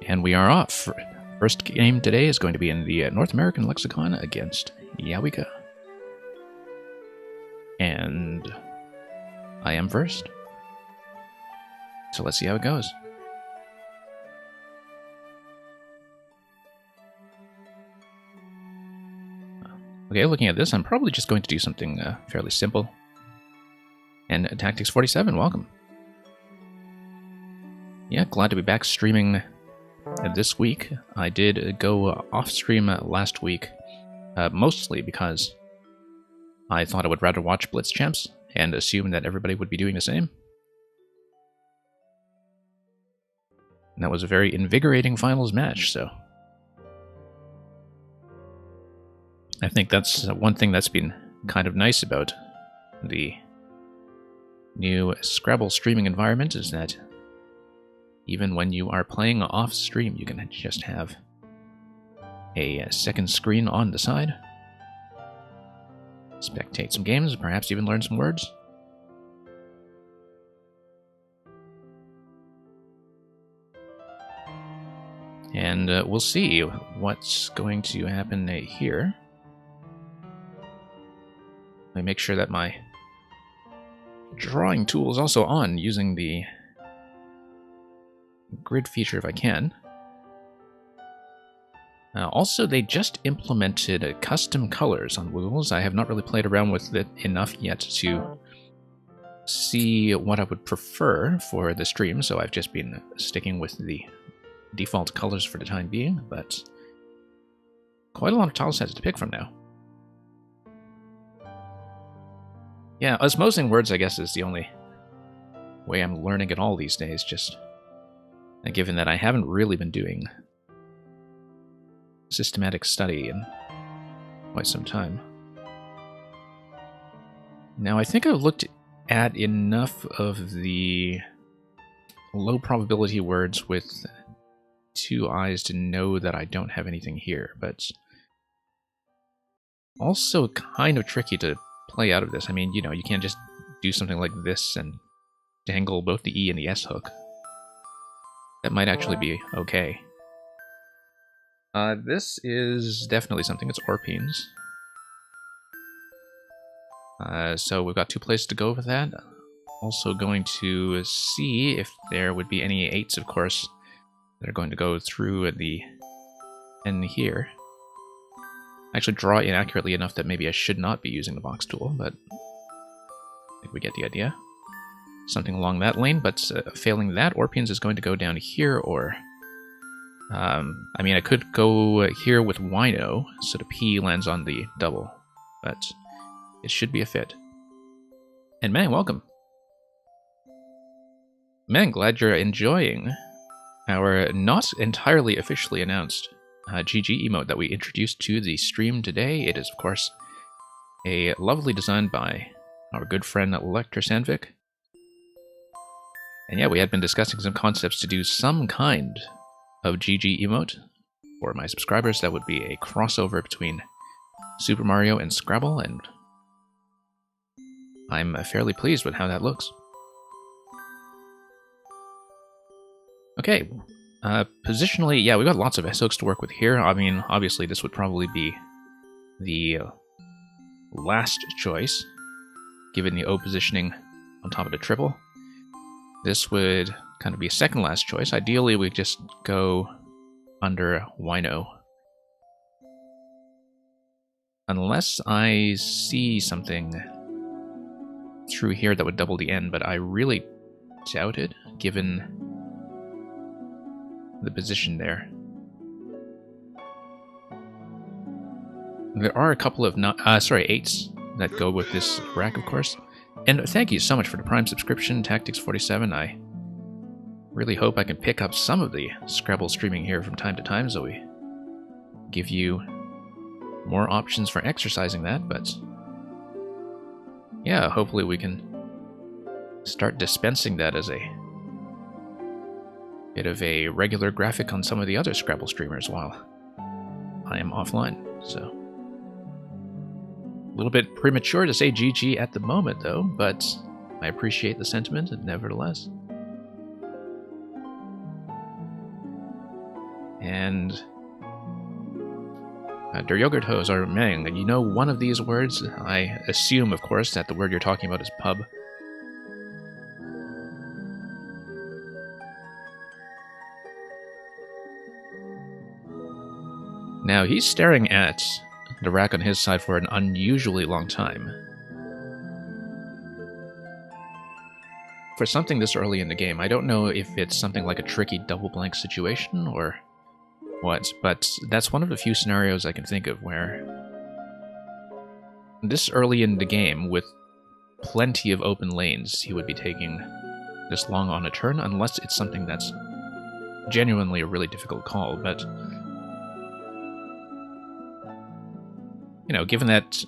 And we are off. First game today is going to be in the North American Lexicon against Yowika. And I am first. So let's see how it goes. Okay, looking at this, I'm probably just going to do something fairly simple. And Tactics 47, welcome. Yeah, glad to be back streaming this week. I did go off stream last week, mostly because I thought I would rather watch Blitz Champs and assume that everybody would be doing the same. And that was a very invigorating finals match, so I think that's one thing that's been kind of nice about the new Scrabble streaming environment is that even when you are playing off stream, you can just have a second screen on the side, spectate some games, perhaps even learn some words. And we'll see what's going to happen here. I make sure that my drawing tool is also on, using the grid feature if I can. Also, they just implemented custom colors on Woogles. I have not really played around with it enough yet to see what I would prefer for the stream, so I've just been sticking with the default colors for the time being, but quite a lot of tile sets to pick from now. Yeah, osmosing words, I guess, is the only way I'm learning it all these days, just given that I haven't really been doing systematic study in quite some time. Now, I think I've looked at enough of the low probability words with 2 eyes to know that I don't have anything here, but also kind of tricky to play out of this. I mean, you know, you can't just do something like this and dangle both the E and the S hook. That might actually be okay. This is definitely something. It's Orpines. So we've got 2 places to go with that. Also going to see if there would be any 8s, of course, that are going to go through at the end here. I actually draw inaccurately enough that maybe I should not be using the box tool, but I think we get the idea. Something along that lane, but failing that, Orpines is going to go down here, or I mean, I could go here with Wino, so the P lands on the double, but it should be a fit. And man, welcome. Man, glad you're enjoying our not entirely officially announced GG emote that we introduced to the stream today. It is, of course, a lovely design by our good friend Lecter Sandvik. And yeah, we had been discussing some concepts to do some kind of GG emote for my subscribers that would be a crossover between Super Mario and Scrabble, and I'm fairly pleased with how that looks. Okay, positionally, yeah, we've got lots of S-hooks to work with here. I mean, obviously this would probably be the last choice, given the O positioning on top of the triple. This would kind of be a second last choice. Ideally, we just go under Wino. Unless I see something through here that would double the N, but I really doubt it, given the position there. There are a couple of 8s that go with this rack, of course. And thank you so much for the Prime subscription, Tactics 47. I really hope I can pick up some of the Scrabble streaming here from time to time, so we give you more options for exercising that, but yeah, hopefully we can start dispensing that as a bit of a regular graphic on some of the other Scrabble streamers while I am offline, so a little bit premature to say GG at the moment, though, but I appreciate the sentiment, nevertheless. and Der Yogurt Hose or Meng. You know one of these words? I assume, of course, that the word you're talking about is pub. Now, he's staring at the rack on his side for an unusually long time. For something this early in the game, I don't know if it's something like a tricky double blank situation or what, but that's one of the few scenarios I can think of where this early in the game, with plenty of open lanes, he would be taking this long on a turn, unless it's something that's genuinely a really difficult call, but you know, given that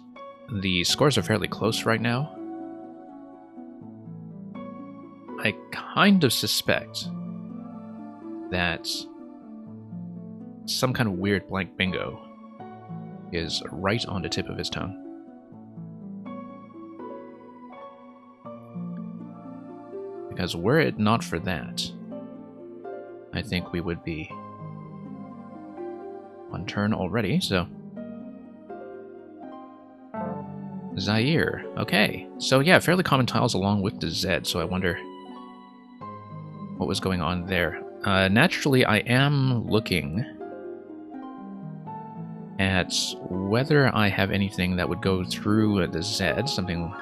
the scores are fairly close right now, I kind of suspect that some kind of weird blank bingo is right on the tip of his tongue. Because were it not for that, I think we would be on turn already, so... Zaire. Okay. So yeah, fairly common tiles along with the Z, so I wonder what was going on there. Naturally, I am looking at whether I have anything that would go through the Z, something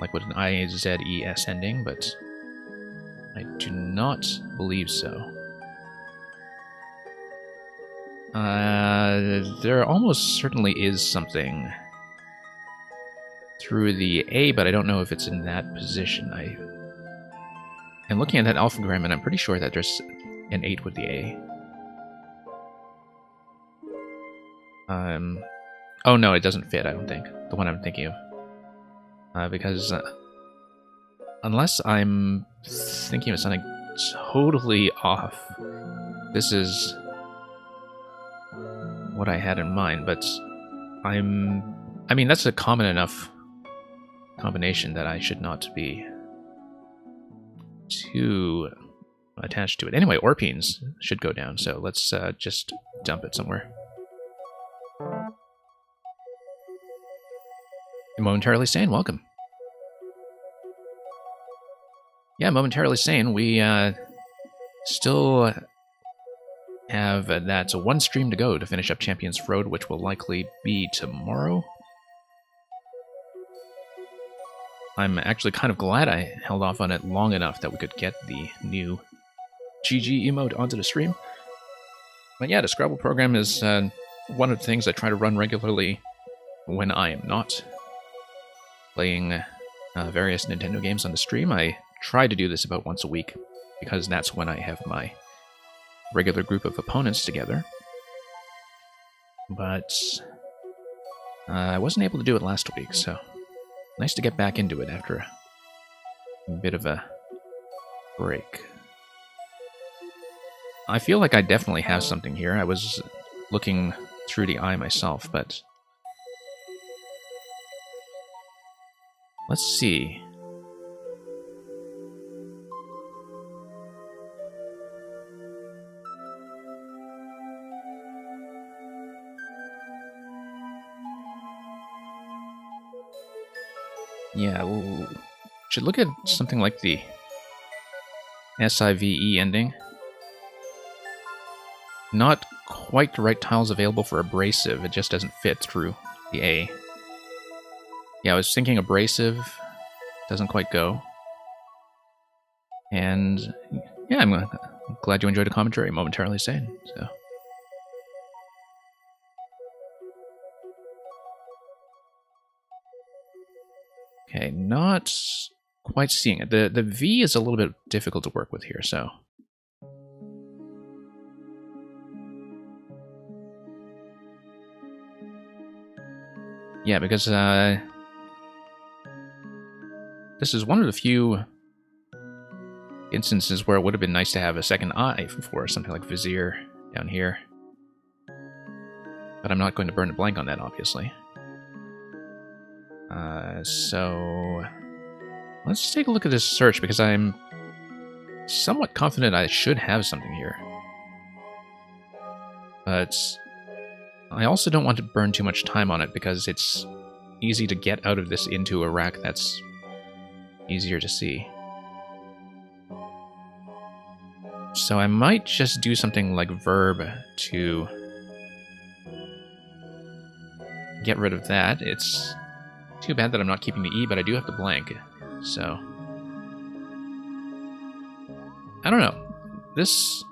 like with an IZES ending, but I do not believe so. There almost certainly is something through the A, but I don't know if it's in that position. I'm looking at that alphagram, and I'm pretty sure that there's an 8 with the A. Oh no, it doesn't fit, I don't think. The one I'm thinking of. Because unless I'm thinking of something totally off, this is what I had in mind, but I mean, that's a common enough combination that I should not be too attached to it. Anyway, Orpines should go down, so let's just dump it somewhere. Momentarily Sane, welcome. Yeah, Momentarily Sane, we still have that one stream to go to finish up Champions Road, which will likely be tomorrow. I'm actually kind of glad I held off on it long enough that we could get the new GG emote onto the stream. But yeah, the Scrabble program is one of the things I try to run regularly when I am not playing various Nintendo games on the stream. I try to do this about once a week, because that's when I have my regular group of opponents together. But I wasn't able to do it last week, so nice to get back into it after a bit of a break. I feel like I definitely have something here. I was looking through the eye myself, but let's see. Yeah, we'll should look at something like the SIVE ending. Not quite the right tiles available for Abrasive, it just doesn't fit through the A. Yeah, I was thinking Abrasive, doesn't quite go. And yeah, I'm glad you enjoyed the commentary, Momentarily Sane, so... Okay, not quite seeing it. The V is a little bit difficult to work with here, so... Yeah, because this is one of the few instances where it would have been nice to have a second eye for something like Vizier down here. But I'm not going to burn a blank on that, obviously. So let's take a look at this search, because I'm somewhat confident I should have something here. But I also don't want to burn too much time on it because it's easy to get out of this into a rack that's easier to see. So I might just do something like verb to get rid of that. It's too bad that I'm not keeping the E, but I do have the blank. So I don't know. This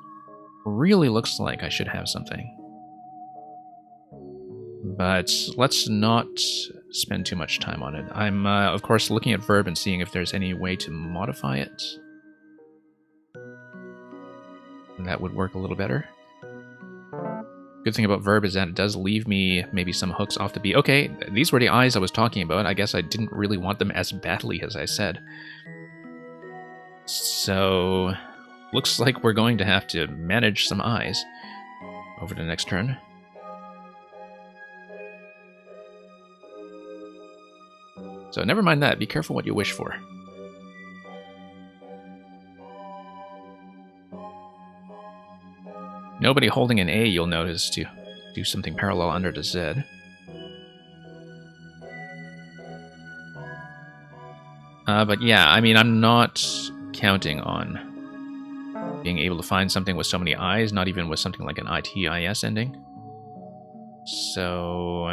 really looks like I should have something. But let's not spend too much time on it. I'm, of course, looking at verb and seeing if there's any way to modify it. That would work a little better. Good thing about verb is that it does leave me maybe some hooks off the beat. Okay, these were the eyes I was talking about. I guess I didn't really want them as badly as I said. So, looks like we're going to have to manage some eyes over the next turn. So never mind that, be careful what you wish for. Nobody holding an A, you'll notice, to do something parallel under the Z. But yeah, I mean, I'm not counting on being able to find something with so many I's, not even with something like an ITIS ending. So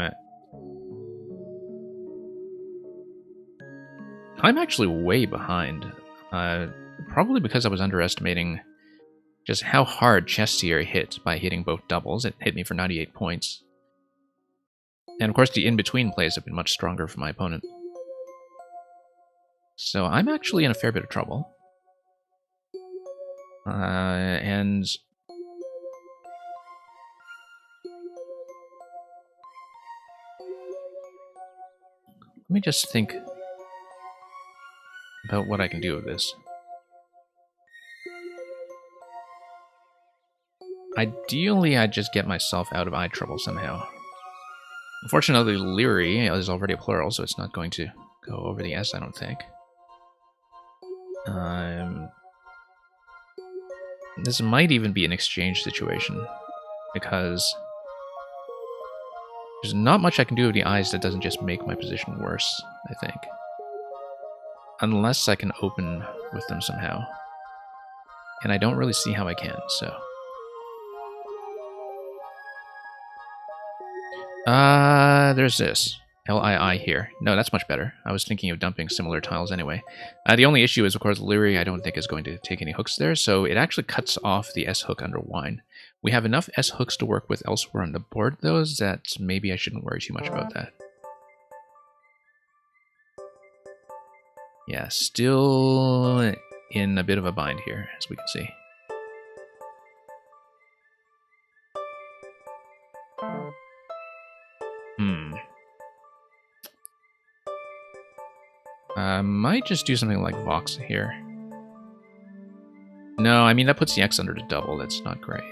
I'm actually way behind. Probably because I was underestimating just how hard Chestier hit by hitting both doubles. It hit me for 98 points. And of course the in-between plays have been much stronger for my opponent. So I'm actually in a fair bit of trouble. And let me just think about what I can do with this. Ideally, I'd just get myself out of eye trouble somehow. Unfortunately, Leary is already a plural, so it's not going to go over the S, I don't think. This might even be an exchange situation, because there's not much I can do with the eyes that doesn't just make my position worse, I think. Unless I can open with them somehow. And I don't really see how I can, so... there's this. LII here. No, that's much better. I was thinking of dumping similar tiles anyway. The only issue is, of course, Leary I don't think is going to take any hooks there, so it actually cuts off the S hook under wine. We have enough S hooks to work with elsewhere on the board, though, that maybe I shouldn't worry too much about that. Yeah, still in a bit of a bind here, as we can see. Might just do something like Vox here. No, I mean, that puts the X under the double. That's not great.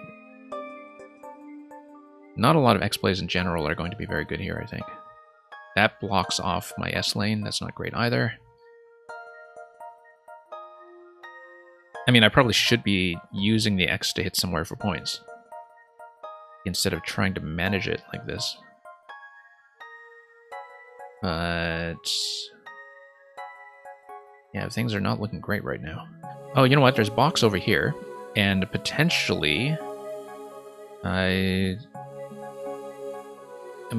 Not a lot of X plays in general are going to be very good here, I think. That blocks off my S lane. That's not great either. I mean, I probably should be using the X to hit somewhere for points, instead of trying to manage it like this. But... yeah, things are not looking great right now. Oh, you know what? There's box over here, and potentially...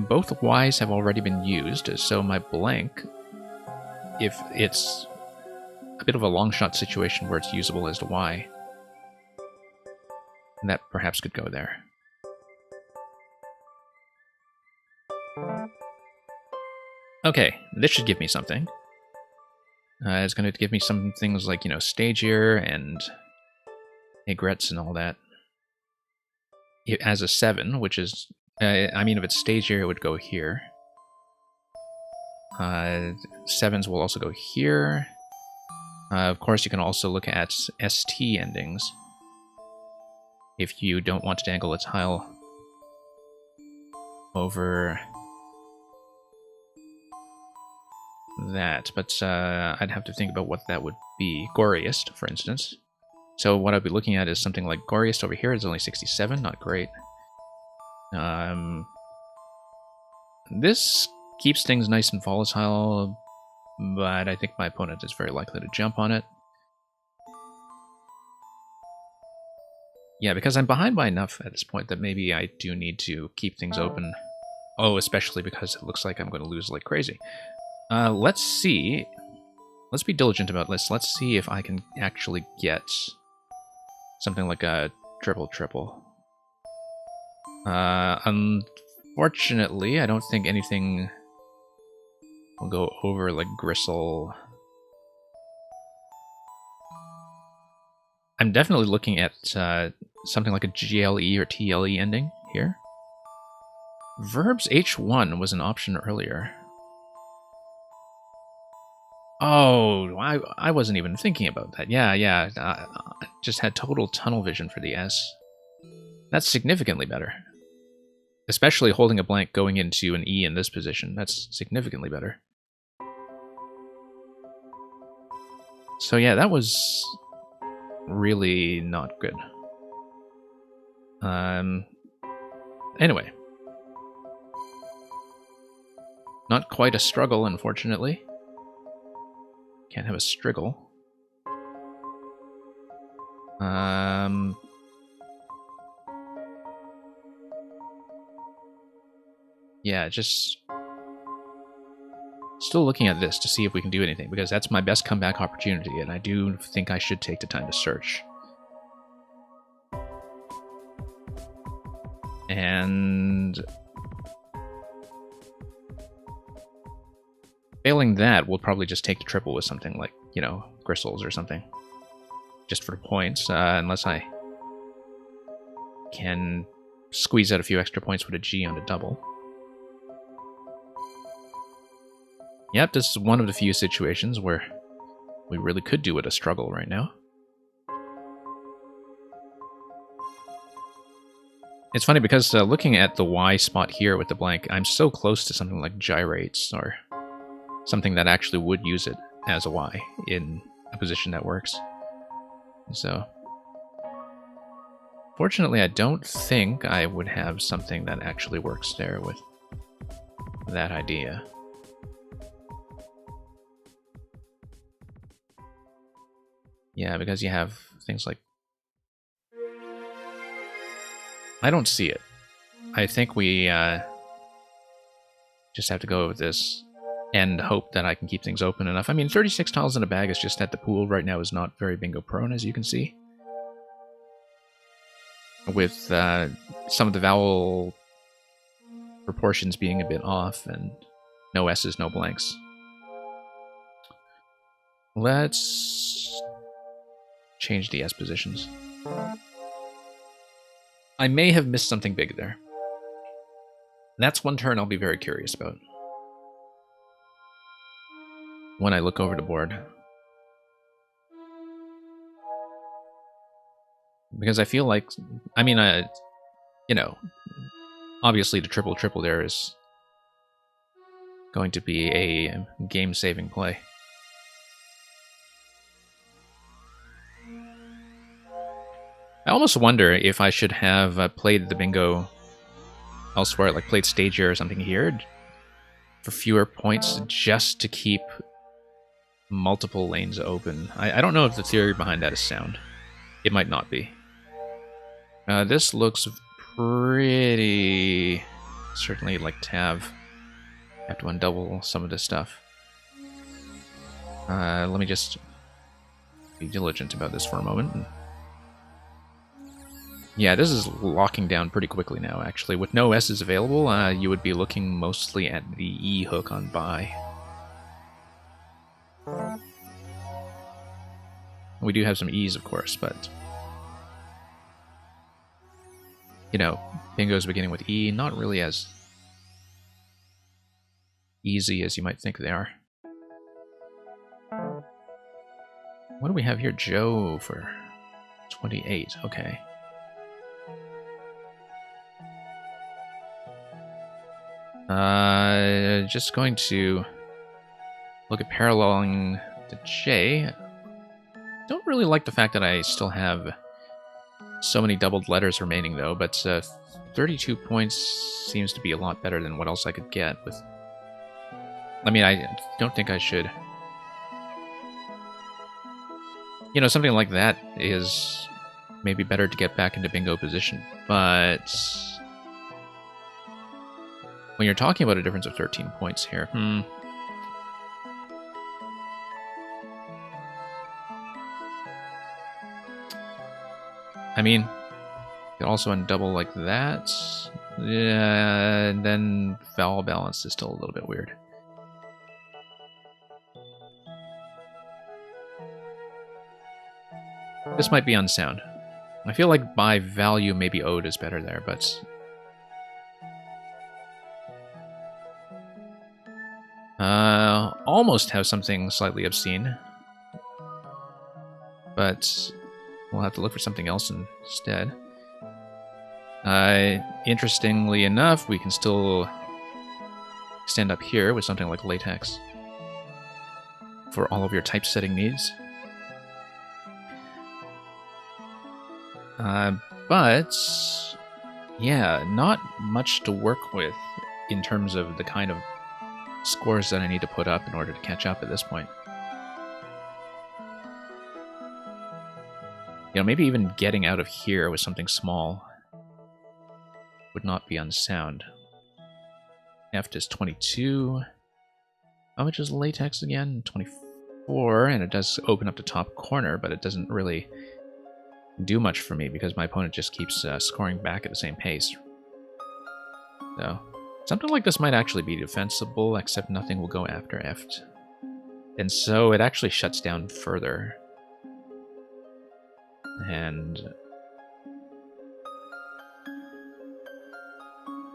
both Ys have already been used, so my blank, if it's a bit of a long shot situation where it's usable as the Y, that perhaps could go there. Okay, this should give me something. It's going to give me some things like, you know, Stagier and Aigrettes and all that. It has a 7, which is... I mean, if it's Stagier, it would go here. 7s will also go here. Of course, you can also look at ST endings if you don't want to dangle a tile over that, but I'd have to think about what that would be. Goriest, for instance. So what I'll be looking at is something like Goriest over here. It's only 67, not great. This keeps things nice and volatile, but I think my opponent is very likely to jump on it. Yeah, because I'm behind by enough at this point that maybe I do need to keep things open. Oh, especially because it looks like I'm going to lose like crazy. Let's see. Let's be diligent about this. Let's see if I can actually get something like a triple-triple. Unfortunately, I don't think anything will go over like Gristle. I'm definitely looking at something like a GLE or TLE ending here. Verbs H1 was an option earlier. Oh, I wasn't even thinking about that. Yeah. I just had total tunnel vision for the S. That's significantly better. Especially holding a blank going into an E in this position. That's significantly better. So yeah, that was really not good. Anyway. Not quite a struggle, unfortunately. Can't have a striggle. Yeah, just still looking at this to see if we can do anything, because that's my best comeback opportunity, and I do think I should take the time to search. And failing that, we'll probably just take the triple with something like, you know, Gristles or something. Just for points, unless I can squeeze out a few extra points with a G on a double. Yep, this is one of the few situations where we really could do it a struggle right now. It's funny because looking at the Y spot here with the blank, I'm so close to something like Gyrates or something that actually would use it as a Y in a position that works. So, fortunately, I don't think I would have something that actually works there with that idea. Yeah, because you have things like... I don't see it. I think we just have to go with this and hope that I can keep things open enough. I mean, 36 tiles in a bag is just at the pool right now is not very bingo prone, as you can see. With some of the vowel proportions being a bit off and no S's, no blanks. Let's change the S positions. I may have missed something big there. That's one turn I'll be very curious about when I look over the board. Because I feel like, I mean, you know, obviously the triple-triple there is going to be a game-saving play. I almost wonder if I should have played the bingo elsewhere, like played Stagia or something here for fewer points just to keep multiple lanes open. I don't know if the theory behind that is sound. It might not be. This looks pretty... certainly like Tav. I have to undouble some of this stuff. Let me just be diligent about this for a moment. Yeah, this is locking down pretty quickly now, actually. With no S's available, you would be looking mostly at the E hook on buy. We do have some E's, of course, but... you know, bingos beginning with E, not really as easy as you might think they are. What do we have here? Joe for 28, okay. Just going to look at paralleling the J. Don't really like the fact that I still have so many doubled letters remaining, though, but 32 points seems to be a lot better than what else I could get with... I mean, I don't think I should... You know, something like that is maybe better to get back into bingo position, but... When you're talking about a difference of 13 points here, I mean, you can also undouble like that. Yeah, and then vowel balance is still a little bit weird. This might be unsound. I feel like my value maybe ode is better there, but... almost have something slightly obscene. But we'll have to look for something else instead. Interestingly enough, we can still extend up here with something like latex for all of your typesetting needs. But yeah, not much to work with in terms of the kind of scores that I need to put up in order to catch up at this point. You know, maybe even getting out of here with something small would not be unsound. F is 22. How much is latex again? 24, and it does open up the top corner, but it doesn't really do much for me because my opponent just keeps scoring back at the same pace. So, something like this might actually be defensible, except nothing will go after F. And so it actually shuts down further. And...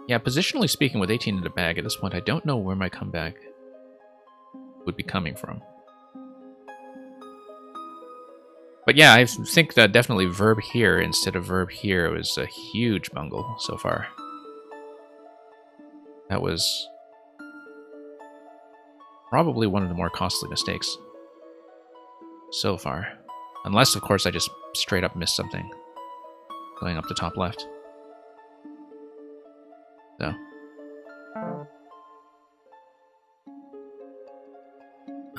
yeah, positionally speaking, with 18 in the bag, at this point, I don't know where my comeback would be coming from. But yeah, I think that definitely verb here instead of verb here was a huge bungle so far. That was probably one of the more costly mistakes so far. Unless, of course, I just straight up missed something going up the top left. So.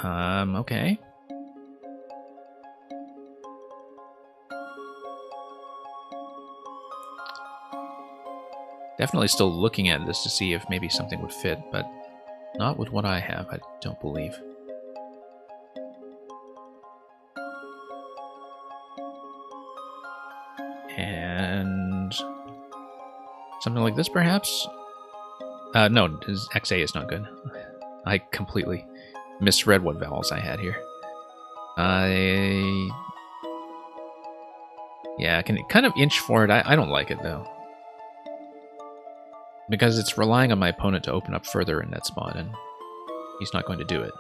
Okay. Definitely still looking at this to see if maybe something would fit, but not with what I have, I don't believe. And something like this, perhaps? No, XA is not good. I completely misread what vowels I had here. Yeah, I can kind of inch for it. I don't like it, though. Because it's relying on my opponent to open up further in that spot, and he's not going to do it.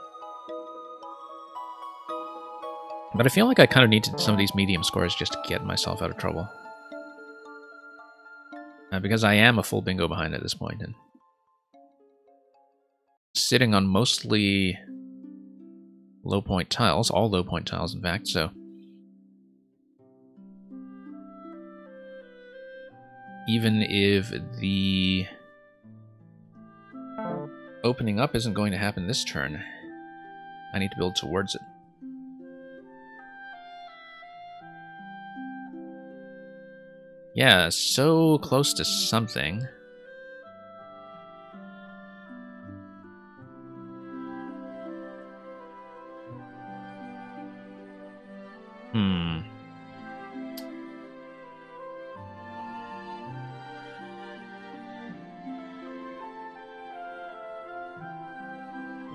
But I feel like I kind of need some of these medium scores just to get myself out of trouble. Because I am a full bingo behind at this point, and sitting on mostly low point tiles, all low point tiles in fact, so even if the opening up isn't going to happen this turn, I need to build towards it. Yeah, so close to something.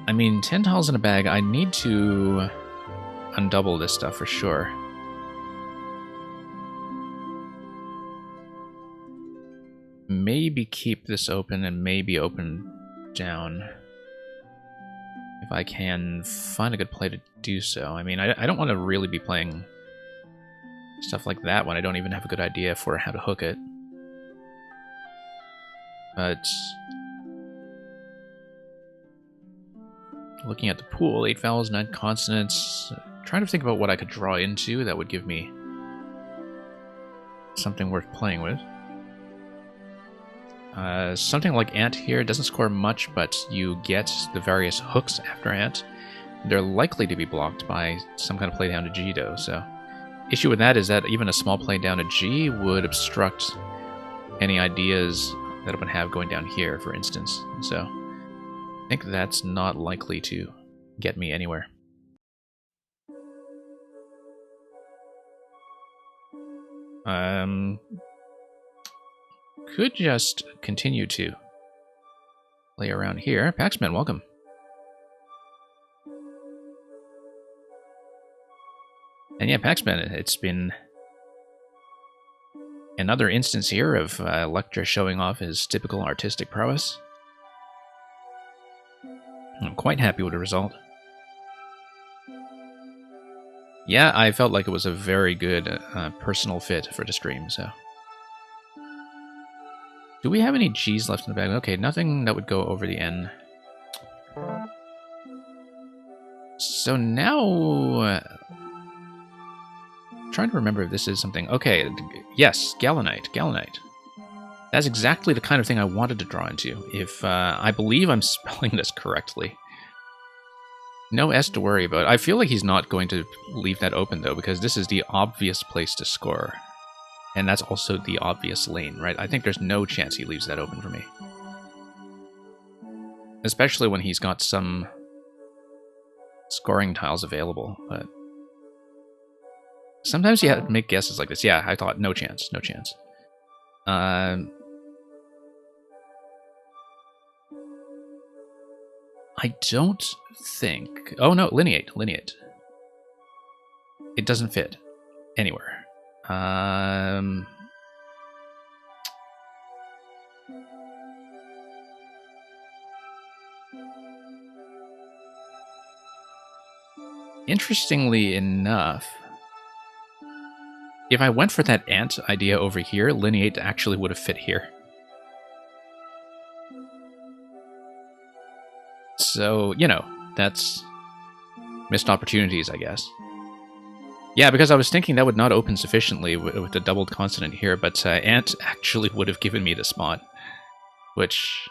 I mean, 10 tiles in a bag, I need to undouble this stuff for sure. Maybe keep this open and maybe open down. If I can find a good play to do so. I mean, I don't want to really be playing stuff like that when I don't even have a good idea for how to hook it. But looking at the pool, 8 vowels, 9 consonants, trying to think about what I could draw into that would give me something worth playing with. Something like Ant here doesn't score much, but you get the various hooks after Ant. They're likely to be blocked by some kind of play down to G, though, so... Issue with that is that even a small play down to G would obstruct any ideas that I would have going down here, for instance. So, I think that's not likely to get me anywhere. Could just continue to play around here. Paxman, welcome. And yeah, Paxman, it's been another instance here of Electra showing off his typical artistic prowess. I'm quite happy with the result. Yeah, I felt like it was a very good personal fit for the stream, so... Do we have any G's left in the bag? Okay, nothing that would go over the N. So now... trying to remember if this is something... Okay, yes, Galenite, Galenite. That's exactly the kind of thing I wanted to draw into, if I believe I'm spelling this correctly. No S to worry about. I feel like he's not going to leave that open, though, because this is the obvious place to score. And that's also the obvious lane, right? I think there's no chance he leaves that open for me. Especially when he's got some scoring tiles available, but... Sometimes you have to make guesses like this. Yeah, I thought, no chance, no chance. I don't think... Oh no, lineate, lineate. It doesn't fit anywhere. Interestingly enough, if I went for that ant idea over here, lineate actually would have fit here. So, you know, that's missed opportunities, I guess. Yeah, because I was thinking that would not open sufficiently with the doubled consonant here, but ant actually would have given me the spot. Which,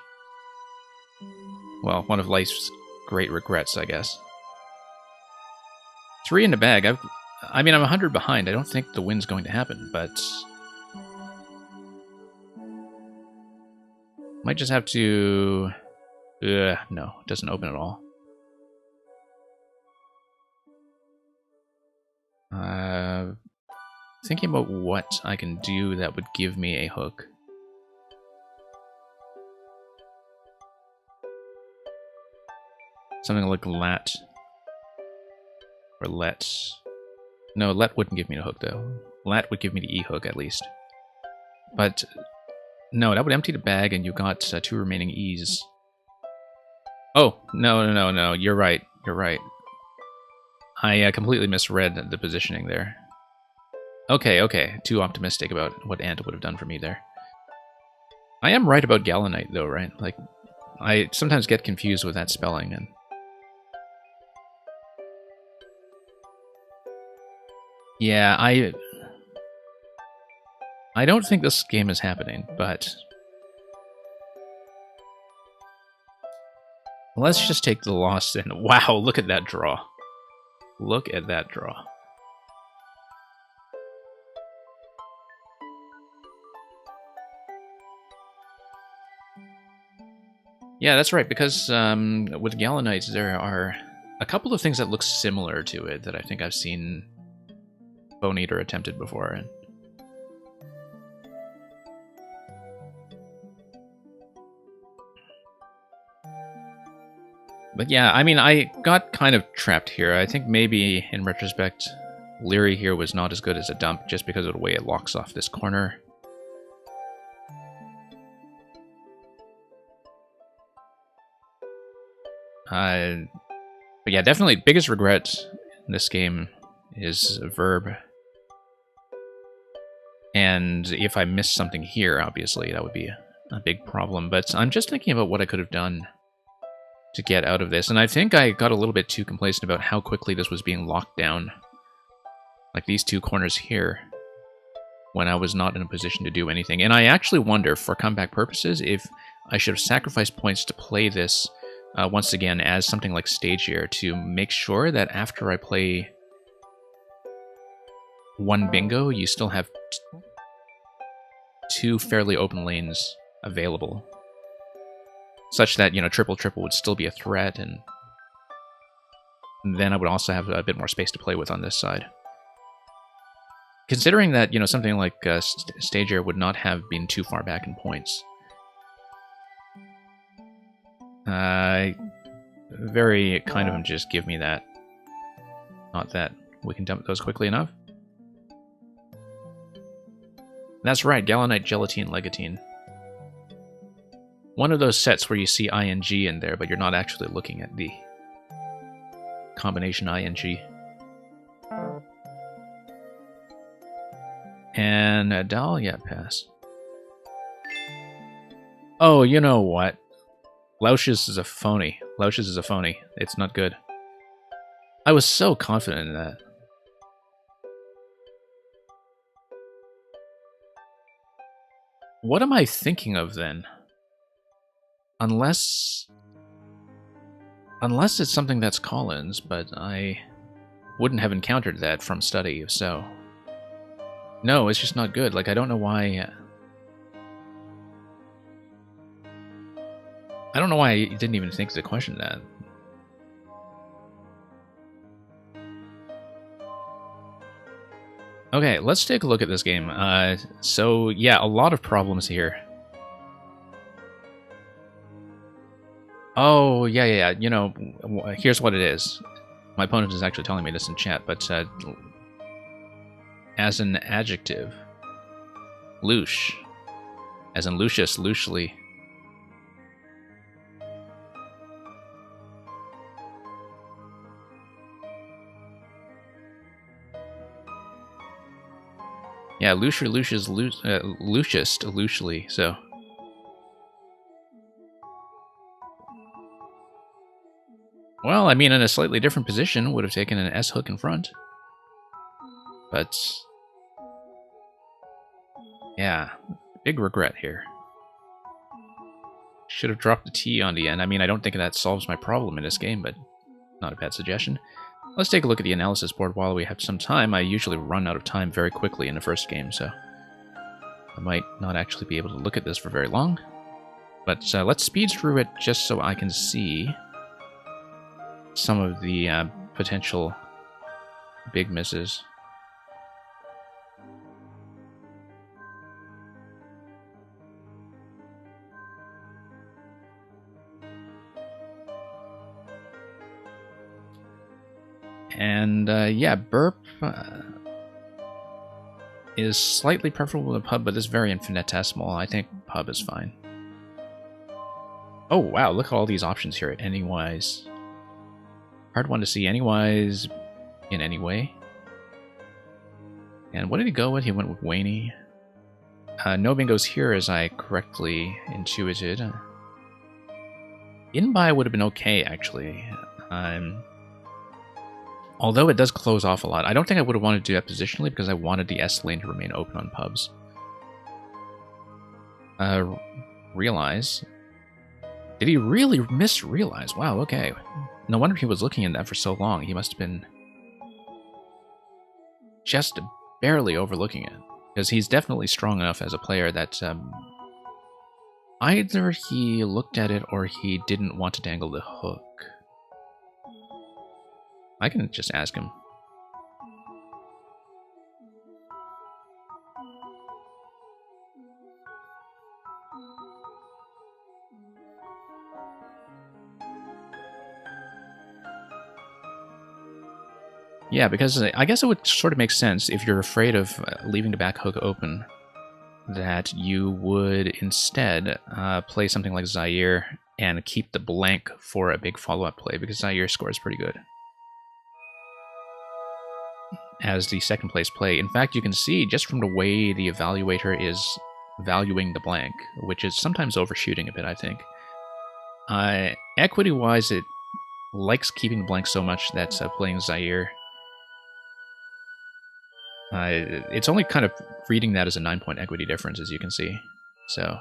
well, one of life's great regrets, I guess. 3 in the bag. I mean, I'm 100 behind. I don't think the win's going to happen, but... Might just have to... no, it doesn't open at all. Thinking about what I can do that would give me a hook. Something like lat. Or let. No, let wouldn't give me a hook, though. Lat would give me the E hook, at least. But, no, that would empty the bag, and you got 2 remaining E's. Oh, no, you're right, you're right. I completely misread the positioning there. Okay, too optimistic about what Ant would have done for me there. I am right about Galenite, though, right? Like, I sometimes get confused with that spelling, and... Yeah, I don't think this game is happening, but... Let's just take the loss, and wow, look at that draw. Look at that draw. Yeah, that's right, because with Galenites, there are a couple of things that look similar to it that I think I've seen Bone Eater attempted before. And but yeah, I mean, I got kind of trapped here. I think maybe, in retrospect, Leary here was not as good as a dump just because of the way it locks off this corner. But yeah, definitely biggest regret in this game is a verb. And if I miss something here, obviously, that would be a big problem. But I'm just thinking about what I could have done to get out of this. And I think I got a little bit too complacent about how quickly this was being locked down. Like these two corners here, when I was not in a position to do anything. And I actually wonder, for comeback purposes, if I should have sacrificed points to play this once again as something like Stagiaire to make sure that after I play one bingo, you still have two fairly open lanes available. Such that, you know, triple-triple would still be a threat, and then I would also have a bit more space to play with on this side. Considering that, you know, something like Stagiaire would not have been too far back in points. Very kind of him just give me that. Not that we can dump those quickly enough. That's right, Galanite, Gelatine, Legatine. One of those sets where you see ING in there, but you're not actually looking at the combination ING. And Adal, yeah, pass. Oh, you know what? Lausches is a phony. Lausches is a phony. It's not good. I was so confident in that. What am I thinking of then? Unless it's something that's Collins, but I wouldn't have encountered that from study, so... No, it's just not good. Like, I don't know why... I don't know why I didn't even think to question that. Okay, let's take a look at this game. So, yeah, a lot of problems here. Oh, yeah. You know, here's what it is. My opponent is actually telling me this in chat, but as an adjective, louche, as in Lucius, loosely. Yeah, Lucius, Lucius, loosely, so. Well, I mean, in a slightly different position, would have taken an S hook in front. But... yeah, big regret here. Should have dropped the T on the end. I mean, I don't think that solves my problem in this game, but not a bad suggestion. Let's take a look at the analysis board while we have some time. I usually run out of time very quickly in the first game, so I might not actually be able to look at this for very long. But let's speed through it just so I can see some of the potential big misses. And yeah, burp is slightly preferable to pub, but it's very infinitesimal. I think pub is fine. Oh wow, look at all these options here. Anywise. Hard one to see. Anywise, in any way. And what did he go with? He went with Waney. No bingos here, as I correctly intuited. In-buy would have been okay, actually. Although it does close off a lot. I don't think I would have wanted to do that positionally because I wanted the S lane to remain open on pubs. Realize. Did he really miss realize? Wow, okay. No wonder he was looking at that for so long. He must have been just barely overlooking it. Because he's definitely strong enough as a player that either he looked at it or he didn't want to dangle the hook. I can just ask him. Yeah, because I guess it would sort of make sense if you're afraid of leaving the back hook open, that you would instead play something like Zaire and keep the blank for a big follow-up play, because Zaire scores pretty good as the second place play. In fact, you can see just from the way the evaluator is valuing the blank, which is sometimes overshooting a bit, I think. Equity-wise, it likes keeping the blank so much that playing Zaire... it's only kind of reading that as a 9-point equity difference, as you can see. So...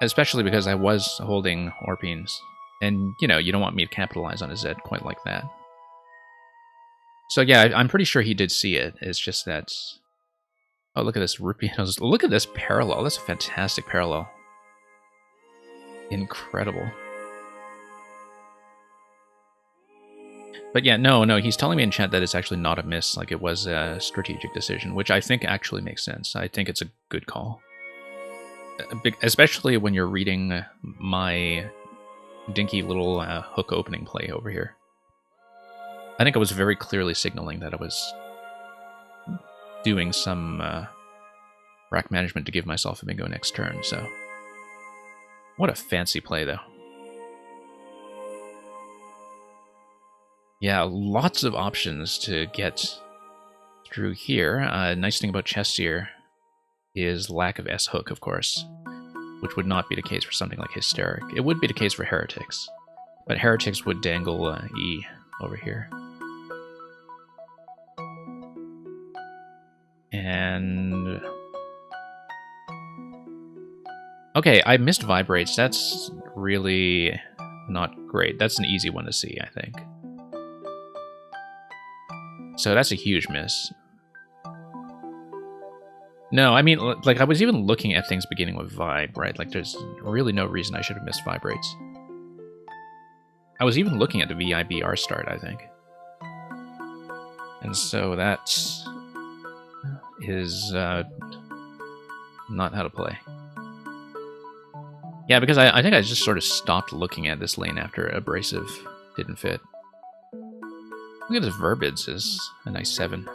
especially because I was holding Orpines. And, you know, you don't want me to capitalize on a Z quite like that. So yeah, I'm pretty sure he did see it. It's just that... oh, look at this rupee. Look at this parallel. That's a fantastic parallel. Incredible. But yeah, no, he's telling me in chat that it's actually not a miss, like it was a strategic decision, which I think actually makes sense. I think it's a good call. Especially when you're reading my dinky little hook opening play over here. I think I was very clearly signaling that I was doing some rack management to give myself a bingo next turn, so... what a fancy play, though. Yeah, lots of options to get through here. Nice thing about chess here is lack of S-hook, of course, which would not be the case for something like Hysteric. It would be the case for Heretics, but Heretics would dangle E over here. And... okay, I missed Vibrates. That's really not great. That's an easy one to see, I think. So that's a huge miss. No, I mean, like, I was even looking at things beginning with Vibe, right? Like, there's really no reason I should have missed Vibrates. I was even looking at the VIBR start, I think. And so that is not how to play. Yeah, because I think I just sort of stopped looking at this lane after Abrasive didn't fit. Look at this Verbids is a nice 7.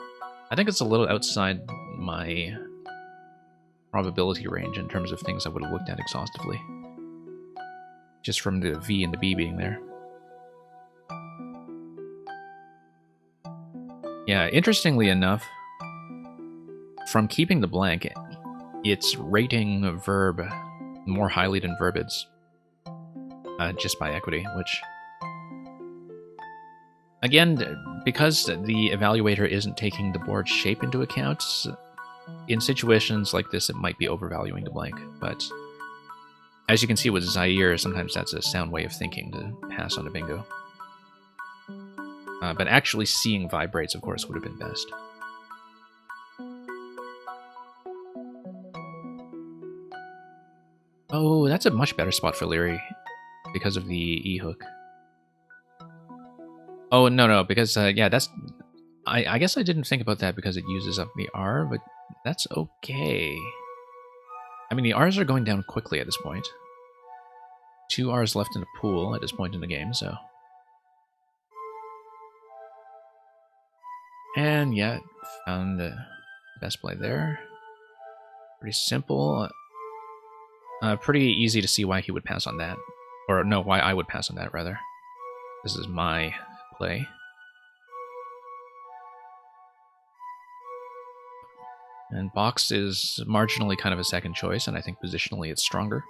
I think it's a little outside my probability range in terms of things I would have looked at exhaustively. Just from the V and the B being there. Yeah, interestingly enough, from keeping the blank, it's rating Verb more highly than Verbids. Just by equity, which... again, because the evaluator isn't taking the board shape into account, in situations like this it might be overvaluing the blank, but as you can see with Zaire, sometimes that's a sound way of thinking to pass on a bingo. But actually seeing Vibrates, of course, would have been best. Oh, that's a much better spot for Leary because of the E-hook. Oh, no, because, yeah, that's... I guess I didn't think about that because it uses up the R, but that's okay. I mean, the Rs are going down quickly at this point. 2 Rs left in the pool at this point in the game, so... and, yeah, found the best play there. Pretty simple. Pretty easy to see why he would pass on that. Or, no, why I would pass on that, rather. This is my play. And Box is marginally kind of a second choice, and I think positionally it's stronger.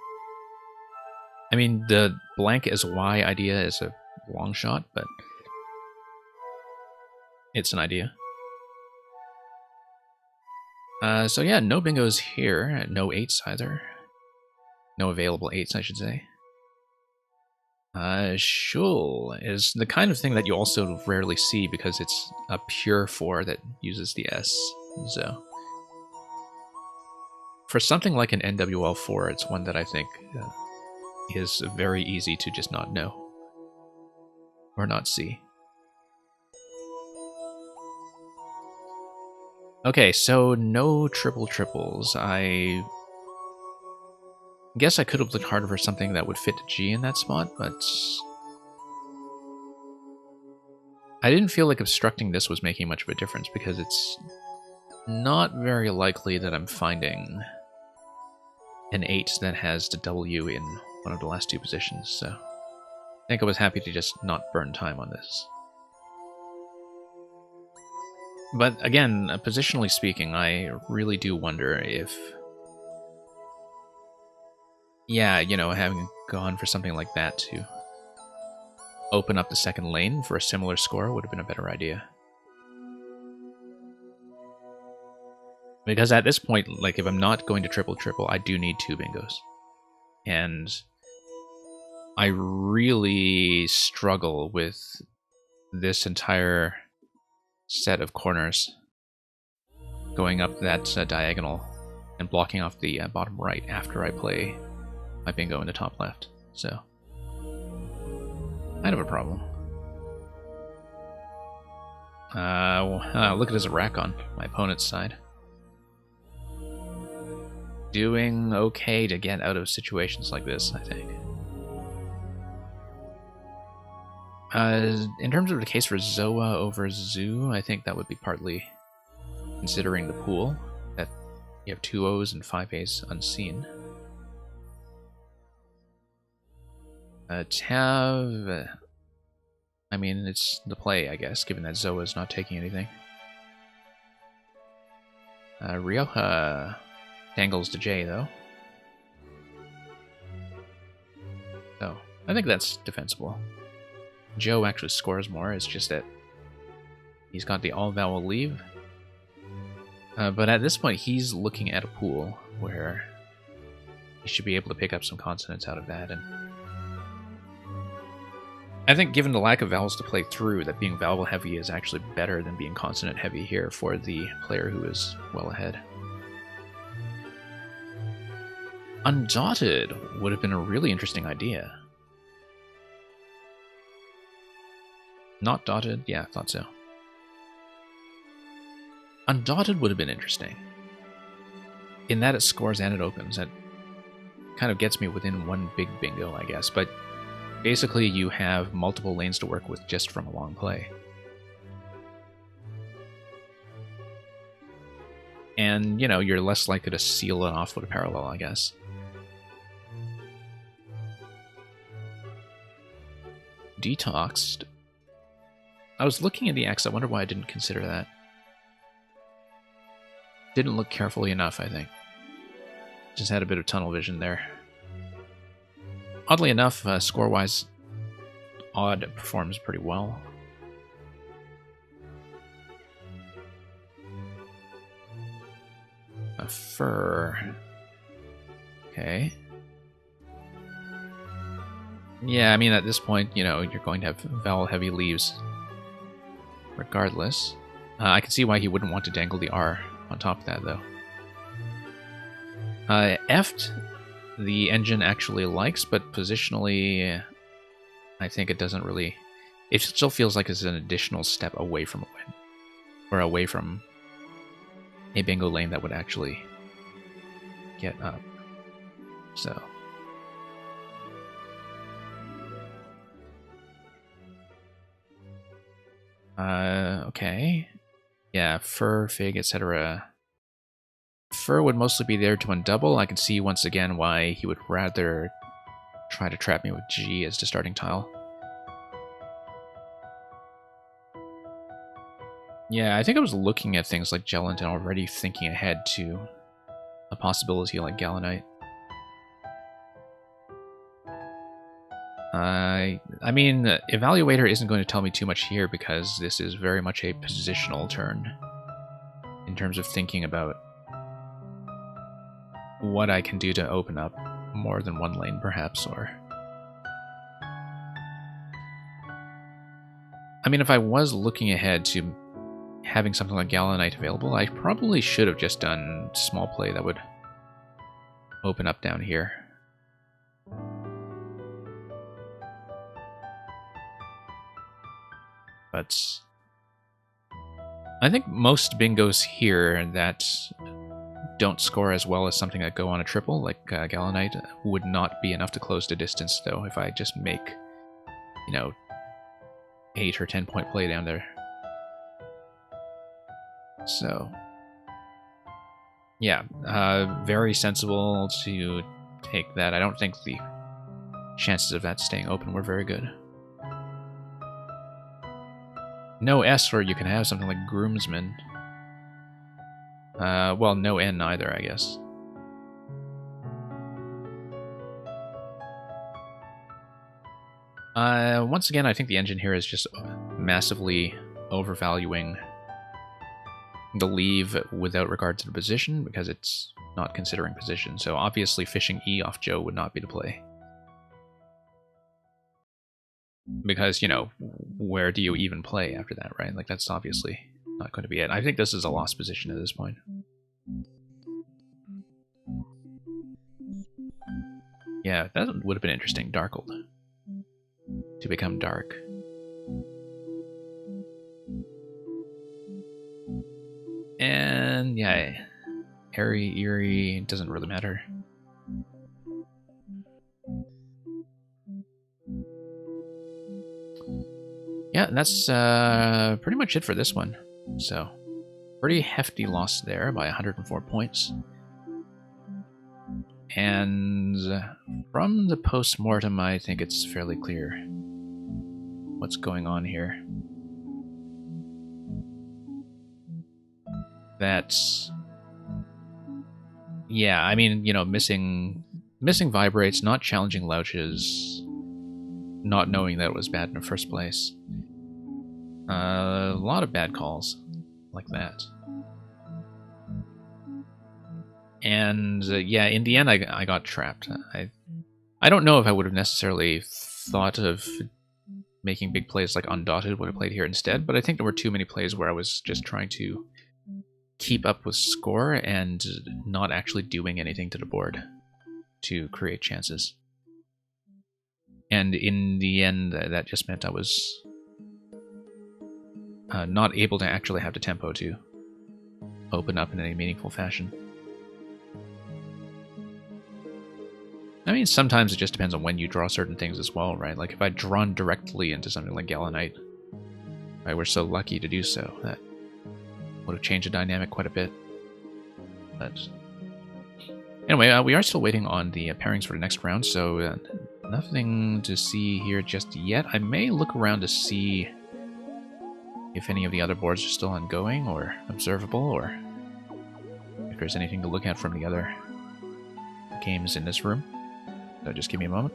I mean, the blank as Y idea is a long shot, but it's an idea. So yeah, no bingos here, no 8s either. No available 8s, I should say. Shul is the kind of thing that you also rarely see because it's a pure 4 that uses the S. So, for something like an NWL 4, it's one that I think is very easy to just not know. Or not see. Okay, so no triple triples. I guess I could have looked harder for something that would fit G in that spot, but I didn't feel like obstructing this was making much of a difference because it's not very likely that I'm finding an 8 that has the W in one of the last 2 positions, so think I was happy to just not burn time on this. But again, positionally speaking, I really do wonder if... Yeah, you know, having gone for something like that to open up the second lane for a similar score would have been a better idea. Because at this point, like, if I'm not going to triple-triple, I do need 2 bingos. And I really struggle with this entire set of corners going up that diagonal and blocking off the bottom right after I play my bingo in the top left. So, kind of a problem. Look at his rack on my opponent's side. Doing okay to get out of situations like this, I think. In terms of the case for Zoa over Zoo, I think that would be partly considering the pool, that you have 2 O's and 5 A's unseen. Tav... I mean, it's the play, I guess, given that Zoa's not taking anything. Rioja dangles to J, though. So, I think that's defensible. Joe actually scores more, it's just that he's got the all-vowel leave. But at this point, he's looking at a pool where he should be able to pick up some consonants out of that, and I think given the lack of vowels to play through, that being vowel heavy is actually better than being consonant heavy here for the player who is well ahead. Undotted would have been a really interesting idea. Not dotted? Yeah, I thought so. Undotted would have been interesting. In that it scores and it opens. That kind of gets me within one big bingo, I guess, but basically, you have multiple lanes to work with just from a long play. And, you know, you're less likely to seal it off with a parallel, I guess. Detoxed. I was looking at the X, I wonder why I didn't consider that. Didn't look carefully enough, I think. Just had a bit of tunnel vision there. Oddly enough, score-wise, Odd performs pretty well. A Fur. Okay. Yeah, I mean, at this point, you know, you're going to have vowel-heavy leaves. Regardless. I can see why he wouldn't want to dangle the R on top of that, though. F'd, the engine actually likes, but positionally, I think it doesn't really... It still feels like it's an additional step away from a win. Or away from a bingo lane that would actually get up. So... okay. Yeah, Fur, Fig, etc. Fur would mostly be there to undouble. I can see once again why he would rather try to trap me with G as the starting tile. Yeah, I think I was looking at things like Gellant and already thinking ahead to a possibility like Galanite. I mean, Evaluator isn't going to tell me too much here because this is very much a positional turn in terms of thinking about what I can do to open up more than one lane, perhaps, or... I mean, if I was looking ahead to having something like Galanite available, I probably should have just done small play that would open up down here. But I think most bingos here that don't score as well as something that go on a triple, like Galanite, would not be enough to close the distance, though, if I just make, you know, 8 or 10 point play down there. So, yeah, very sensible to take that. I don't think the chances of that staying open were very good. No S, or you can have something like groomsman. Well, no N either, I guess. Once again, I think the engine here is just massively overvaluing the leave without regard to the position, because it's not considering position. So obviously fishing E off Joe would not be the play. Because, you know, where do you even play after that, right? Like, that's obviously not going to be it. I think this is a lost position at this point. Yeah, that would have been interesting. Darkled. To become dark. And, yeah, airy, eerie, doesn't really matter. Yeah, that's pretty much it for this one. So, pretty hefty loss there by 104 points. And from the post-mortem, I think it's fairly clear what's going on here. That's... yeah, I mean, you know, missing vibrates, not challenging louches, not knowing that it was bad in the first place. A lot of bad calls like that. And yeah, in the end, I got trapped. I don't know if I would have necessarily thought of making big plays like Undotted would have played here instead, but I think there were too many plays where I was just trying to keep up with score and not actually doing anything to the board to create chances. And in the end, that just meant I was not able to actually have the tempo to open up in any meaningful fashion. I mean, sometimes it just depends on when you draw certain things as well, right? Like, if I'd drawn directly into something like Galanite, I were so lucky to do so, that would have changed the dynamic quite a bit. But anyway, we are still waiting on the pairings for the next round, so nothing to see here just yet. I may look around to see if any of the other boards are still ongoing or observable, or if there's anything to look at from the other games in this room. So just give me a moment.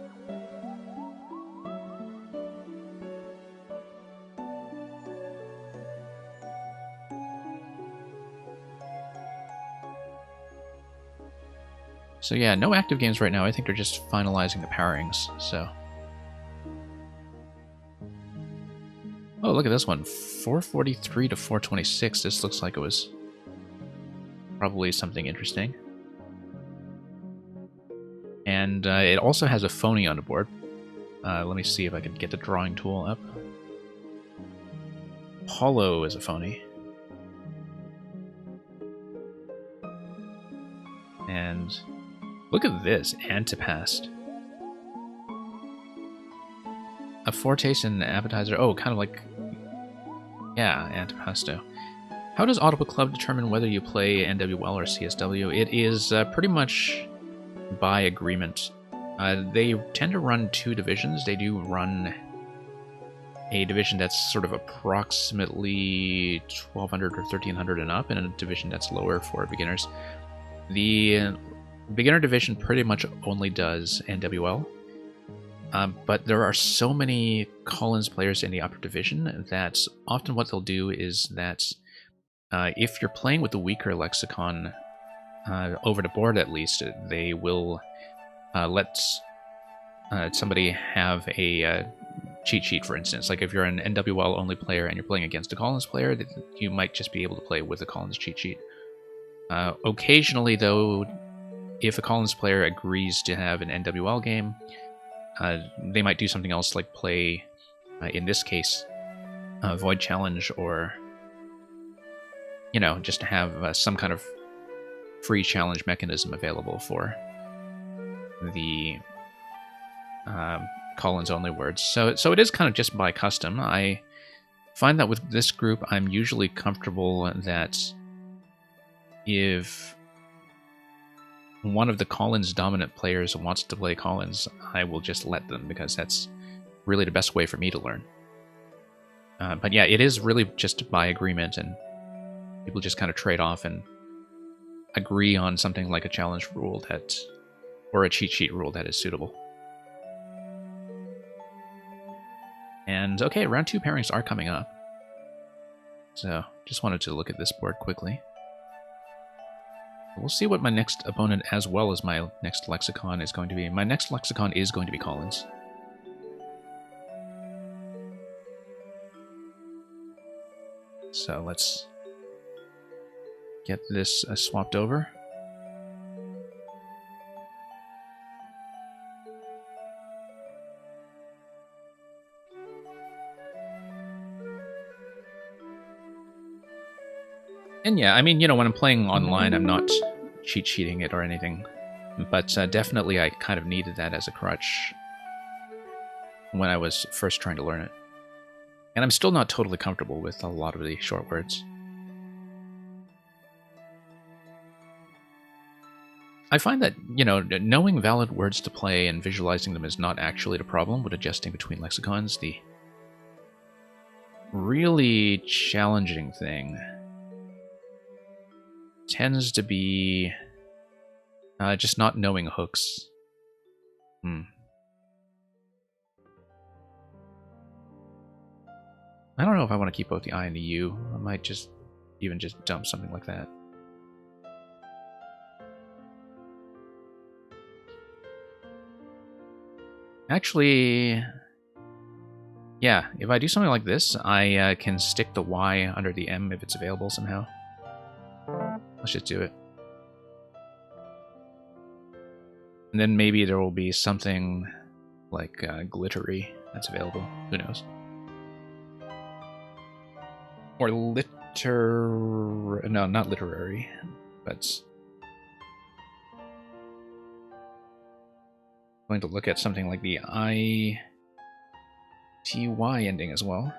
So yeah, no active games right now. I think they're just finalizing the pairings, so... oh, look at this one. 443 to 426. This looks like it was probably something interesting. And it also has a phony on the board. Let me see if I can get the drawing tool up. Hollow is a phony. And look at this, Antipast. A foretaste and an appetizer. Oh, kind of like... yeah, Antipasto. How does Audible Club determine whether you play NWL or CSW? It is pretty much by agreement. They tend to run two divisions. They do run a division that's sort of approximately 1200 or 1300 and up, and a division that's lower for beginners. The beginner division pretty much only does NWL. But there are so many Collins players in the upper division that often what they'll do is that if you're playing with the weaker lexicon over the board, at least, they will let somebody have a cheat sheet, for instance. Like if you're an NWL only player and you're playing against a Collins player, you might just be able to play with a Collins cheat sheet. Occasionally, though, if a Collins player agrees to have an NWL game, they might do something else, like play, in this case, Void Challenge, or, you know, just to have some kind of free challenge mechanism available for the Collins-only words. So it is kind of just by custom. I find that with this group, I'm usually comfortable that if one of the Collins dominant players wants to play Collins, I will just let them, because that's really the best way for me to learn. But yeah, it is really just by agreement, and people just kind of trade off and agree on something like a challenge rule that, or a cheat sheet rule that is suitable. And okay, round 2 pairings are coming up. So, just wanted to look at this board quickly. We'll see what my next opponent, as well as my next lexicon, is going to be. My next lexicon is going to be Collins. So let's get this swapped over. And yeah, I mean, you know, when I'm playing online, I'm not cheat sheeting it or anything. But definitely I kind of needed that as a crutch when I was first trying to learn it. And I'm still not totally comfortable with a lot of the short words. I find that, you know, knowing valid words to play and visualizing them is not actually the problem with adjusting between lexicons. The really challenging thing tends to be just not knowing hooks. I don't know if I want to keep both the I and the U. I might just even just dump something like that. Actually, yeah, if I do something like this, I can stick the Y under the M if it's available somehow. Let's just do it. And then maybe there will be something like glittery that's available. Who knows? Or no, not literary, but I'm going to look at something like the ITY ending as well.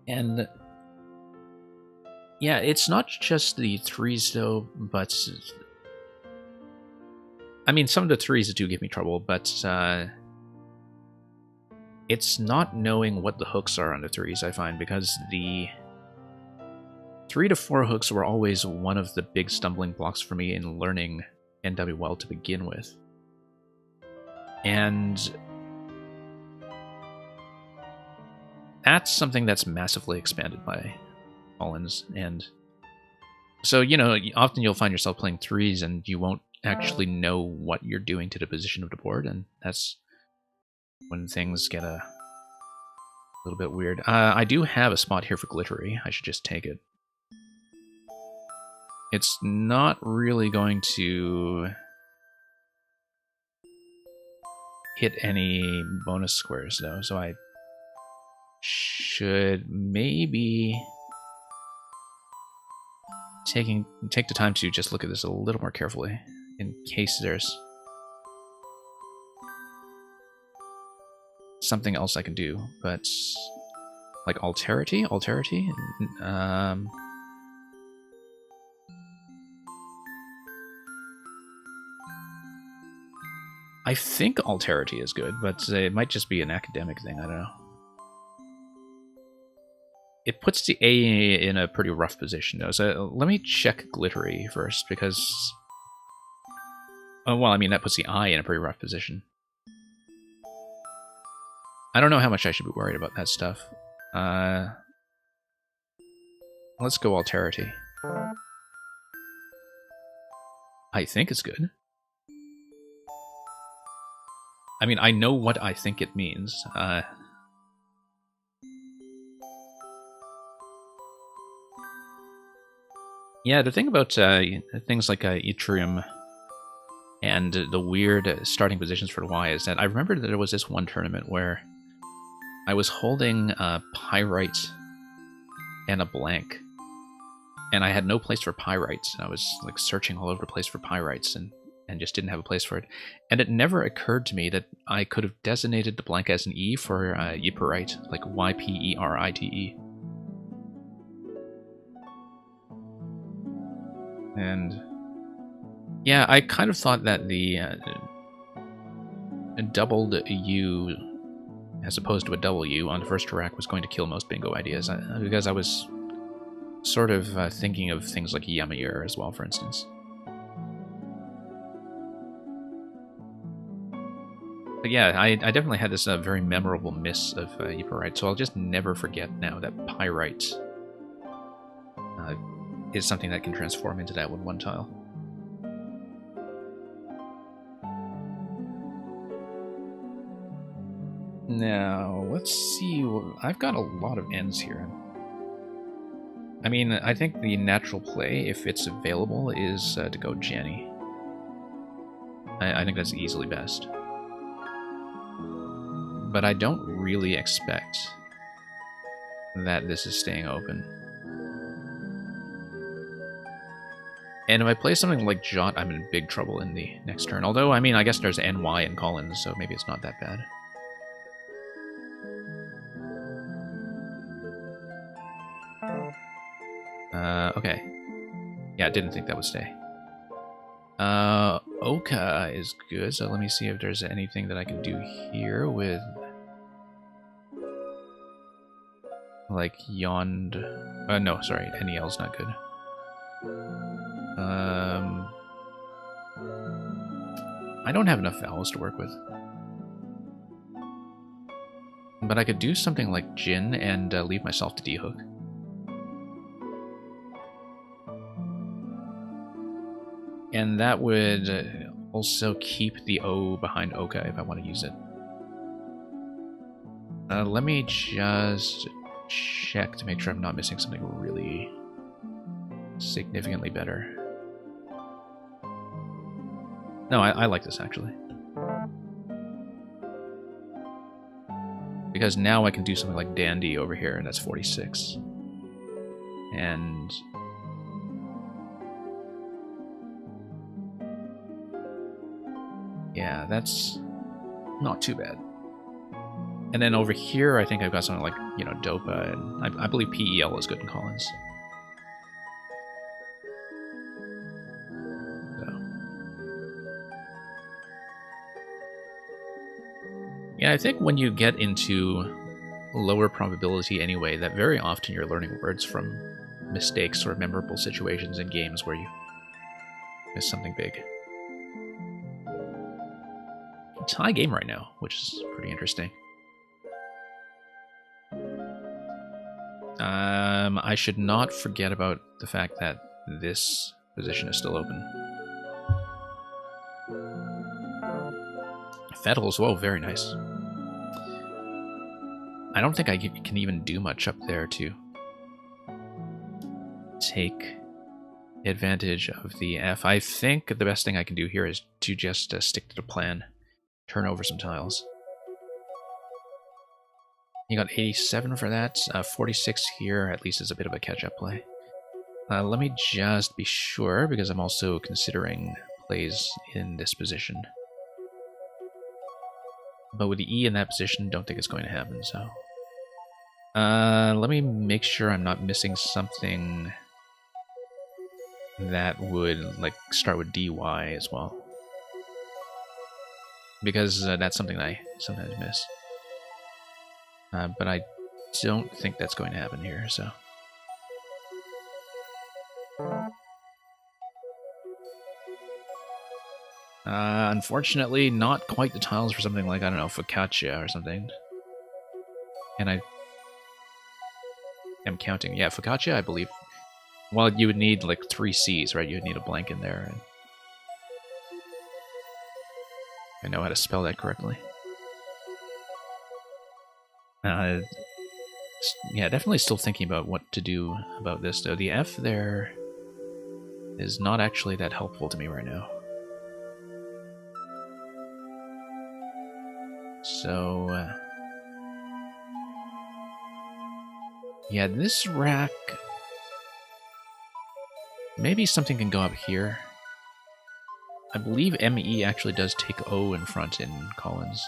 And yeah, it's not just the threes though, but I mean, some of the threes do give me trouble, but it's not knowing what the hooks are on the threes, I find, because the 3 to 4 hooks were always one of the big stumbling blocks for me in learning NWL to begin with. And that's something that's massively expanded by Collins. And so, you know, often you'll find yourself playing threes and you won't actually know what you're doing to the position of the board, and that's when things get a little bit weird. I do have a spot here for glittery. I should just take it. It's not really going to hit any bonus squares, though, so I should maybe take the time to just look at this a little more carefully, in case there's something else I can do. But like alterity? I think alterity is good, but it might just be an academic thing, I don't know. It puts the A in a pretty rough position, though, so let me check glittery first, because... Oh, well, I mean, that puts the I in a pretty rough position. I don't know how much I should be worried about that stuff. Let's go alterity. I think it's good. I mean, I know what I think it means. Yeah, the thing about things like Yttrium and the weird starting positions for the Y is that I remember that there was this one tournament where I was holding a pyrite and a blank, and I had no place for pyrites. I was like searching all over the place for pyrites and just didn't have a place for it. And it never occurred to me that I could have designated the blank as an E for Yperite, like Yperite. And Yeah, I kind of thought that the doubled U as opposed to a double U on the first track was going to kill most bingo ideas, because I was sort of thinking of things like Yamir as well, for instance. But yeah, I definitely had this very memorable miss of Ypirite, so I'll just never forget now that Pyrite is something that can transform into that with one tile. Now, let's see. I've got a lot of ends here. I mean, I think the natural play, if it's available, is to go Jenny. I think that's easily best. But I don't really expect that this is staying open. And if I play something like Jot, I'm in big trouble in the next turn. Although, I mean, I guess there's NY and Collins, so maybe it's not that bad. Okay. Yeah, I didn't think that would stay. Oka is good, so let me see if there's anything that I can do here with... like, Yond... no, sorry, NEL's not good. I don't have enough vowels to work with. But I could do something like Jin and leave myself to D-hook. And that would also keep the O behind Oka if I want to use it. Let me just check to make sure I'm not missing something really significantly better. No, I like this, actually. Because now I can do something like Dandy over here, and that's 46. And... yeah, that's not too bad. And then over here, I think I've got something like, you know, Dopa, and I believe PEL is good in Collins. So. Yeah, I think when you get into lower probability anyway, that very often you're learning words from mistakes or memorable situations in games where you miss something big. Tie game right now, which is pretty interesting. I should not forget about the fact that this position is still open. Fettle as well, very nice. I don't think I can even do much up there to take advantage of the F. I think the best thing I can do here is to just stick to the plan. Turn over some tiles. You got 87 for that. 46 here, at least is a bit of a catch-up play. Let me just be sure, because I'm also considering plays in this position. But with the E in that position, don't think it's going to happen, so... let me make sure I'm not missing something that would, like, start with DY as well. Because that's something I sometimes miss. But I don't think that's going to happen here, so... unfortunately, not quite the tiles for something like, I don't know, focaccia or something. And I am counting. Yeah, focaccia, I believe. Well, you would need, like, 3 Cs, right? You would need a blank in there. And I know how to spell that correctly. Yeah, definitely still thinking about what to do about this, though. The F there is not actually that helpful to me right now. So, yeah, this rack... maybe something can go up here. I believe ME actually does take O in front in Collins.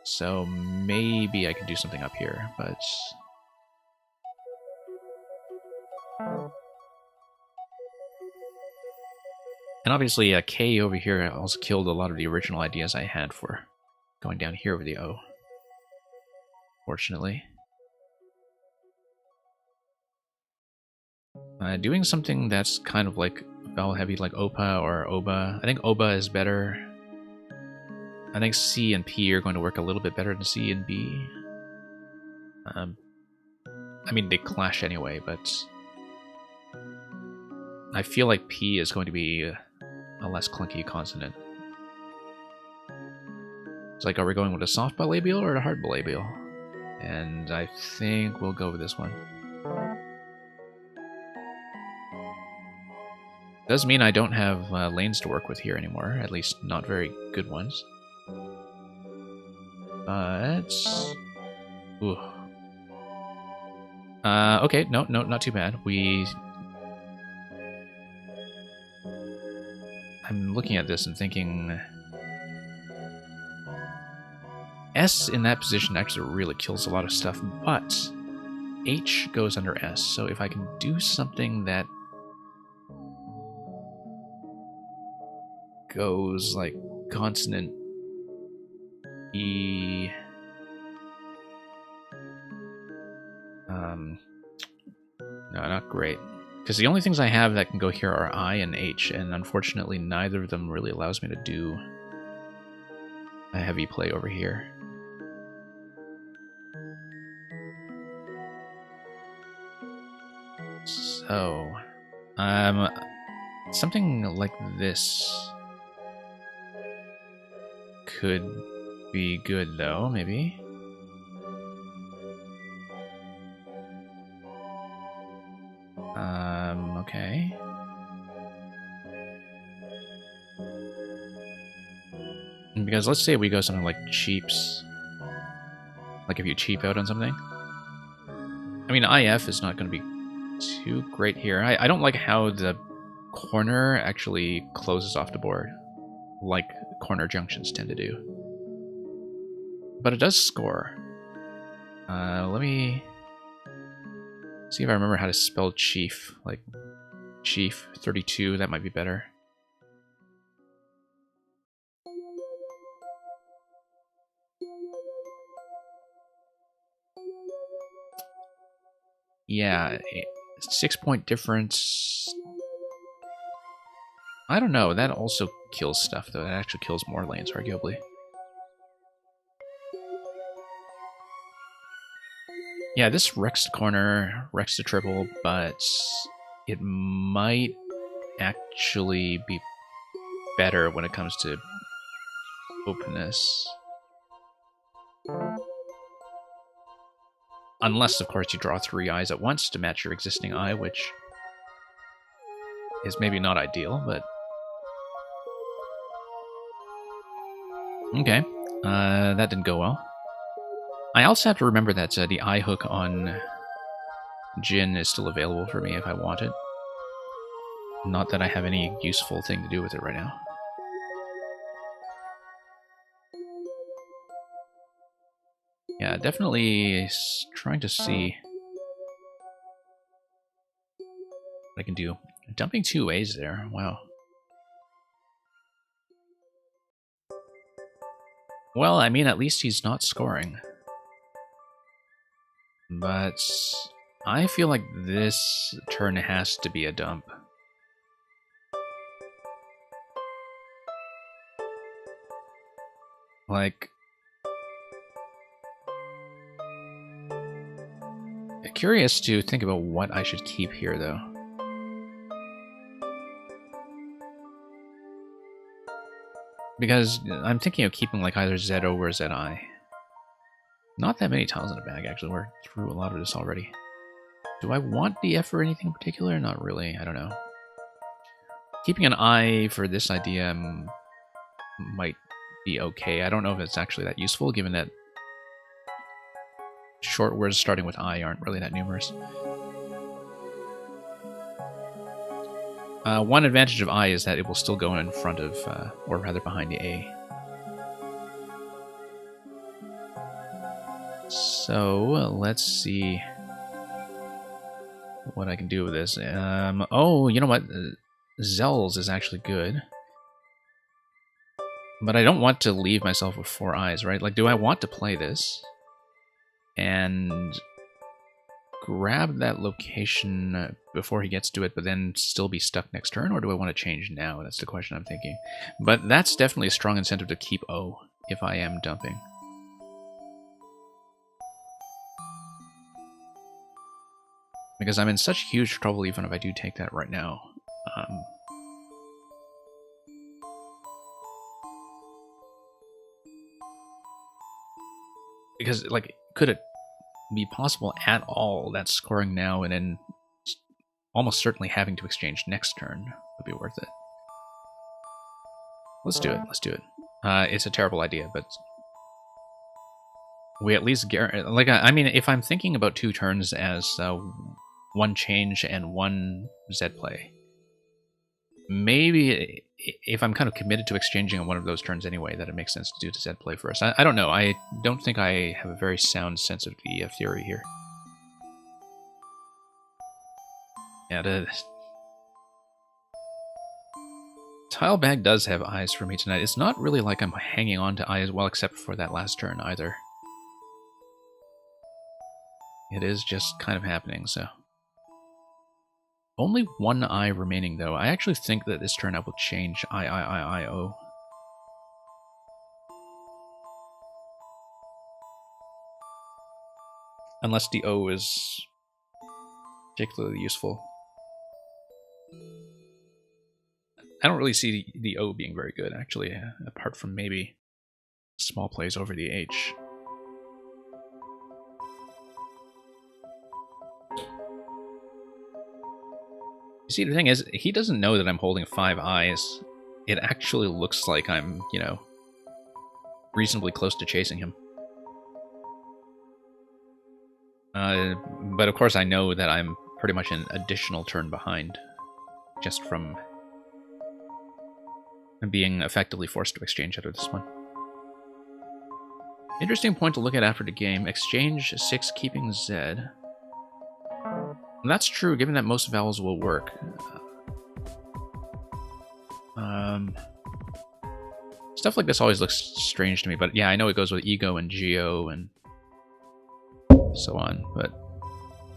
So maybe I can do something up here, but... And obviously a K over here also killed a lot of the original ideas I had for going down here over the O. Fortunately. Doing something that's kind of like vowel heavy, like Opa or Oba. I think Oba is better. I think C and P are going to work a little bit better than C and B. I mean, they clash anyway, but I feel like P is going to be a less clunky consonant. It's like, are we going with a soft bilabial or a hard bilabial? And I think we'll go with this one. Does mean I don't have lanes to work with here anymore, at least not very good ones. But... ooh. Okay, no, not too bad. I'm looking at this and thinking... S in that position actually really kills a lot of stuff, but H goes under S, so if I can do something that goes like consonant E... no, not great. Because the only things I have that can go here are I and H, and unfortunately neither of them really allows me to do a heavy play over here. So, something like this could be good though, maybe. Okay. Because let's say we go something like cheaps. Like if you cheap out on something. I mean, IF is not going to be too great here. I don't like how the corner actually closes off the board, like corner junctions tend to do. But it does score. Let me see if I remember how to spell chief. Like chief 32, that might be better. Yeah, 6-point difference. I don't know, that also kills stuff though. That actually kills more lanes, arguably. Yeah, this wrecks the corner, wrecks the triple, but it might actually be better when it comes to openness. Unless, of course, you draw 3 eyes at once to match your existing eye, which is maybe not ideal, but... okay, that didn't go well. I also have to remember that the eye hook on Jin is still available for me if I want it. Not that I have any useful thing to do with it right now. Yeah, definitely trying to see what I can do. Dumping 2 A's there, wow. Well, I mean, at least he's not scoring. But I feel like this turn has to be a dump. Like... curious to think about what I should keep here, though. Because I'm thinking of keeping like either ZO or ZI. Not that many tiles in the bag, actually. We're through a lot of this already. Do I want the F or anything in particular? Not really. I don't know. Keeping an I for this idea might be okay. I don't know if it's actually that useful, given that short words starting with I aren't really that numerous. One advantage of I is that it will still go in front of, or rather behind the A. So, let's see what I can do with this. Oh, you know what? Zell's is actually good. But I don't want to leave myself with 4 eyes, right? Like, do I want to play this and grab that location before he gets to it, but then still be stuck next turn, or do I want to change now? That's the question I'm thinking. But that's definitely a strong incentive to keep O if I am dumping. Because I'm in such huge trouble even if I do take that right now. Because, like, could it be possible at all that scoring now and then almost certainly having to exchange next turn would be worth it? Let's do it. Let's do it. It's a terrible idea, but we at least guarantee. Like, I mean, if I'm thinking about 2 turns as 1 change and 1 Z play, maybe if I'm kind of committed to exchanging on one of those turns anyway, that it makes sense to do the Z play first. I don't know. I don't think I have a very sound sense of the theory here. Yeah, the tile bag does have eyes for me tonight. It's not really like I'm hanging on to eyes, well, except for that last turn either. It is just kind of happening, so. Only 1 eye remaining, though. I actually think that this turn I will change I-O. Unless the O is particularly useful. I don't really see the O being very good, actually, apart from maybe small plays over the H. You see, the thing is, he doesn't know that I'm holding 5 eyes. It actually looks like I'm, you know, reasonably close to chasing him. But of course I know that I'm pretty much an additional turn behind, just from being effectively forced to exchange out of this one. Interesting point to look at after the game. Exchange 6, keeping Z. And that's true, given that most vowels will work. Stuff like this always looks strange to me, but yeah, I know it goes with ego and geo and so on, but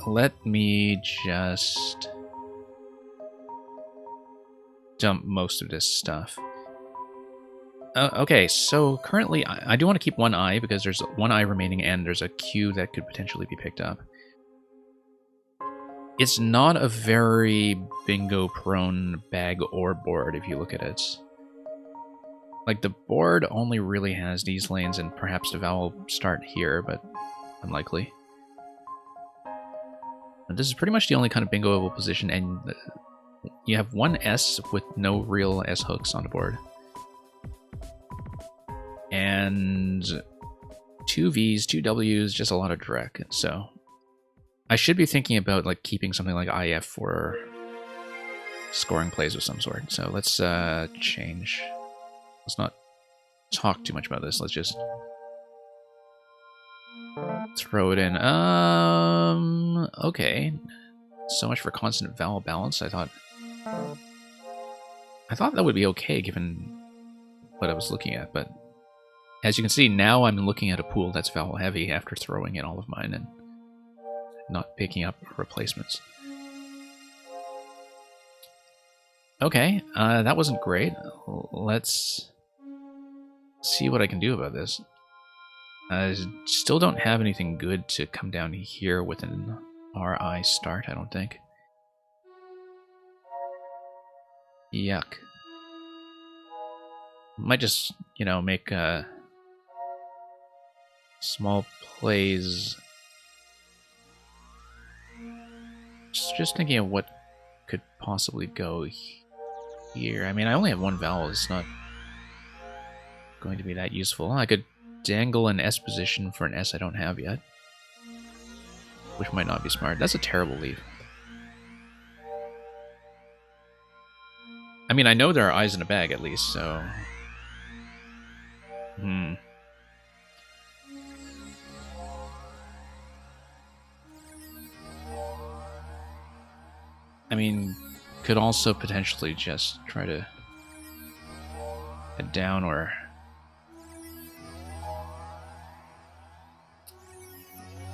let me just dump most of this stuff. Okay, so currently I do want to keep 1 eye because there's 1 eye remaining and there's a Q that could potentially be picked up. It's not a very bingo-prone bag or board if you look at it. Like, the board only really has these lanes and perhaps the vowel start here, but unlikely. And this is pretty much the only kind of bingoable position, and you have 1 S with no real S hooks on the board. And 2 Vs, 2 Ws, just a lot of direct, so I should be thinking about like keeping something like IF for scoring plays of some sort. So let's change. Let's not talk too much about this. Let's just throw it in. Okay. So much for constant vowel balance. I thought that would be okay given what I was looking at, but as you can see, now I'm looking at a pool that's vowel heavy after throwing in all of mine and not picking up replacements. Okay, that wasn't great. Let's see what I can do about this. I still don't have anything good to come down here with an RI start, I don't think. Yuck. Might just, you know, make small plays. Just thinking of what could possibly go here. I mean, I only have 1 vowel. It's not going to be that useful. I could dangle an S position for an S I don't have yet, which might not be smart. That's a terrible leave. I mean, I know there are eyes in a bag at least, so... I mean, could also potentially just try to head down or...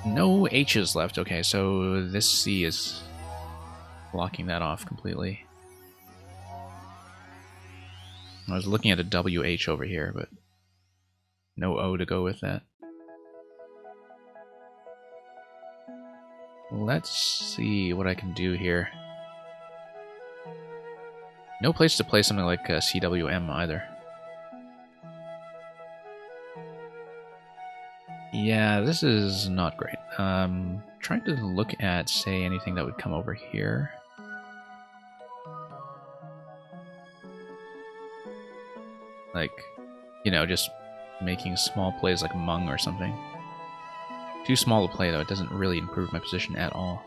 No H's left. Okay, so this C is blocking that off completely. I was looking at a WH over here, but no O to go with that. Let's see what I can do here. No place to play something like CWM either. Yeah, this is not great. Trying to look at, say, anything that would come over here. Like, you know, just making small plays like Mung or something. Too small to play, though. It doesn't really improve my position at all.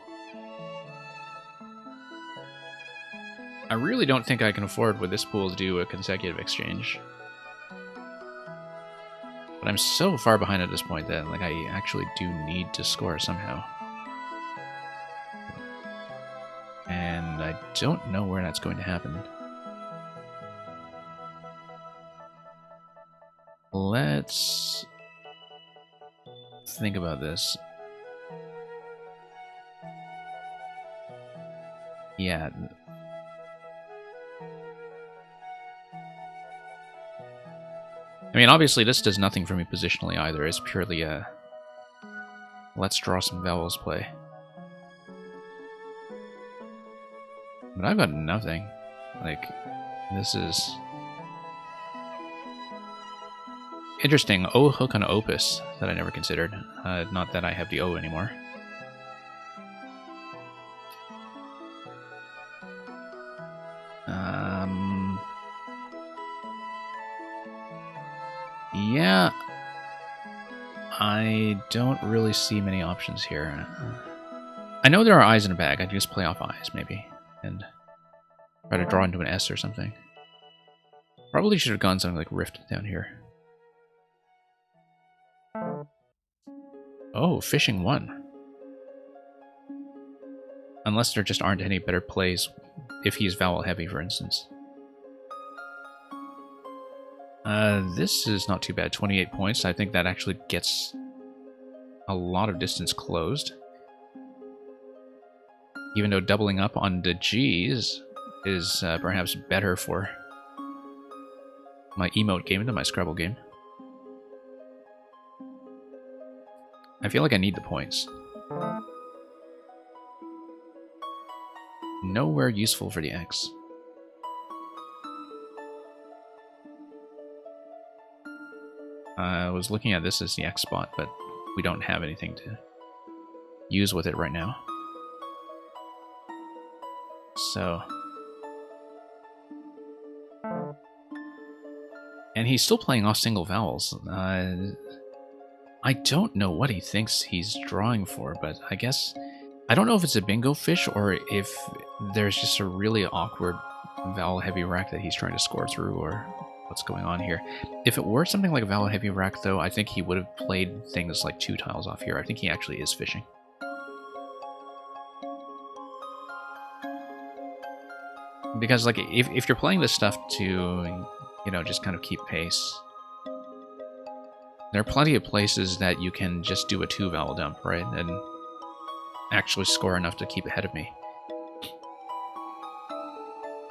I really don't think I can afford with this pool to do a consecutive exchange. But I'm so far behind at this point that like I actually do need to score somehow. And I don't know where that's going to happen. Let's think about this. Yeah. I mean, obviously this does nothing for me positionally either. It's purely a let's draw some vowels play. But I've got nothing. Like, this is... interesting. O hook on opus that I never considered. Not that I have the O anymore. Yeah, I don't really see many options here. I know there are eyes in a bag. I can just play off eyes, maybe, and try to draw into an S or something. Probably should have gone something like Rift down here. Oh, fishing 1. Unless there just aren't any better plays if he's vowel heavy, for instance. This is not too bad. 28 points. I think that actually gets a lot of distance closed. Even though doubling up on the G's is perhaps better for my emote game than my Scrabble game. I feel like I need the points. Nowhere useful for the X. I was looking at this as the X spot, but we don't have anything to use with it right now. So... and he's still playing off single vowels. I don't know what he thinks he's drawing for, but I guess... I don't know if it's a bingo fish or if there's just a really awkward vowel-heavy rack that he's trying to score through, or what's going on here. If it were something like a vowel-heavy rack, though, I think he would have played things like 2 tiles off here. I think he actually is fishing. Because, like, if you're playing this stuff to, you know, just kind of keep pace, there are plenty of places that you can just do a 2-vowel dump, right? And actually score enough to keep ahead of me.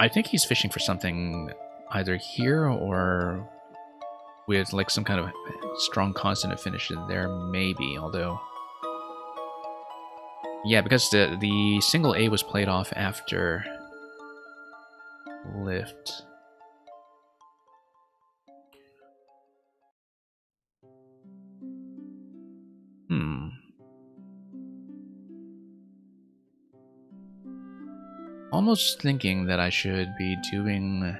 I think he's fishing for something either here or with like some kind of strong consonant finish in there, maybe, although... yeah, because the single A was played off after lift. Almost thinking that I should be doing...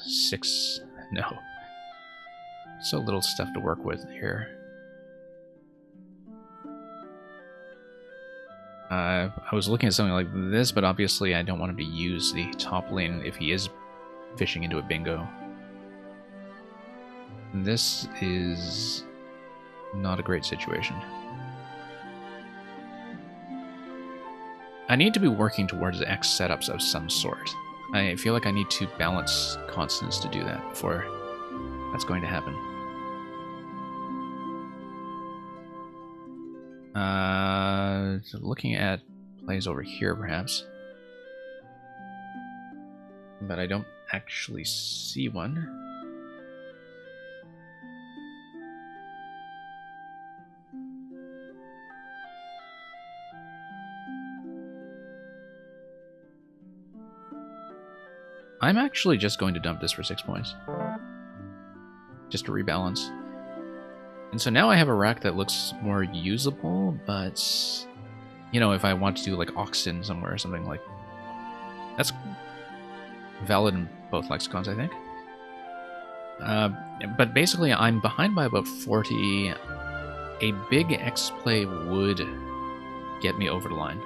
6... no. So little stuff to work with here. I was looking at something like this, but obviously I don't want him to use the top lane if he is fishing into a bingo. This is Not a great situation. I need to be working towards X setups of some sort. I feel like I need to balance constants to do that before that's going to happen. So looking at plays over here, perhaps. But I don't actually see one. I'm actually just going to dump this for 6 points. Just to rebalance. And so now I have a rack that looks more usable, but... You know, if I want to do like Oxen somewhere or something like... That's valid in both lexicons, I think. But basically, I'm behind by about 40. A big X-play would get me over the line.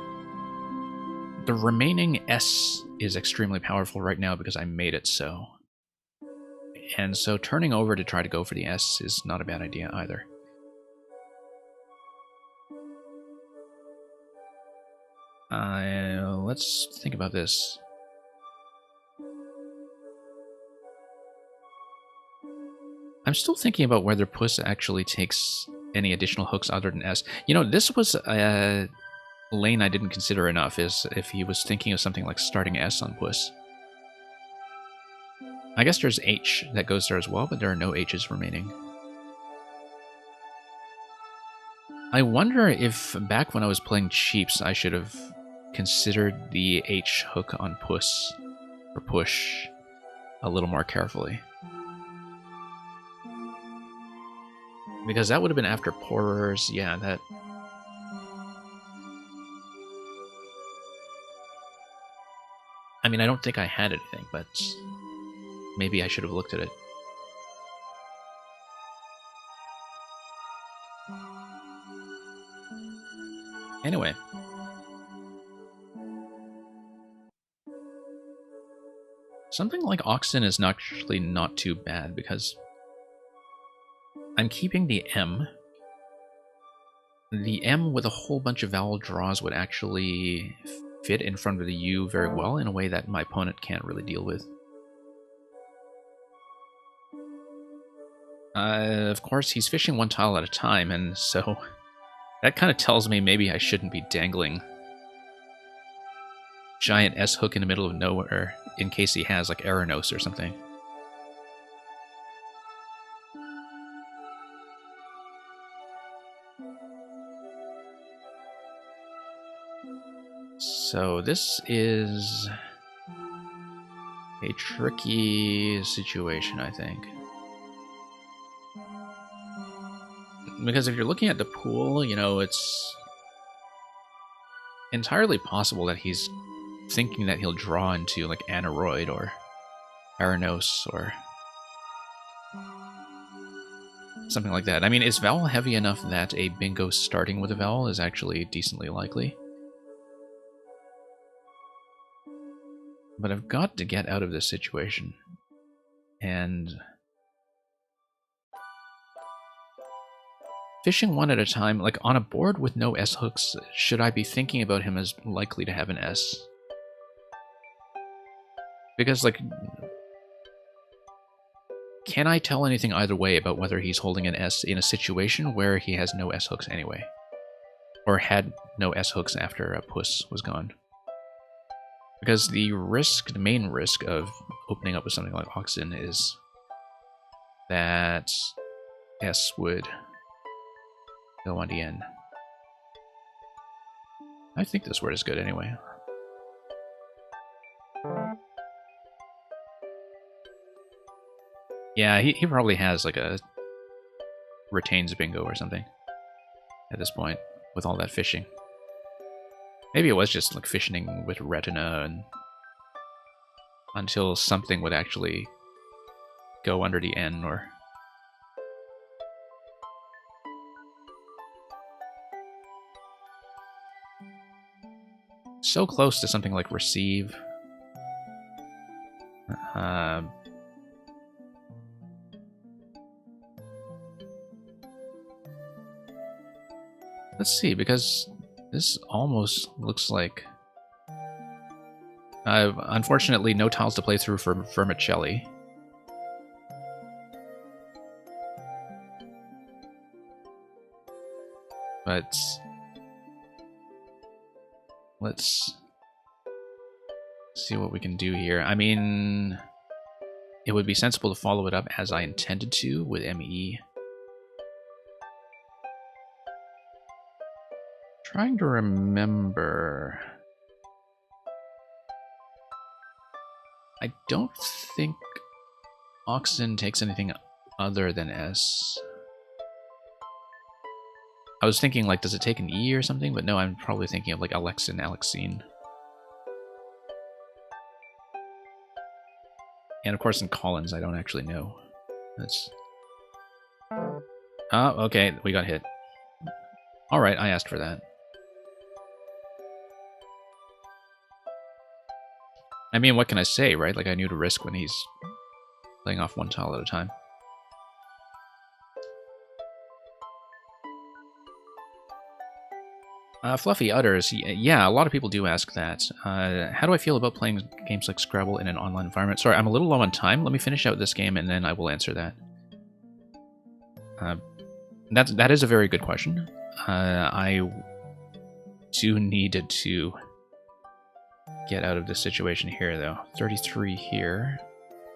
The remaining S is extremely powerful right now because I made it so. And so turning over to try to go for the S is not a bad idea either. Let's think about this. I'm still thinking about whether Puss actually takes any additional hooks other than S. You know, this was a lane I didn't consider enough, is if he was thinking of something like starting S on Puss. I guess there's H that goes there as well, but there are no H's remaining. I wonder if back when I was playing Cheaps, I should have considered the H hook on Puss, or Push, a little more carefully. Because that would have been after Pourers, yeah, that... I mean, I don't think I had anything, but maybe I should have looked at it. Anyway. Something like Oxen is actually not too bad, because I'm keeping the M. The M with a whole bunch of vowel draws would actually fit in front of the U very well in a way that my opponent can't really deal with. Of course, he's fishing one tile at a time, and so that kind of tells me maybe I shouldn't be dangling giant S hook in the middle of nowhere in case he has like Aranos or something. So this is a tricky situation, I think. Because if you're looking at the pool, you know, it's entirely possible that he's thinking that he'll draw into like Aneroid or Aranos or something like that. I mean, is vowel heavy enough that a bingo starting with a vowel is actually decently likely? But I've got to get out of this situation. And fishing one at a time, like on a board with no S hooks, should I be thinking about him as likely to have an S? Because, like, can I tell anything either way about whether he's holding an S in a situation where he has no S hooks anyway? Or had no S hooks after a Puss was gone? Because the main risk of opening up with something like Oxen is that S would go on the N. I think this word is good anyway. Yeah, he probably has like a retains bingo or something at this point with all that fishing. Maybe it was just like fishing with retina and until something would actually go under the N or... So close to something like receive. Let's see, because this almost looks like... unfortunately, no tiles to play through for Vermicelli. But let's see what we can do here. I mean, it would be sensible to follow it up as I intended to with ME. Trying to remember. I don't think Oxen takes anything other than S. I was thinking, like, does it take an E or something? But no, I'm probably thinking of, like, Alexin, Alexine. And, of course, in Collins, I don't actually know. That's... Oh, okay, we got hit. Alright, I asked for that. I mean, what can I say, right? Like, I knew to risk when he's playing off one tile at a time. Fluffy Utters, yeah, a lot of people do ask that. How do I feel about playing games like Scrabble in an online environment? Sorry, I'm a little low on time. Let me finish out this game and then I will answer that. That is a very good question. I do need to get out of this situation here, though. 33 here.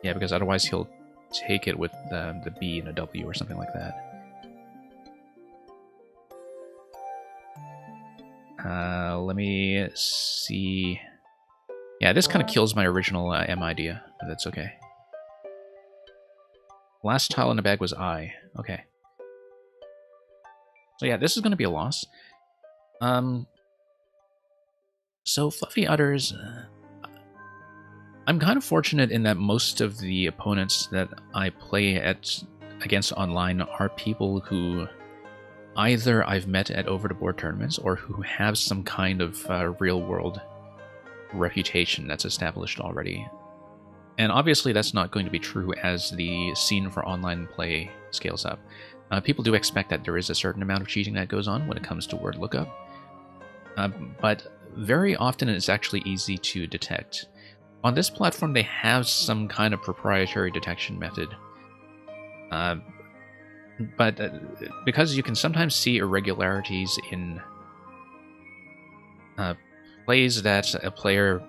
Yeah, because otherwise he'll take it with the B and a W or something like that. Let me see. Yeah, this kind of kills my original M idea, but that's okay. Last tile in the bag was I. Okay. So yeah, this is going to be a loss. So Fluffy Utters, I'm kind of fortunate in that most of the opponents that I play against online are people who either I've met at over-the-board tournaments or who have some kind of real-world reputation that's established already. And obviously that's not going to be true as the scene for online play scales up. People do expect that there is a certain amount of cheating that goes on when it comes to word lookup. But very often it's actually easy to detect. On this platform they have some kind of proprietary detection method. But because you can sometimes see irregularities in plays that a player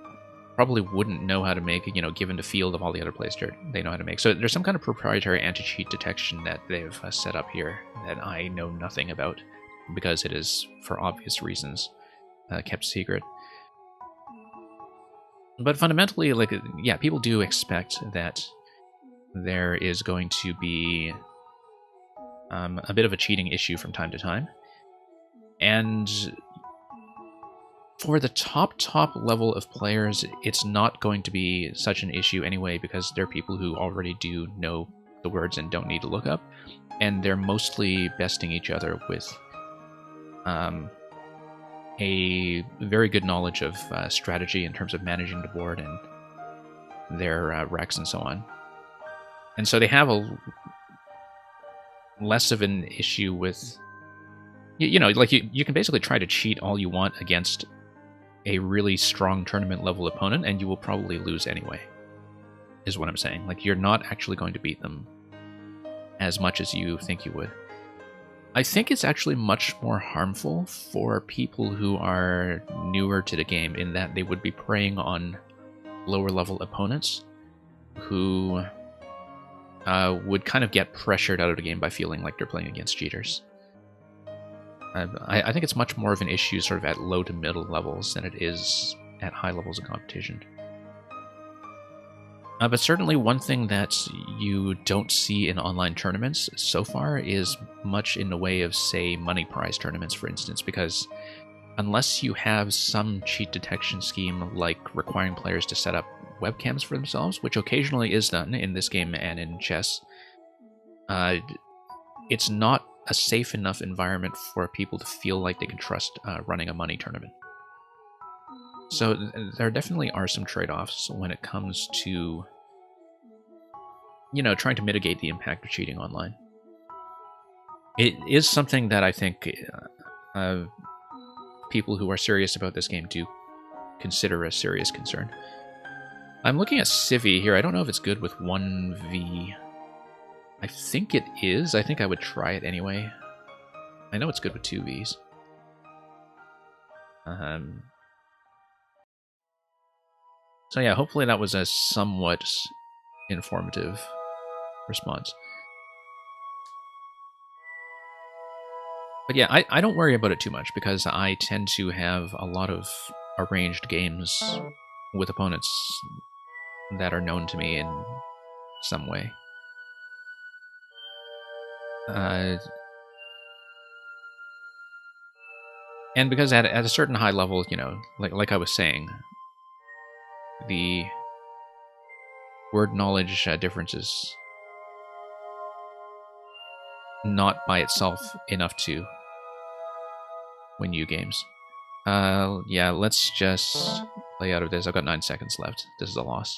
probably wouldn't know how to make, you know, given the field of all the other plays they know how to make. So there's some kind of proprietary anti-cheat detection that they've set up here that I know nothing about because it is, for obvious reasons, kept secret. But fundamentally, like, yeah, people do expect that there is going to be a bit of a cheating issue from time to time. And for the top level of players, it's not going to be such an issue anyway, because they're people who already do know the words and don't need to look up. And they're mostly besting each other with a very good knowledge of strategy in terms of managing the board and their wrecks and so on. And so they have a less of an issue with, you know, like you can basically try to cheat all you want against a really strong tournament level opponent and you will probably lose anyway, is what I'm saying. Like, you're not actually going to beat them as much as you think you would. I think it's actually much more harmful for people who are newer to the game in that they would be preying on lower level opponents who would kind of get pressured out of the game by feeling like they're playing against cheaters. I think it's much more of an issue sort of at low to middle levels than it is at high levels of competition. But certainly one thing that you don't see in online tournaments so far is much in the way of, say, money prize tournaments, for instance, because unless you have some cheat detection scheme like requiring players to set up webcams for themselves, which occasionally is done in this game and in chess, it's not a safe enough environment for people to feel like they can trust running a money tournament. So there definitely are some trade-offs when it comes to, you know, trying to mitigate the impact of cheating online. It is something that I think people who are serious about this game do consider a serious concern. I'm looking at Civi here. I don't know if it's good with 1v. I think it is. I think I would try it anyway. I know it's good with 2vs. So yeah, hopefully that was a somewhat informative response. But yeah, I don't worry about it too much because I tend to have a lot of arranged games with opponents that are known to me in some way. And because at a certain high level, you know, like I was saying, the word knowledge difference is not by itself enough to win you games. Yeah, let's just play out of this. I've got 9 seconds left. This is a loss.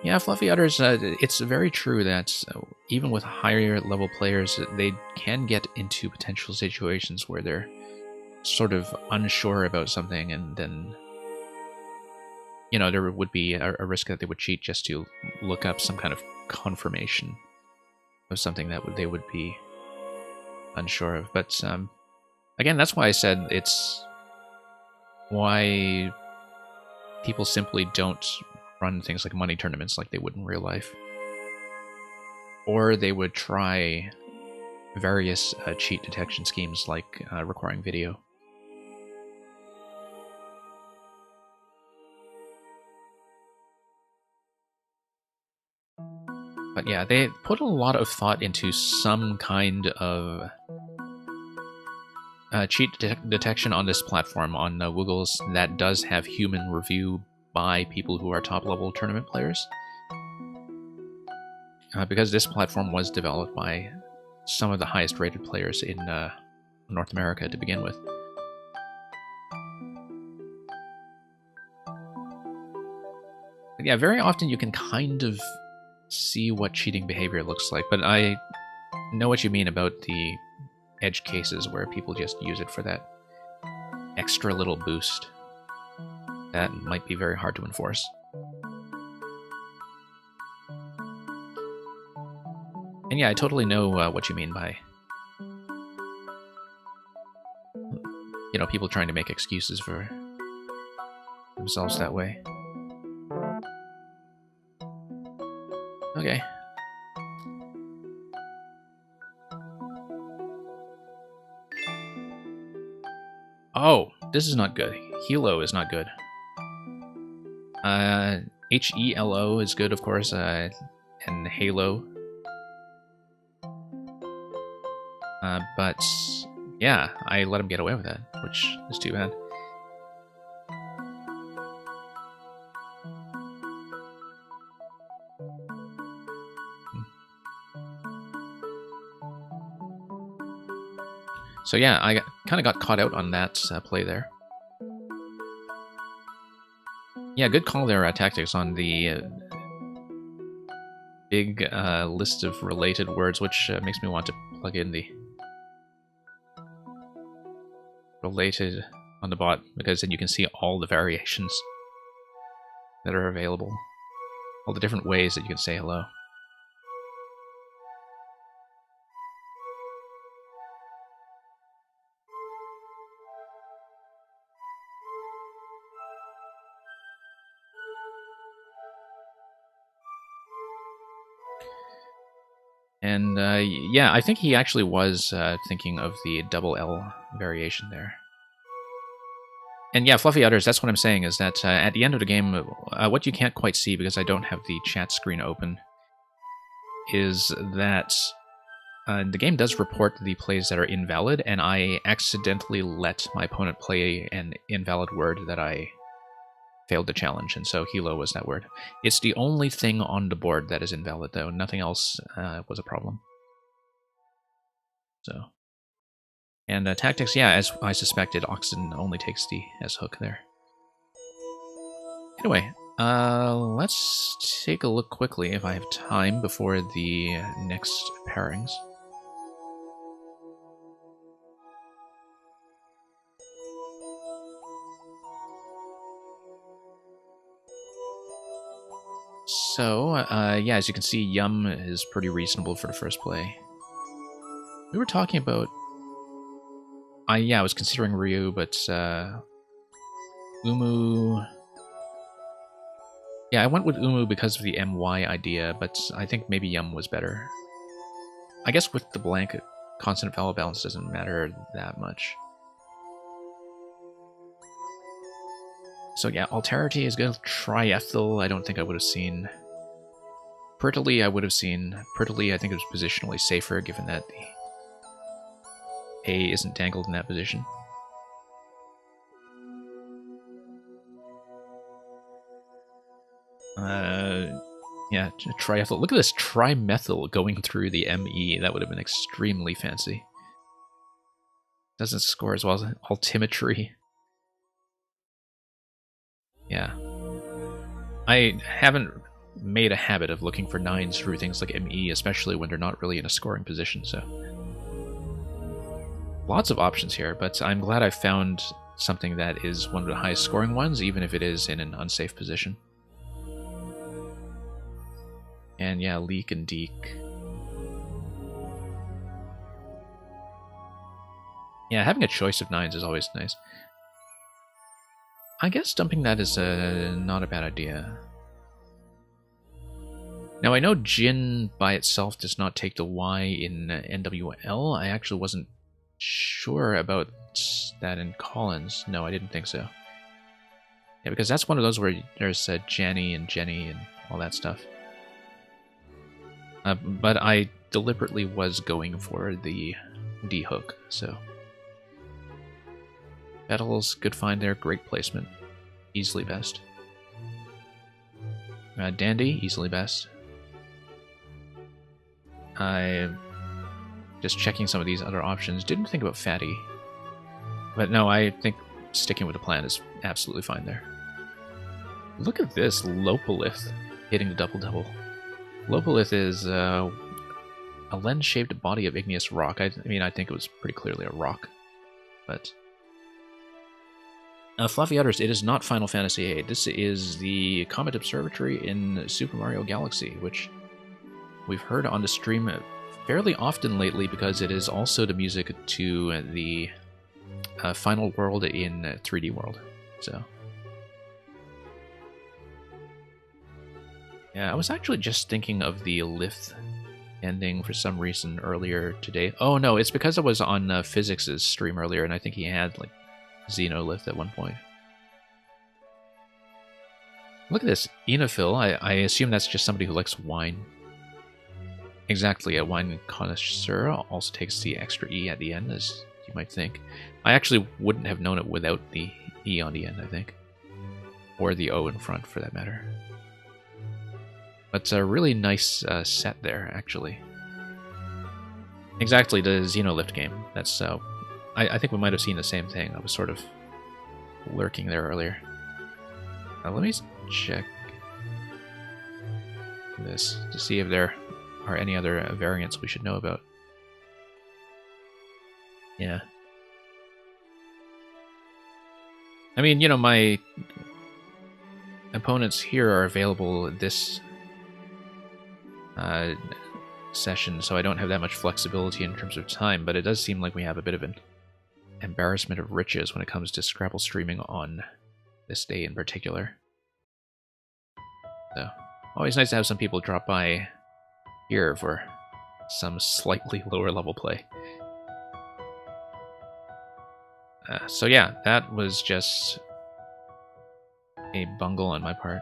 Yeah, Fluffy Udders, it's very true that even with higher level players, they can get into potential situations where they're sort of unsure about something, and then, you know, there would be a risk that they would cheat just to look up some kind of confirmation of something that they would be unsure of. But again, that's why I said it's why people simply don't run things like money tournaments like they would in real life. Or they would try various cheat detection schemes like requiring video. But yeah, they put a lot of thought into some kind of cheat detection on this platform, on Woogles, that does have human review by people who are top-level tournament players. Because this platform was developed by some of the highest-rated players in North America to begin with. But yeah, very often you can kind of see what cheating behavior looks like, but I know what you mean about the edge cases where people just use it for that extra little boost. That might be very hard to enforce. And yeah, I totally know what you mean by, you know, people trying to make excuses for themselves that way. Okay. Oh, this is not good. Helo is not good. Helo is good, of course, and Halo. But yeah, I let him get away with that, which is too bad. So yeah, I kind of got caught out on that play there. Yeah, good call there, Tactics, on the big list of related words, which makes me want to plug in the related on the bot, because then you can see all the variations that are available, all the different ways that you can say hello. And yeah, I think he actually was thinking of the double L variation there. And yeah, Fluffy Udders, that's what I'm saying, is that at the end of the game, what you can't quite see, because I don't have the chat screen open, is that the game does report the plays that are invalid, and I accidentally let my opponent play an invalid word that I failed to challenge, and so Helo was that word. It's the only thing on the board that is invalid, though. Nothing else was a problem. So, and Tactics, yeah, as I suspected, Oxen only takes the S hook there. Anyway, Let's take a look quickly if I have time before the next pairings. So, yeah, as you can see, Yum is pretty reasonable for the first play. We were talking about... yeah, I was considering Ryu, but Umu... Yeah, I went with Umu because of the MY idea, but I think maybe Yum was better. I guess with the blank, constant vowel balance doesn't matter that much. So yeah, Alterity is good. Triethyl, I don't think I would have seen. Prettily, I would have seen. Prettily, I think it was positionally safer, given that the A isn't dangled in that position. Yeah, triethyl. Look at this trimethyl going through the ME. That would have been extremely fancy. Doesn't score as well as altimetry. Yeah. I haven't made a habit of looking for 9s through things like ME, especially when they're not really in a scoring position, so... Lots of options here, but I'm glad I found something that is one of the highest scoring ones, even if it is in an unsafe position. And yeah, Leek and Deek. Yeah, having a choice of 9s is always nice. I guess dumping that is not a bad idea. Now, I know Jin by itself does not take the Y in NWL. I actually wasn't sure about that in Collins. No, I didn't think so. Yeah, because that's one of those where there's Janny and Jenny and all that stuff. But I deliberately was going for the D hook, so... Petals, good find there, great placement. Easily best. Dandy, easily best. Just checking some of these other options. Didn't think about Fatty. But no, I think sticking with the plan is absolutely fine there. Look at this, Lopalith hitting the double-double. Lopalith is a lens-shaped body of igneous rock. I mean, I think it was pretty clearly a rock. But... Fluffy Utters, it is not Final Fantasy VIII. This is the Comet Observatory in Super Mario Galaxy, which we've heard on the stream fairly often lately because it is also the music to the final world in 3D World. So, yeah, I was actually just thinking of the Lith ending for some reason earlier today. Oh no, it's because I was on Physics' stream earlier, and I think he had like Xenolith at one point. Look at this, Enophil. I assume that's just somebody who likes wine. Exactly, a wine connoisseur also takes the extra E at the end, as you might think. I actually wouldn't have known it without the E on the end, I think. Or the O in front, for that matter. But it's a really nice set there, actually. Exactly, the Xenolift game. That's I think we might have seen the same thing. I was sort of lurking there earlier. Let me check this to see if there are any other variants we should know about. Yeah. I mean, you know, my opponents here are available this session, so I don't have that much flexibility in terms of time, but it does seem like we have a bit of an embarrassment of riches when it comes to Scrabble streaming on this day in particular. So, always nice to have some people drop by here for some slightly lower level play. So yeah, that was just a bungle on my part.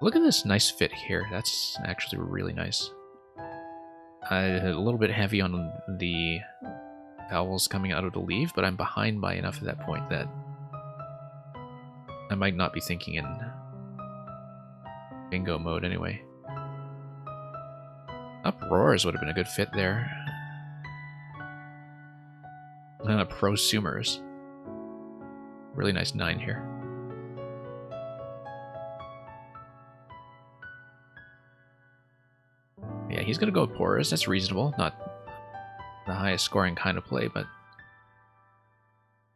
Look at this nice fit here. That's actually really nice. A little bit heavy on the vowels coming out of the leaf, but I'm behind by enough at that point that I might not be thinking in bingo mode anyway. Uproars would have been a good fit there. Prosumers. Really nice 9 here. he's going to go with porous. That's reasonable. Not the highest scoring kind of play, but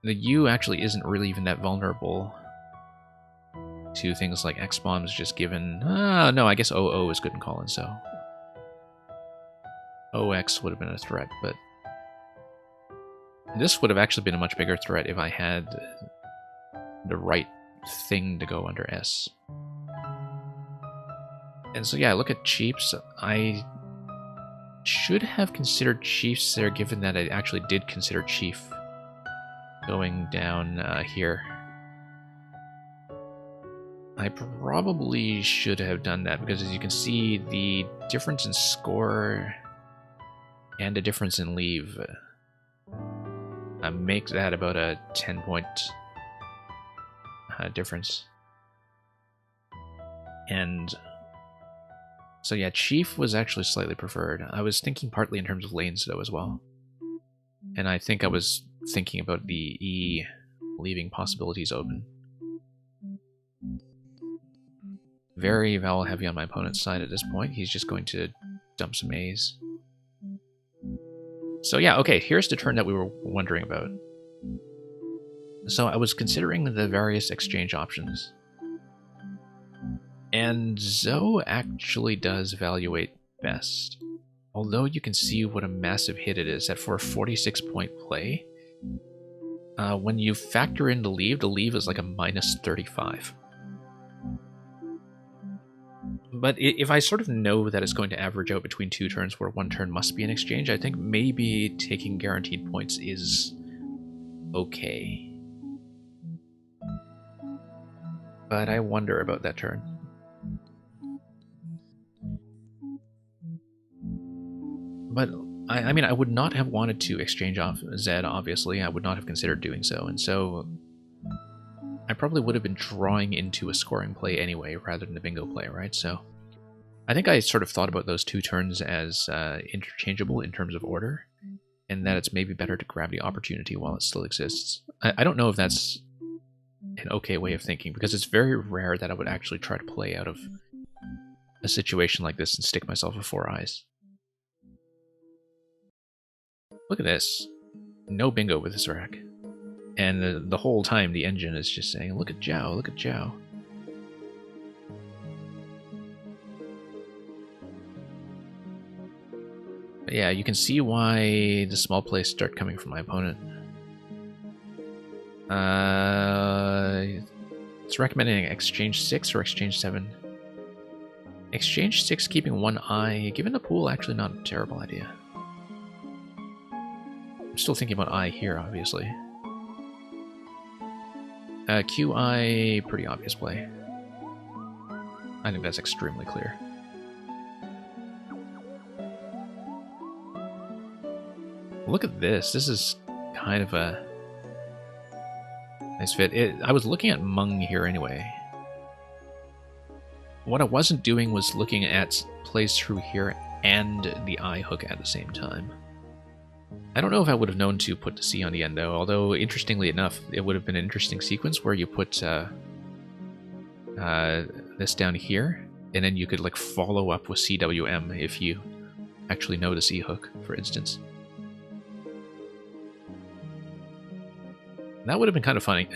the U actually isn't really even that vulnerable to things like X bombs just given. No, I guess OO is good in Colin, so OX would have been a threat, but this would have actually been a much bigger threat if I had the right thing to go under S. And so yeah, look at Chiefs. I should have considered Chiefs there, given that I actually did consider Chief going down here. I probably should have done that, because as you can see, the difference in score and the difference in leave make that about a 10-point difference. And so yeah, Chief was actually slightly preferred. I was thinking partly in terms of lanes though as well. And I think I was thinking about the E leaving possibilities open. Very vowel heavy on my opponent's side at this point. He's just going to dump some A's. So yeah, okay, here's the turn that we were wondering about. So I was considering the various exchange options. And Zoe actually does evaluate best. Although you can see what a massive hit it is, that for a 46-point play, when you factor in the leave is like a minus 35. But if I sort of know that it's going to average out between two turns where one turn must be an exchange, I think maybe taking guaranteed points is okay. But I wonder about that turn. But, I mean, I would not have wanted to exchange off Zed, obviously. I would not have considered doing so, and so I probably would have been drawing into a scoring play anyway, rather than a bingo play, right? So I think I sort of thought about those two turns as interchangeable in terms of order, and that it's maybe better to grab the opportunity while it still exists. I don't know if that's an okay way of thinking, because it's very rare that I would actually try to play out of a situation like this and stick myself with 4 eyes. Look at this. No bingo with this rack. And the whole time the engine is just saying, look at Zhao, look at Zhao. But yeah, you can see why the small plays start coming from my opponent. It's recommending exchange 6 or exchange 7. Exchange 6 keeping 1 eye, given the pool, actually not a terrible idea. I'm still thinking about eye here, obviously. QI, pretty obvious play. I think that's extremely clear. Look at this. This is kind of a nice fit. I was looking at Mung here anyway. What I wasn't doing was looking at plays through here and the eye hook at the same time. I don't know if I would have known to put the C on the end, though, although, interestingly enough, it would have been an interesting sequence where you put this down here, and then you could like follow up with CWM if you actually know the C hook, for instance. That would have been kind of funny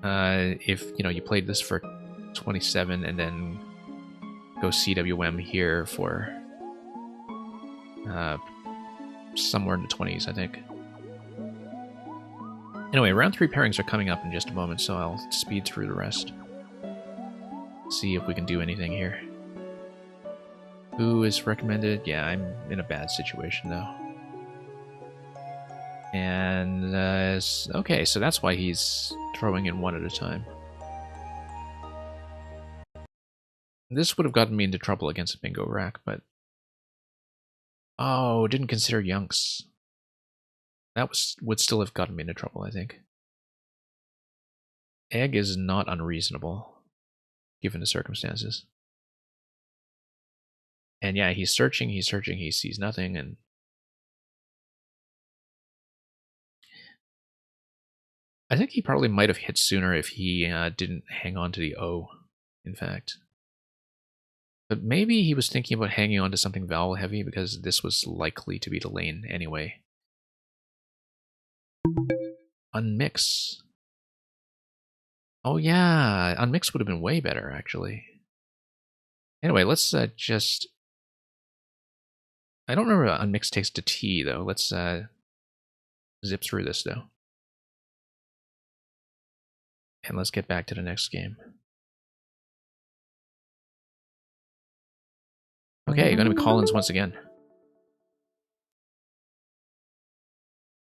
if, you know, you played this for 27 and then go CWM here for somewhere in the 20s, I think. Anyway, round 3 pairings are coming up in just a moment, so I'll speed through the rest. See if we can do anything here. Who is recommended? Yeah, I'm in a bad situation, though. And, okay, so that's why he's throwing in 1 at a time. This would have gotten me into trouble against a bingo rack, but... Oh, didn't consider Yunks. That would still have gotten me into trouble, I think. Egg is not unreasonable, given the circumstances. And yeah, he's searching, he sees nothing, and... I think he probably might have hit sooner if he didn't hang on to the O, in fact. But maybe he was thinking about hanging on to something vowel heavy because this was likely to be the lane anyway. Unmix. Oh yeah, unmix would have been way better actually. Anyway, let's just... I don't remember unmix takes to T though. Let's zip through this though. And let's get back to the next game. Okay, going to be Collins once again.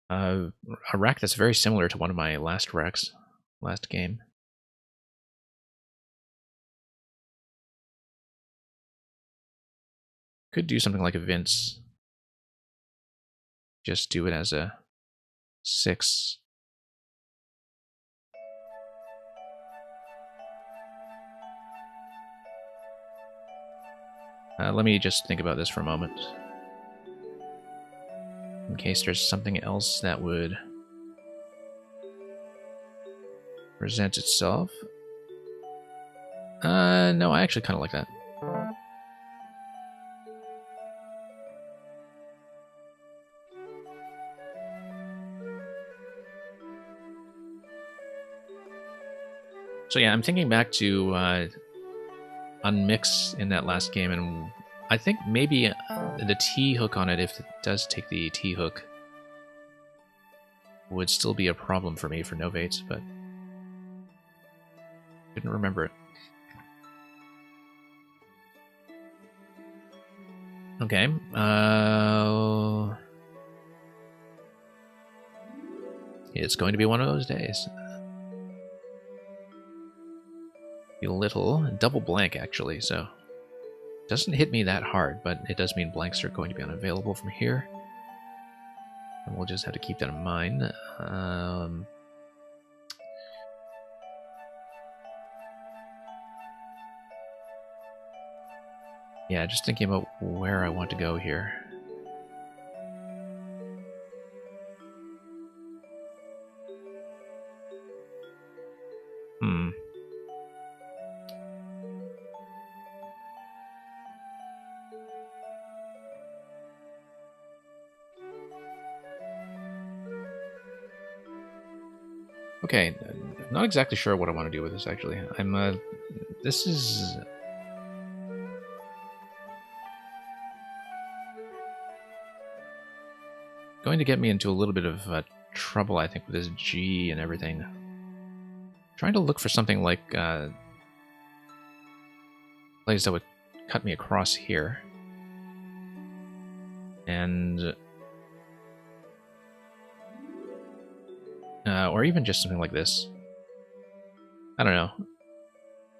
A rack that's very similar to one of my last racks, last game. Could do something like a Vince. Just do it as a 6. Let me just think about this for a moment. In case there's something else that would present itself. No, I actually kind of like that. So yeah, I'm thinking back to unmix in that last game, and I think maybe the T hook on it, if it does take the T hook, would still be a problem for me for novates, but couldn't remember it. Okay. It's going to be one of those days. Be a little double blank actually, so it doesn't hit me that hard, but it does mean blanks are going to be unavailable from here. And we'll just have to keep that in mind. Yeah, just thinking about where I want to go here. Okay, I'm not exactly sure what I want to do with this, actually. This is... going to get me into a little bit of trouble, I think, with this G and everything. Trying to look for something like plays that would cut me across here. And... or even just something like this. I don't know.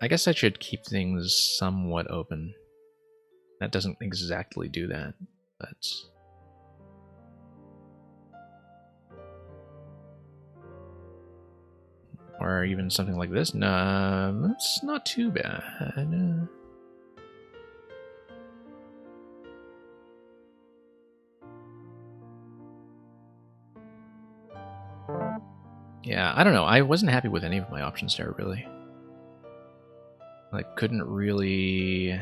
I guess I should keep things somewhat open. That doesn't exactly do that, but... or even something like this. No, it's not too bad. Yeah, I don't know. I wasn't happy with any of my options there, really. I couldn't really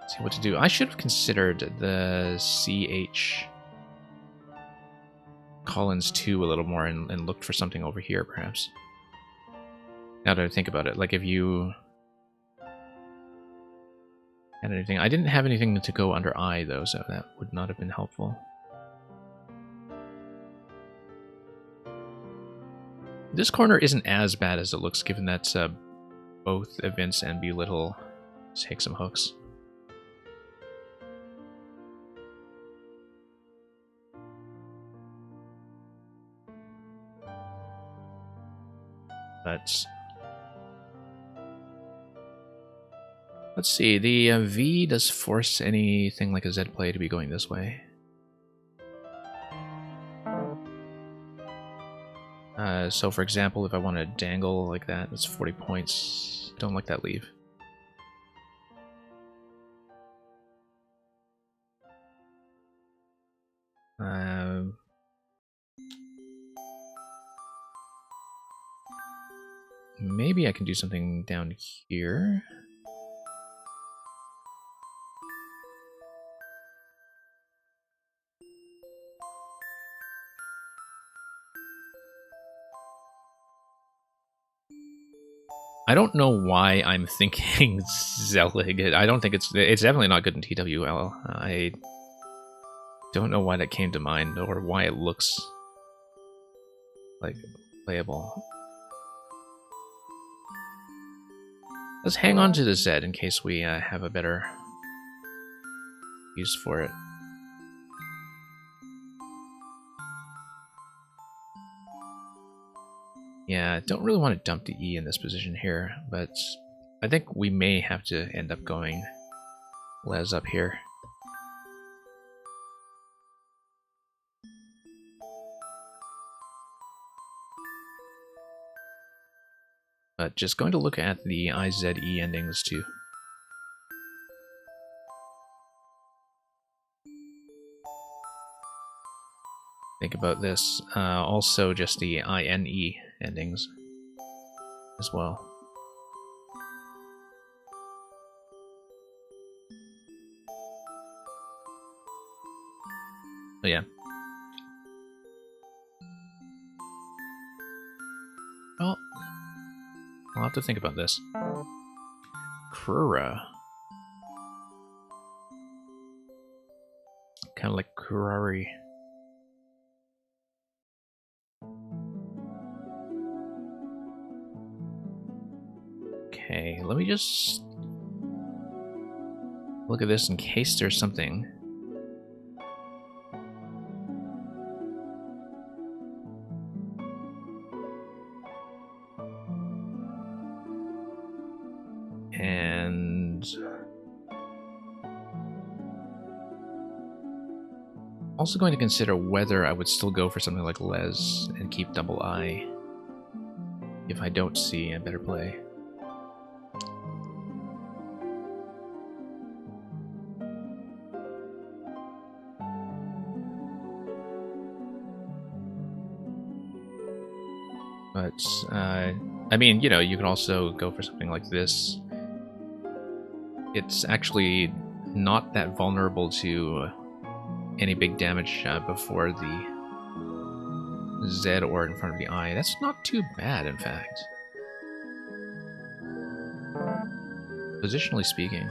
see what to do. I should have considered the CH Collins 2 a little more and looked for something over here, perhaps. Now that I think about it, like if you had anything... I didn't have anything to go under I, though, so that would not have been helpful. This corner isn't as bad as it looks, given that both events and belittle take some hooks. But let's see. The V does force anything like a Z play to be going this way. So for example, if I want to dangle like that, that's 40 points. Don't like that leave. maybe I can do something down here. I don't know why I'm thinking Zelig. I don't think it's definitely not good in TWL. I don't know why that came to mind or why it looks like playable. Let's hang on to the Z in case we have a better use for it. Yeah, don't really want to dump the E in this position here, but I think we may have to end up going Les up here. But just going to look at the IZE endings too. Think about this. Also just the INE endings as well. Oh yeah. Well, I'll have to think about this. Krura. Kind of like Kurari. Okay, let me just look at this in case there's something. And also going to consider whether I would still go for something like Les and keep double I if I don't see a better play. But, I mean, you know, you can also go for something like this. It's actually not that vulnerable to any big damage before the Z or in front of the I. That's not too bad, in fact. Positionally speaking.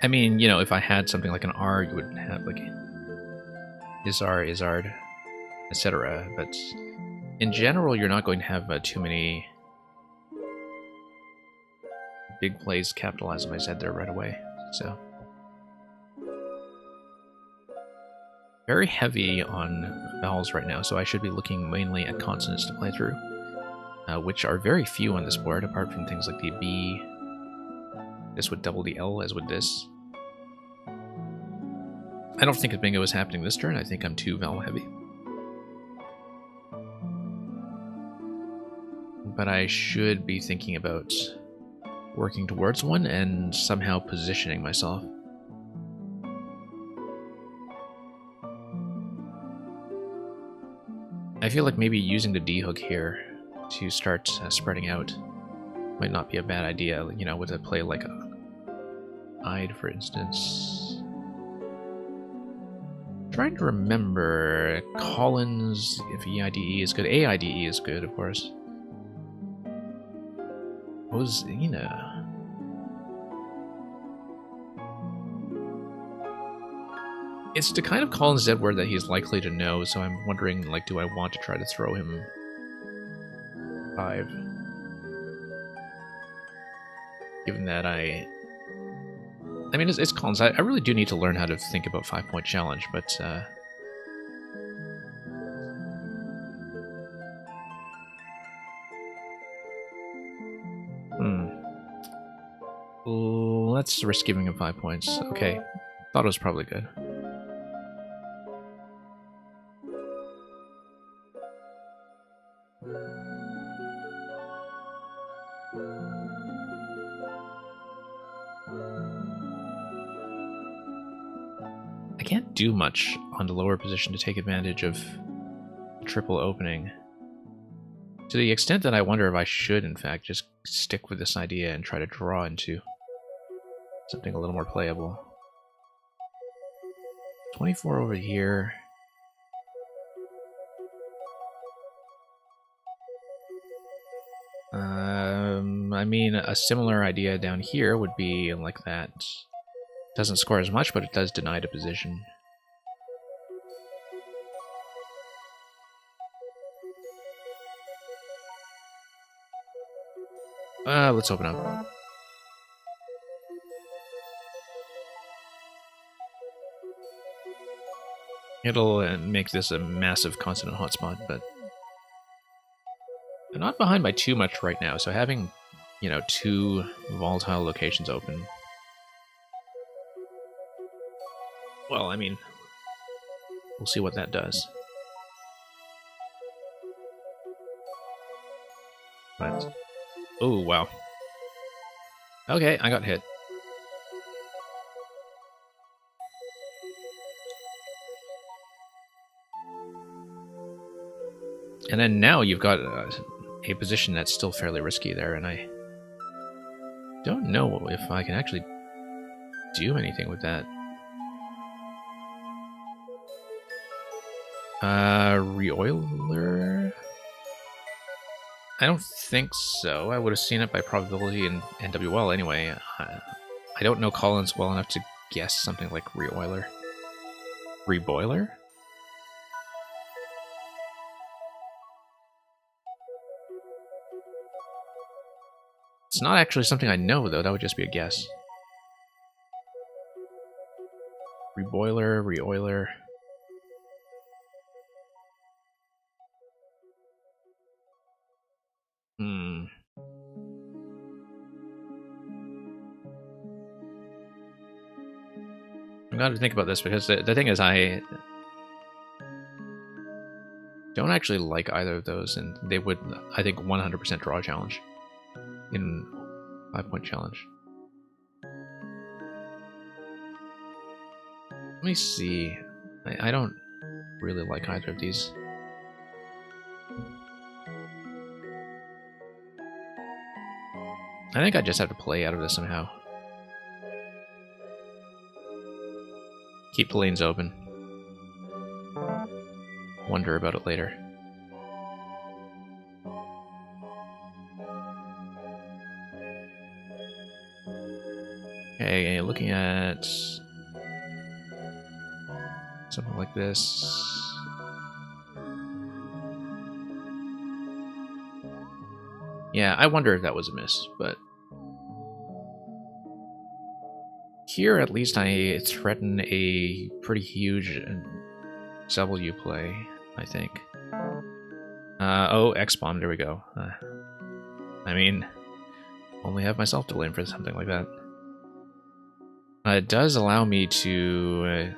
I mean, you know, if I had something like an R, you would have like Izar, Izard, etc. But in general, you're not going to have too many big plays capitalized on my Z there right away. So very heavy on vowels right now, so I should be looking mainly at consonants to play through, which are very few on this board, apart from things like the B. This would double the L, as would this. I don't think a bingo is happening this turn. I think I'm too vowel heavy. But I should be thinking about working towards one and somehow positioning myself. I feel like maybe using the D hook here to start spreading out might not be a bad idea, you know, with a play like a Ide, for instance. Trying to remember Collins, if EIDE is good. AIDE is good, of course. Osina. It's the kind of Collins Z word that he's likely to know, so I'm wondering, like, do I want to try to throw him 5? Given that I mean, it's Collins. I really do need to learn how to think about 5-point challenge, but let's risk giving him 5 points. Okay, thought it was probably good. I can't do much on the lower position to take advantage of triple opening. To the extent that I wonder if I should, in fact, just stick with this idea and try to draw into something a little more playable. 24 over here. I mean, a similar idea down here would be like that. Doesn't score as much, but it does deny the position. Let's open up. It'll make this a massive consonant hotspot, but I'm not behind by too much right now, so having, you know, 2 volatile locations open. Well, I mean, we'll see what that does. But, oh, wow. Okay, I got hit. And then now you've got a position that's still fairly risky there, and I don't know if I can actually do anything with that. Reoiler? I don't think so. I would have seen it by probability in NWL anyway. I don't know Collins well enough to guess something like reoiler. Reboiler? It's not actually something I know, though. That would just be a guess. Reboiler, reoiler. I'm going to think about this because the thing is I don't actually like either of those, and they would, I think, 100% draw a challenge in 5-point challenge. Let me see. I don't really like either of these. I think I just have to play out of this somehow. Keep the lanes open. Wonder about it later. Okay, looking at something like this. Yeah, I wonder if that was a miss, but here at least I threaten a pretty huge W play, I think. Oh, X-Bomb, there we go. I mean, only have myself to blame for something like that. It does allow me to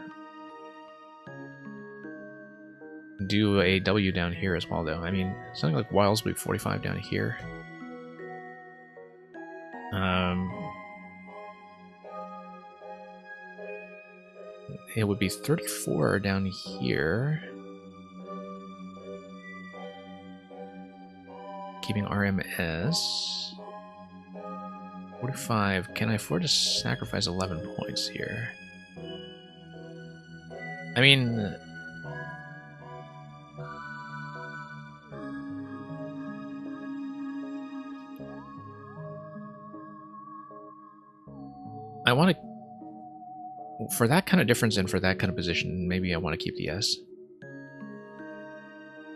do a W down here as well, though. I mean, something like Wild Sweep 45 down here. It would be 34 down here. Keeping RMS. 45. Can I afford to sacrifice 11 points here? I mean, I want to, for that kind of difference and for that kind of position, maybe I want to keep the S.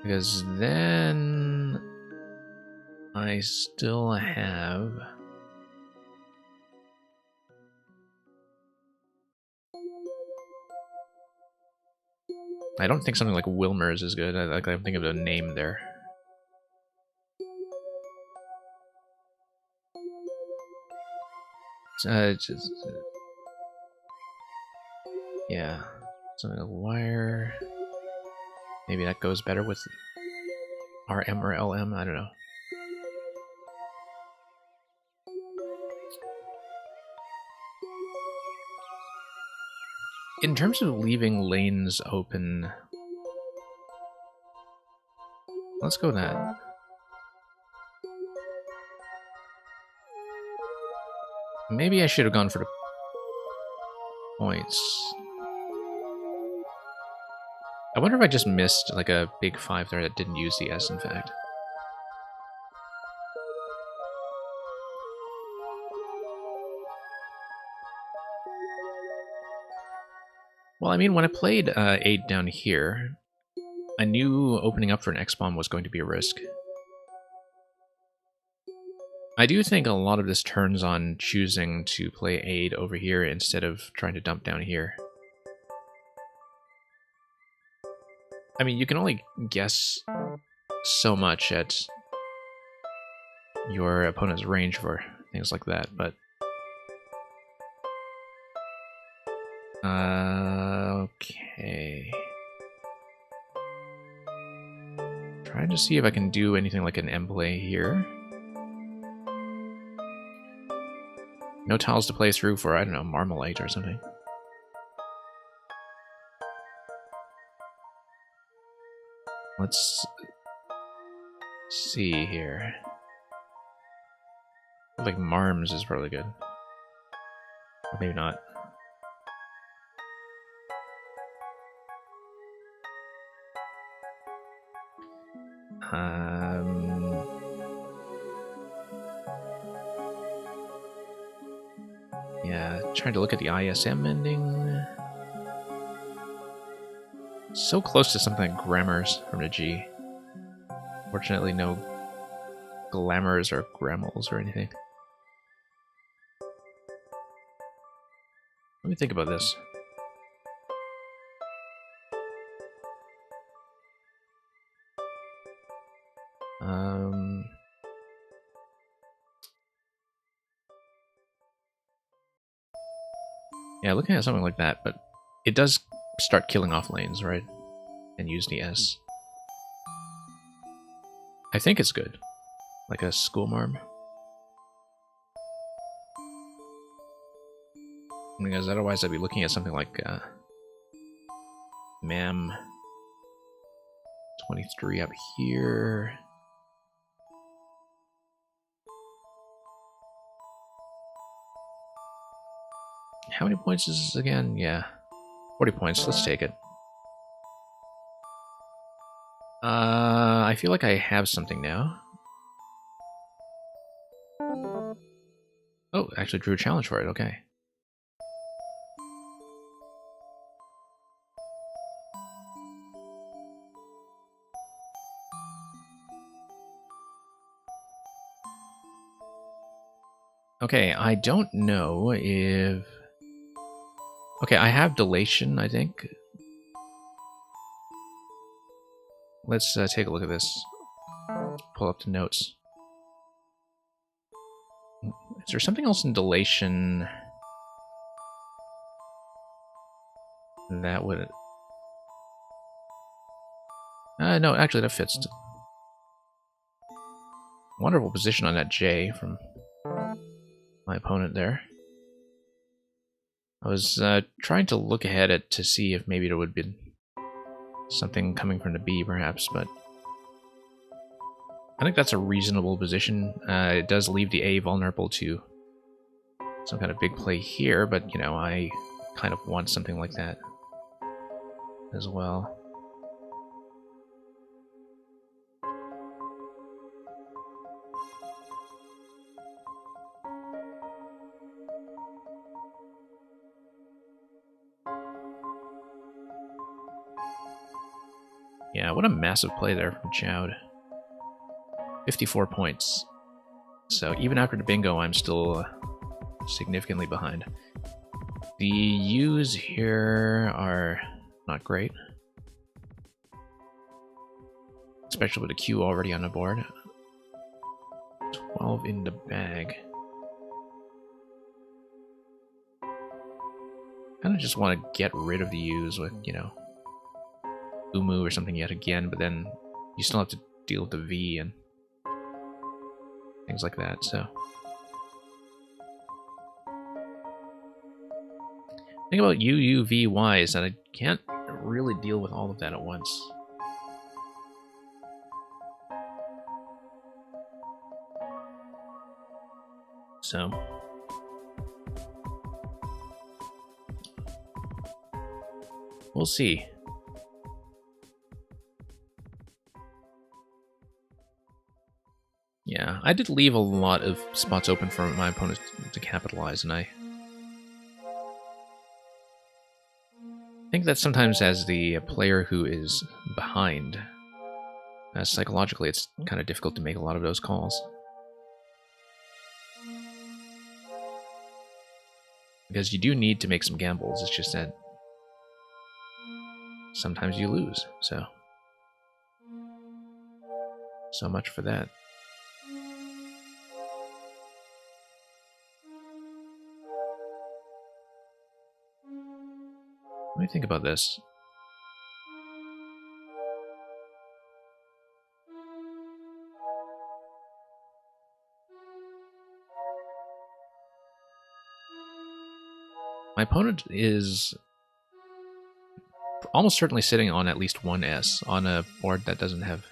Because then I still have... I don't think something like Wilmer's is good. I'm thinking of the name there. Yeah, something like wire. Maybe that goes better with RM or LM. I don't know. In terms of leaving lanes open, let's go with that. Maybe I should have gone for the points. I wonder if I just missed like a big 5 there that didn't use the S, in fact. Well, I mean, when I played 8 down here, I knew opening up for an X-Bomb was going to be a risk. I do think a lot of this turns on choosing to play Aid over here instead of trying to dump down here. I mean, you can only guess so much at your opponent's range for things like that, but... okay. Trying to see if I can do anything like an M play here. No tiles to play through for, I don't know, Marmalite or something. Let's see here. I think Marms is probably good. Or maybe not. Yeah, trying to look at the ISM ending. So close to something like Grammars from the G. Fortunately, no Glamours or Grammels or anything. Let me think about this. Yeah, looking at something like that, but it does start killing off lanes, right? And use the S. I think it's good. Like a school marm. Because otherwise I'd be looking at something like MAM 23 up here. How many points is this again? Yeah. 40 points, let's take it. I feel like I have something now. Oh, actually drew a challenge for it, okay. Okay, I don't know if... Okay, I have Delation, I think. Let's take a look at this. Pull up the notes. Is there something else in Delation that would... no, actually that fits. Wonderful position on that J from my opponent there. I was trying to look ahead at to see if maybe there would be something coming from the B, perhaps, but I think that's a reasonable position. It does leave the A vulnerable to some kind of big play here, but, you know, I kind of want something like that as well. Yeah, what a massive play there from Chowd. 54 points. So even after the bingo, I'm still significantly behind. The U's here are not great. Especially with the Q already on the board. 12 in the bag. Kind of just want to get rid of the U's with, you know, Umu or something yet again, but then you still have to deal with the V and things like that, so. Think about UUVY is that I can't really deal with all of that at once. So we'll see. Yeah, I did leave a lot of spots open for my opponents to capitalize, and I think that sometimes as the player who is behind, psychologically it's kind of difficult to make a lot of those calls. Because you do need to make some gambles, it's just that sometimes you lose, so much for that. Let me think about this. My opponent is almost certainly sitting on at least one S on a board that doesn't have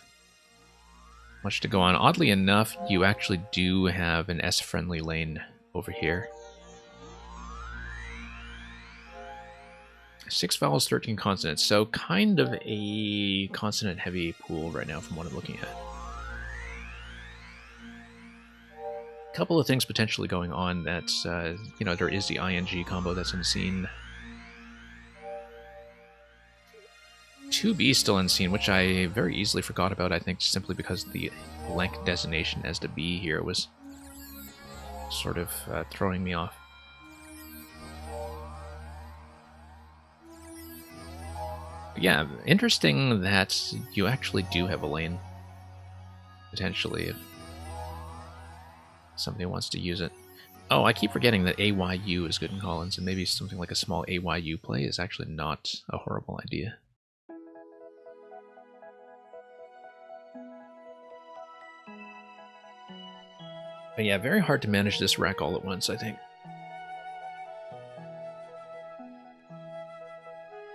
much to go on. Oddly enough, you actually do have an S-friendly lane over here. 6 vowels, 13 consonants, so kind of a consonant-heavy pool right now from what I'm looking at. A couple of things potentially going on that, you know, there is the ING combo that's unseen. 2B still unseen, which I very easily forgot about, I think, simply because the blank designation as the B here was sort of throwing me off. Yeah, interesting that you actually do have a lane, potentially, if somebody wants to use it. Oh, I keep forgetting that AYU is good in Collins, and maybe something like a small AYU play is actually not a horrible idea. But yeah, very hard to manage this rack all at once, I think.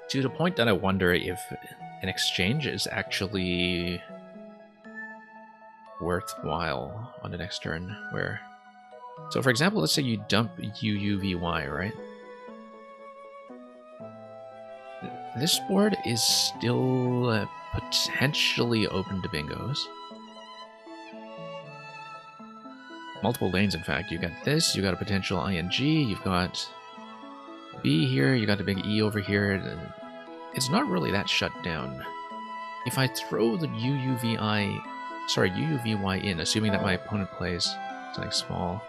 To the point that I wonder if an exchange is actually worthwhile on the next turn, where... So for example, let's say you dump UUVY, right? This board is still potentially open to bingos. Multiple lanes, in fact. You got this, you got a potential ING, you've got B here, you got a big E over here. It's not really that shut down. If I throw the UUVY in, assuming that my opponent plays something small,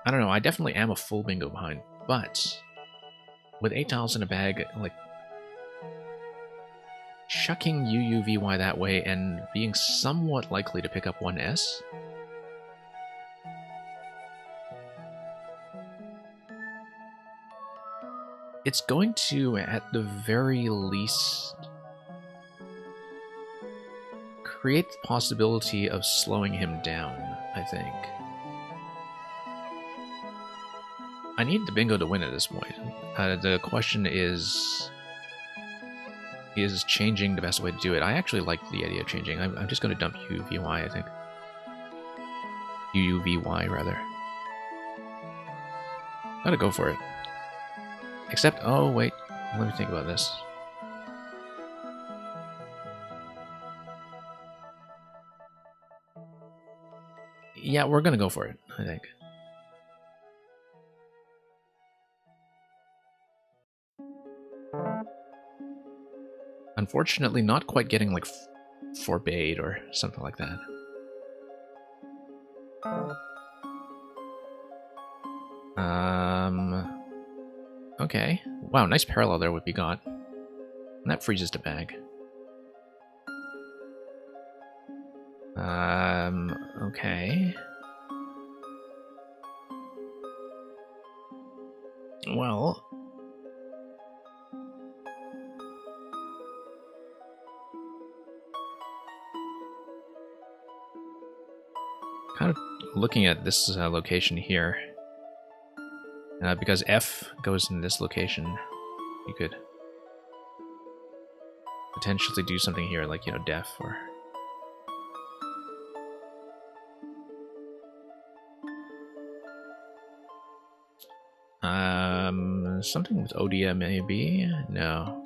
I don't know, I definitely am a full bingo behind, but with 8 tiles in a bag, like, chucking UUVY that way and being somewhat likely to pick up 1S, it's going to, at the very least, create the possibility of slowing him down, I think. I need the bingo to win at this point. The question is changing the best way to do it? I actually like the idea of changing. I'm just going to dump UUVY, I think. UUVY, rather. Gotta go for it. Except, oh wait, let me think about this. Yeah, we're gonna go for it, I think. Unfortunately, not quite getting, like, forbade or something like that. Okay. Wow, nice parallel there would be got. And that freezes the bag. Okay. Well... kind of looking at this location here. Because F goes in this location, you could potentially do something here, like, you know, def or... something with Odia maybe? No.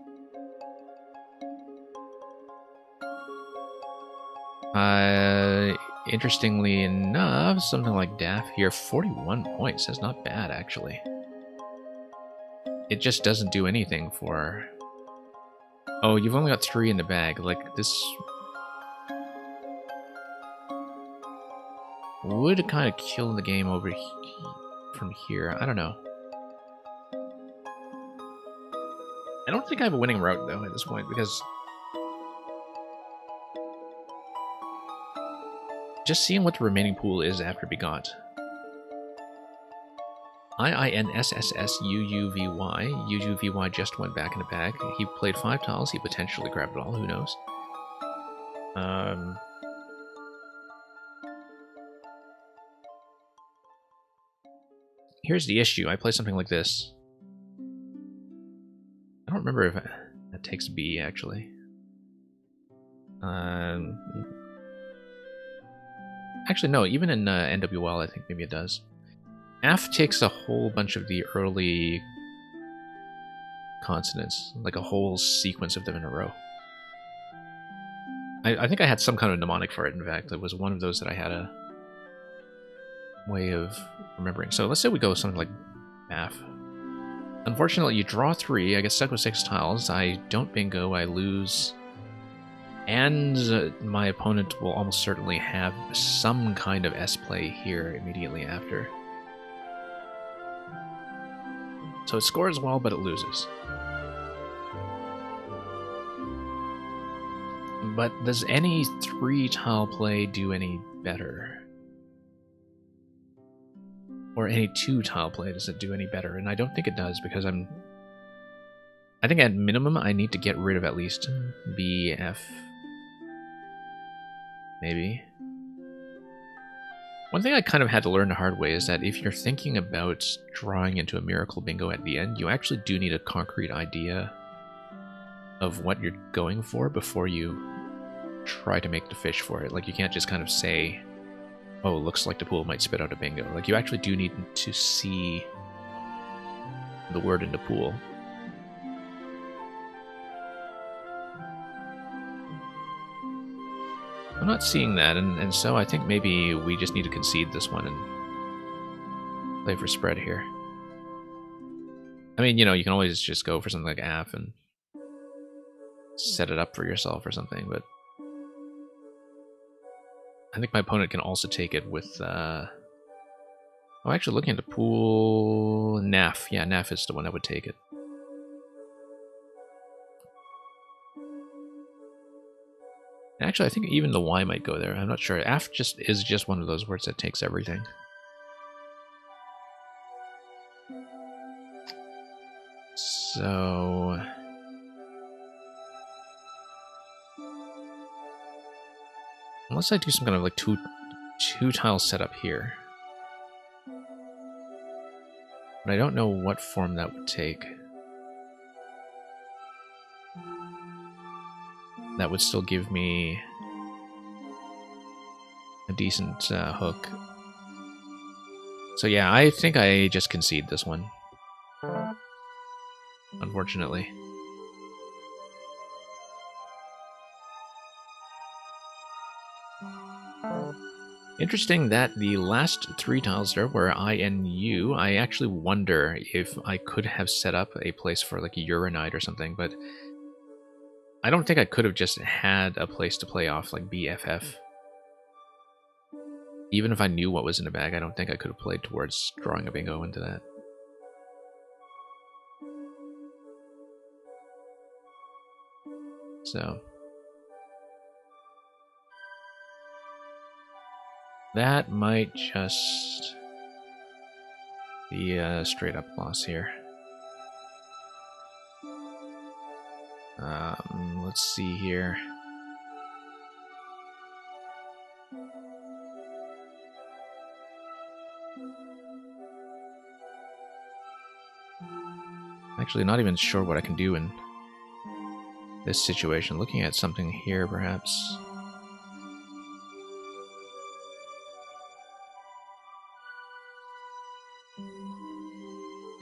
Interestingly enough, something like DAF here, 41 points. That's not bad, actually. It just doesn't do anything for... Oh, you've only got 3 in the bag. Like, this... would kind of kill the game over from here. I don't know. I don't think I have a winning route, though, at this point, because... just seeing what the remaining pool is after Begot. IINSSSUUVY. UUVY just went back in the bag. He played 5 tiles. He potentially grabbed it all. Who knows? Here's the issue. I play something like this. I don't remember if that takes B, actually. Actually, no. Even in NWL, I think maybe it does. F takes a whole bunch of the early consonants, like a whole sequence of them in a row. I think I had some kind of mnemonic for it, in fact. It was one of those that I had a way of remembering. So let's say we go with something like F. Unfortunately, you draw 3, I get stuck with 6 tiles, I don't bingo, I lose, and my opponent will almost certainly have some kind of S-play here immediately after. So it scores well, but it loses. But does any 3-tile play do any better? Or any 2-tile play, does it do any better? And I don't think it does, because I think at minimum I need to get rid of at least B, F, maybe. One thing I kind of had to learn the hard way is that if you're thinking about drawing into a miracle bingo at the end, you actually do need a concrete idea of what you're going for before you try to make the fish for it. Like, you can't just kind of say, oh, looks like the pool might spit out a bingo. Like, you actually do need to see the word in the pool. I'm not seeing that, and so I think maybe we just need to concede this one and play for spread here. I mean, you know, you can always just go for something like AF and set it up for yourself or something, but I think my opponent can also take it with... oh, actually, looking at the pool... NAF. Yeah, NAF is the one that would take it. Actually, I think even the Y might go there. I'm not sure. AF is just one of those words that takes everything. So... unless I do some kind of like two-tile setup here. But I don't know what form that would take. That would still give me a decent hook. So yeah, I think I just concede this one. Unfortunately. Interesting that the last 3 tiles there were INU. I actually wonder if I could have set up a place for like a Uranite or something, but I don't think I could have just had a place to play off like BFF. Even if I knew what was in the bag, I don't think I could have played towards drawing a bingo into that. So... that might just be a straight up loss here. Let's see here. Actually, not even sure what I can do in this situation. Looking at something here, perhaps.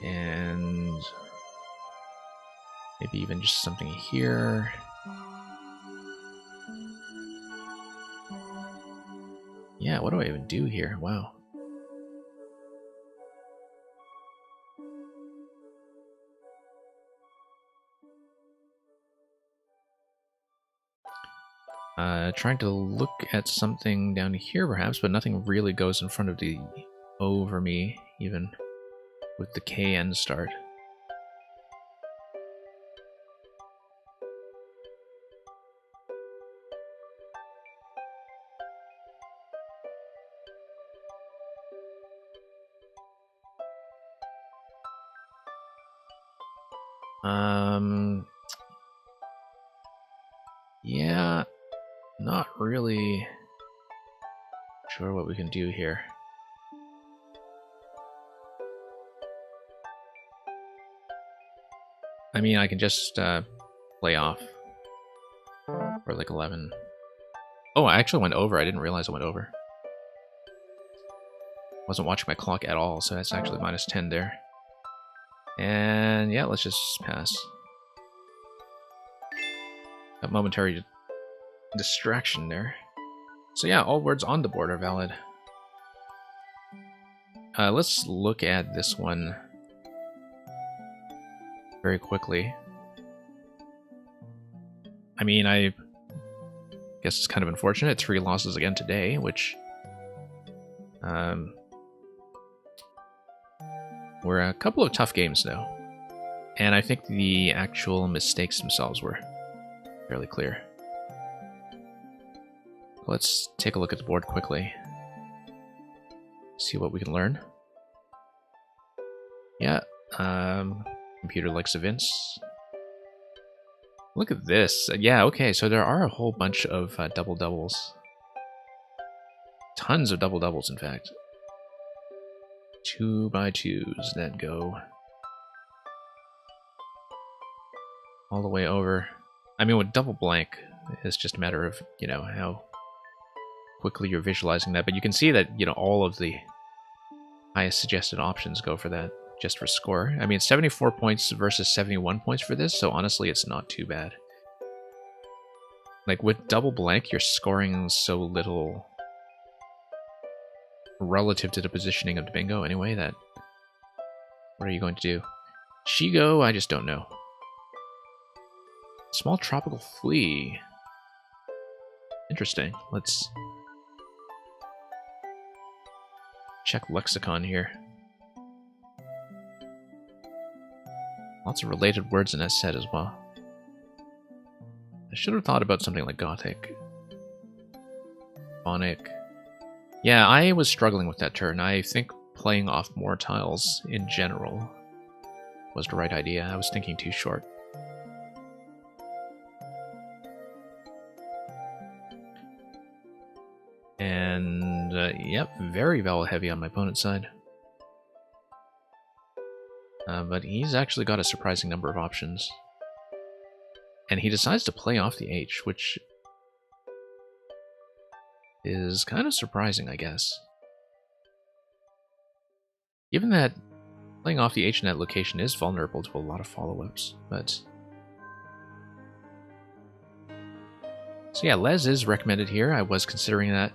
And maybe even just something here. Yeah, what do I even do here? Wow. Trying to look at something down here, perhaps, but nothing really goes in front of the O for me, even with the KN start. Yeah, not really sure what we can do here. I mean, I can just play off for like 11. Oh, I actually went over. I didn't realize I went over. Wasn't watching my clock at all, so that's actually minus 10 there. And yeah, let's just pass. A momentary distraction there. So yeah, all words on the board are valid. Let's look at this one very quickly. I mean, I guess it's kind of unfortunate. 3 losses again today, which were a couple of tough games though. And I think the actual mistakes themselves were fairly clear. Let's take a look at the board quickly. See what we can learn. Yeah, computer likes events. Look at this. Yeah, okay, so there are a whole bunch of double-doubles. Tons of double-doubles, in fact. 2x2s that go all the way over. I mean, with double blank, it's just a matter of, you know, how quickly you're visualizing that. But you can see that, you know, all of the highest suggested options go for that, just for score. I mean, 74 points versus 71 points for this, so honestly, it's not too bad. Like, with double blank, you're scoring so little relative to the positioning of the bingo anyway that... What are you going to do? Shigo? I just don't know. Small tropical flea. Interesting. Let's check lexicon here. Lots of related words in that set as well. I should have thought about something like Gothic. Phonic. Yeah, I was struggling with that turn. I think playing off more tiles in general was the right idea. I was thinking too short. And, yep, very vowel heavy on my opponent's side. But he's actually got a surprising number of options. And he decides to play off the H, which is kind of surprising, I guess. Given that playing off the H in that location is vulnerable to a lot of follow-ups, but... So yeah, Les is recommended here. I was considering that.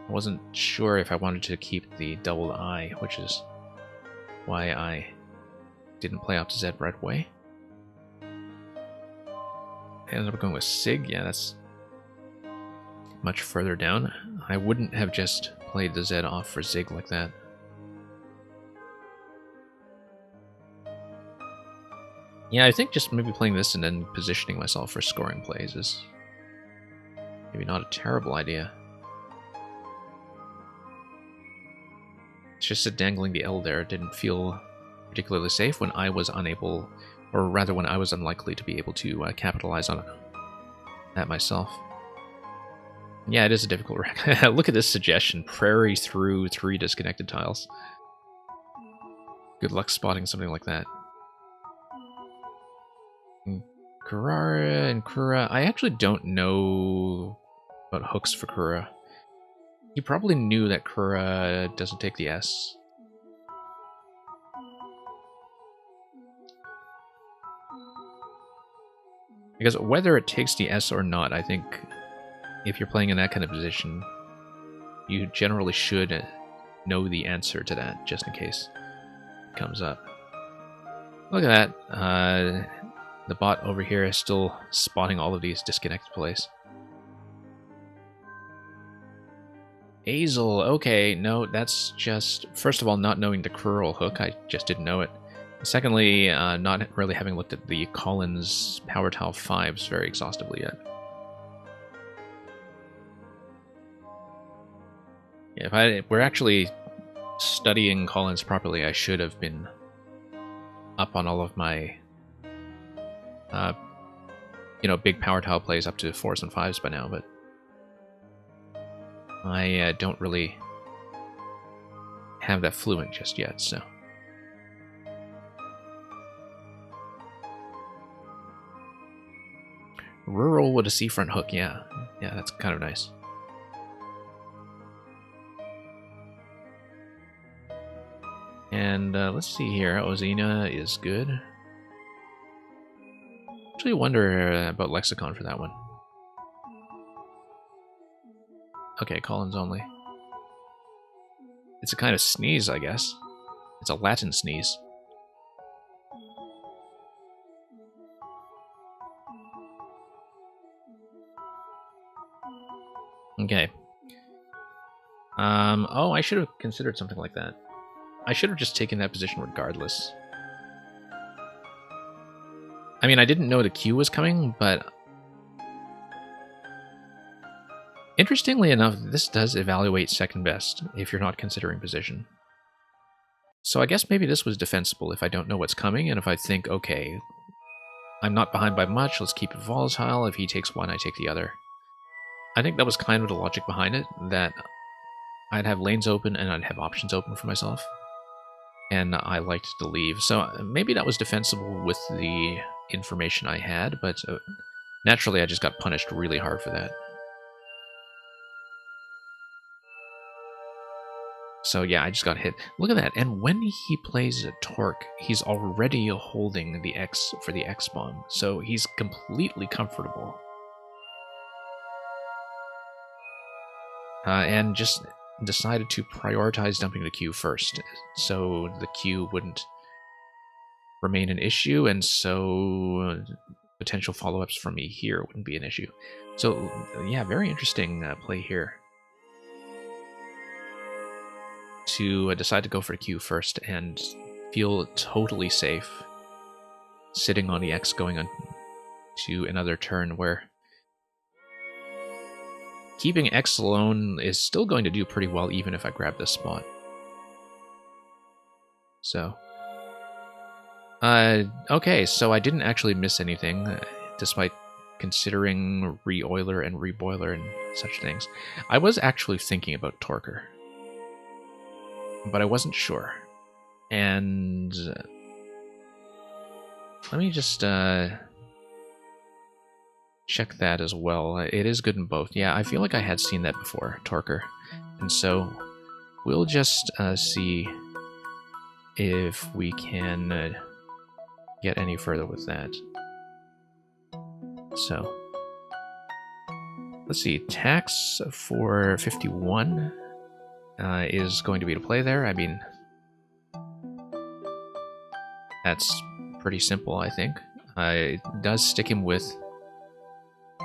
I wasn't sure if I wanted to keep the double I, which is why I didn't play off to Z right away. I ended up going with Sig. Yeah, that's much further down. I wouldn't have just played the Z off for Zig like that. Yeah, I think just maybe playing this and then positioning myself for scoring plays is maybe not a terrible idea. It's just that dangling the L there didn't feel particularly safe when I was unable, or rather when I was unlikely to be able to capitalize on that myself. Yeah, it is a difficult rack. Look at this suggestion. Prairie through 3 disconnected tiles. Good luck spotting something like that. Kurara and Kura. I actually don't know about hooks for Kura. He probably knew that Kura doesn't take the S. Because whether it takes the S or not, I think if you're playing in that kind of position, you generally should know the answer to that, just in case it comes up. Look at that. The bot over here is still spotting all of these disconnected plays. Azel, okay, no, that's just, first of all, not knowing the curl hook, I just didn't know it. Secondly, not really having looked at the Collins Power Tile 5s very exhaustively yet. If I were actually studying Collins properly, I should have been up on all of my, big Power Tile plays up to 4s and 5s by now, but I don't really have that fluent just yet, so. Rural with a seafront hook, yeah. Yeah, that's kind of nice. And let's see here. Ozina is good. Actually wonder about Lexicon for that one. Okay, Collins only. It's a kind of sneeze, I guess. It's a Latin sneeze. Okay. Oh, I should have considered something like that. I should have just taken that position regardless. I mean, I didn't know the Q was coming, but interestingly enough, this does evaluate second best if you're not considering position. So I guess maybe this was defensible if I don't know what's coming, and if I think, okay, I'm not behind by much, let's keep it volatile. If he takes one, I take the other. I think that was kind of the logic behind it, that I'd have lanes open and I'd have options open for myself. And I liked to leave. So maybe that was defensible with the information I had, but naturally I just got punished really hard for that. So yeah, I just got hit. Look at that. And when he plays a Torque, he's already holding the X for the X-bomb. So he's completely comfortable. And just decided to prioritize dumping the Q first, so the Q wouldn't remain an issue, and so potential follow-ups from me here wouldn't be an issue. So yeah, very interesting play here. To decide to go for the Q first and feel totally safe sitting on the X going on to another turn where keeping X alone is still going to do pretty well even if I grab this spot. So, okay, so I didn't actually miss anything, despite considering re-oiler and reboiler and such things. I was actually thinking about Torquer, but I wasn't sure. And let me just check that as well. It is good in both. Yeah, I feel like I had seen that before, Torquer. And so we'll just see if we can get any further with that. So, let's see. Tax for 51 is going to be to play there. I mean, that's pretty simple, I think. It does stick him with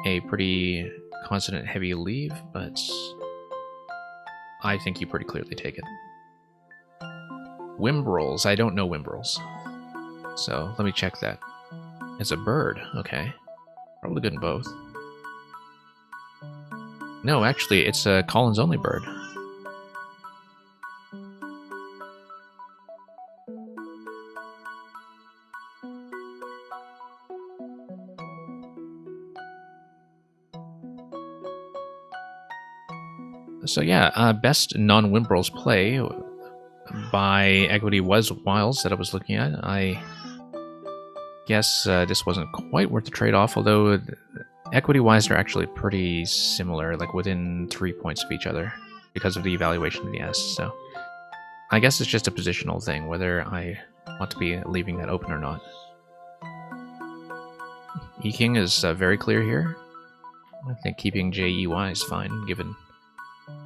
a pretty consonant heavy leave, but I think you pretty clearly take it. Wimbrels. I don't know Wimbrels. So let me check that. It's a bird. Okay. Probably good in both. No, actually, it's a Collins only bird. So yeah, best non-Wimbrels play. By equity was Wiles that I was looking at. guess this wasn't quite worth the trade-off, although equity-wise they're actually pretty similar, like within 3 points of each other, because of the evaluation of the S, so... I guess it's just a positional thing, whether I want to be leaving that open or not. E-King is very clear here. I think keeping JEY is fine, given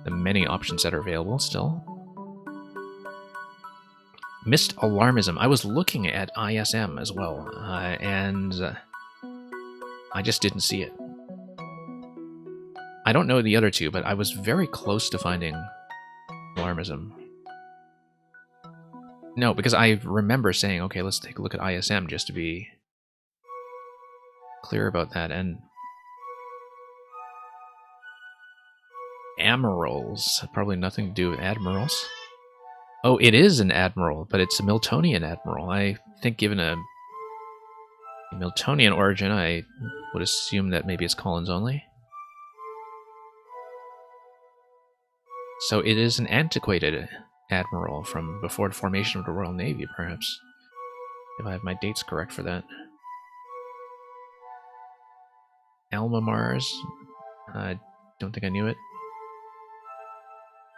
the many options that are available still. Missed Alarmism. I was looking at ISM as well, and I just didn't see it. I don't know the other two, but I was very close to finding Alarmism. No, because I remember saying, okay, let's take a look at ISM just to be clear about that, and Amirals. Probably nothing to do with Admirals. Oh, it is an Admiral, but it's a Miltonian Admiral. I think given a Miltonian origin, I would assume that maybe it's Collins only. So it is an antiquated Admiral from before the formation of the Royal Navy, perhaps. If I have my dates correct for that. Alma Mars. I don't think I knew it.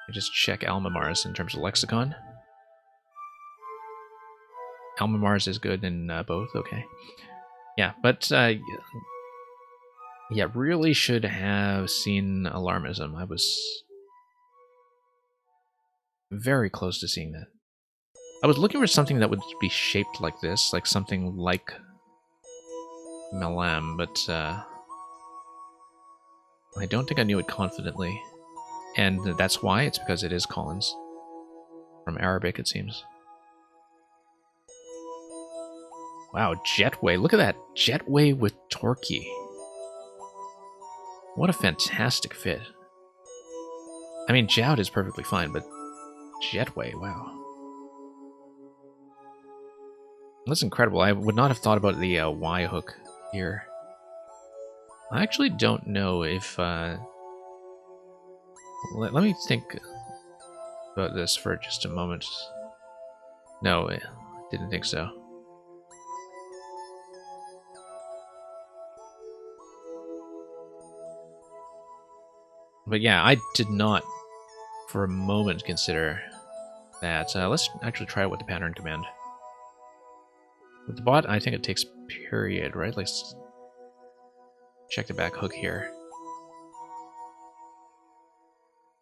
I just check Alma Mars in terms of lexicon. Alma Mars is good in both, okay. Yeah, but yeah, really should have seen Alarmism. I was very close to seeing that. I was looking for something that would be shaped like this, like something like Melam, but I don't think I knew it confidently. And that's why, it's because it is Collins. From Arabic, it seems. Wow, Jetway. Look at that. Jetway with Torquay. What a fantastic fit. I mean, Jout is perfectly fine, but Jetway, wow. That's incredible. I would not have thought about the Y hook here. I actually don't know if... Let me think about this for just a moment. No, I didn't think so. But yeah, I did not for a moment consider that. Let's actually try it with the pattern command. With the bot, I think it takes period, right? Let's check the back hook here.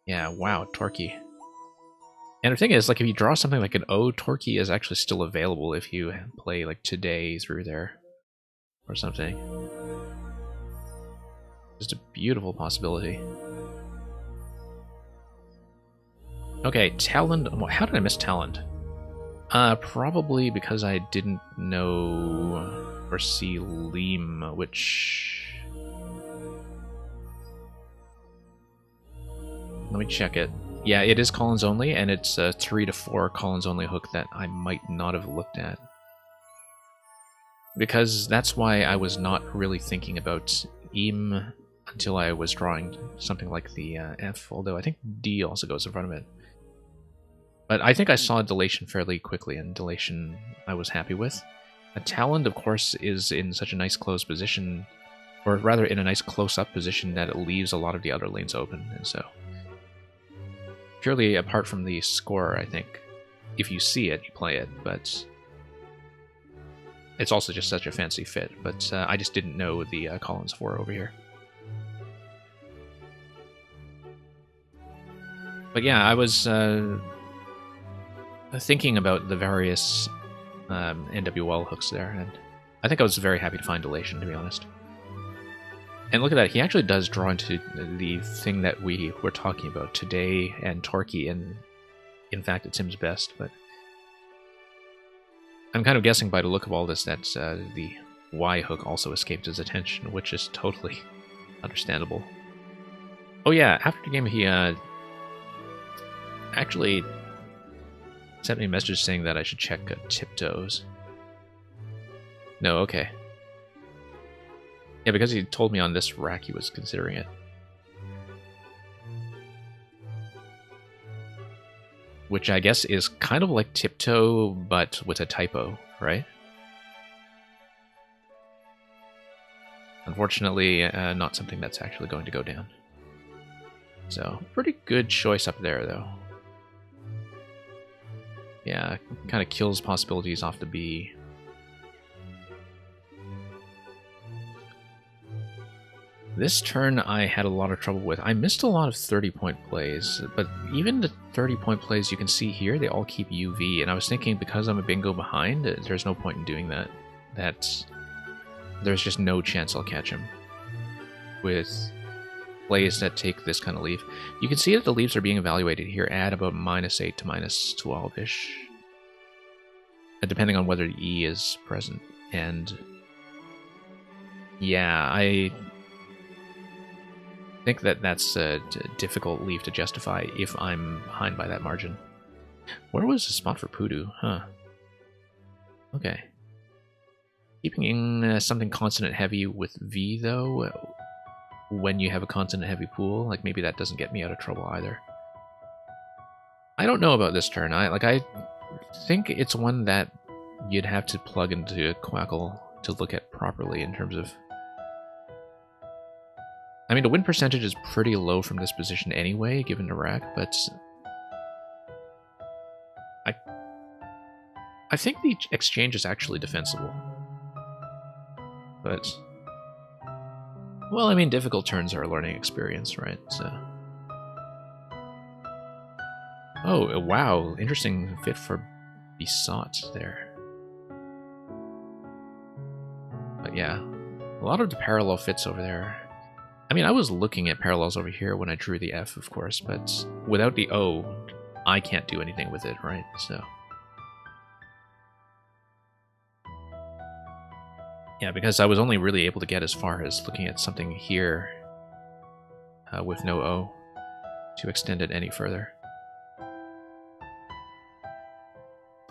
Yeah, wow, Torquay. And the thing is, like, if you draw something like an O, Torquay is actually still available if you play, like, today through there. Or something. Just a beautiful possibility. Okay, Talend. How did I miss Talend? Probably because I didn't know or see Leem, which... Let me check it. Yeah, it is Collins only, and it's a 3 to 4 Collins only hook that I might not have looked at. Because that's why I was not really thinking about Eam until I was drawing something like the F, although I think D also goes in front of it. But I think I saw Delation fairly quickly, and Delation I was happy with. A Talend, of course, is in such a nice closed position, or rather in a nice close-up position that it leaves a lot of the other lanes open, and so... Purely apart from the score, I think, if you see it, you play it, but... It's also just such a fancy fit, but I just didn't know the Collins 4 over here. But yeah, I was thinking about the various NWL hooks there, and I think I was very happy to find Delation, to be honest. And look at that, he actually does draw into the thing that we were talking about today and Torquay, and in fact it seems best, but I'm kind of guessing by the look of all this that the Y hook also escaped his attention, which is totally understandable. Oh yeah, after the game he actually sent me a message saying that I should check Tiptoes. No, okay. Yeah, because he told me on this rack he was considering it. Which I guess is kind of like Tiptoe, but with a typo, right? Unfortunately, not something that's actually going to go down. So, pretty good choice up there, though. Yeah, kind of kills possibilities off the B. This turn I had a lot of trouble with. I missed a lot of 30-point plays, but even the 30-point plays you can see here, they all keep UV, and I was thinking because I'm a bingo behind, there's no point in doing that. There's just no chance I'll catch him with plays that take this kind of leaf. You can see that the leaves are being evaluated here at about -8 to -12-ish, depending on whether E is present. And yeah, I think that that's a difficult leaf to justify if I'm behind by that margin. Where was the spot for Poodoo? Huh. Okay. Keeping something consonant heavy with V, though, when you have a consonant heavy pool, like maybe that doesn't get me out of trouble either. I don't know about this turn. I think it's one that you'd have to plug into Quackle to look at properly in terms of... I mean, the win percentage is pretty low from this position anyway, given the rack, but... I think the exchange is actually defensible. But... well, I mean, difficult turns are a learning experience, right? So... oh, wow. Interesting fit for Besought there. But yeah, a lot of the parallel fits over there. I mean, I was looking at parallels over here when I drew the F, of course, but without the O, I can't do anything with it, right? So... yeah, because I was only really able to get as far as looking at something here with no O to extend it any further.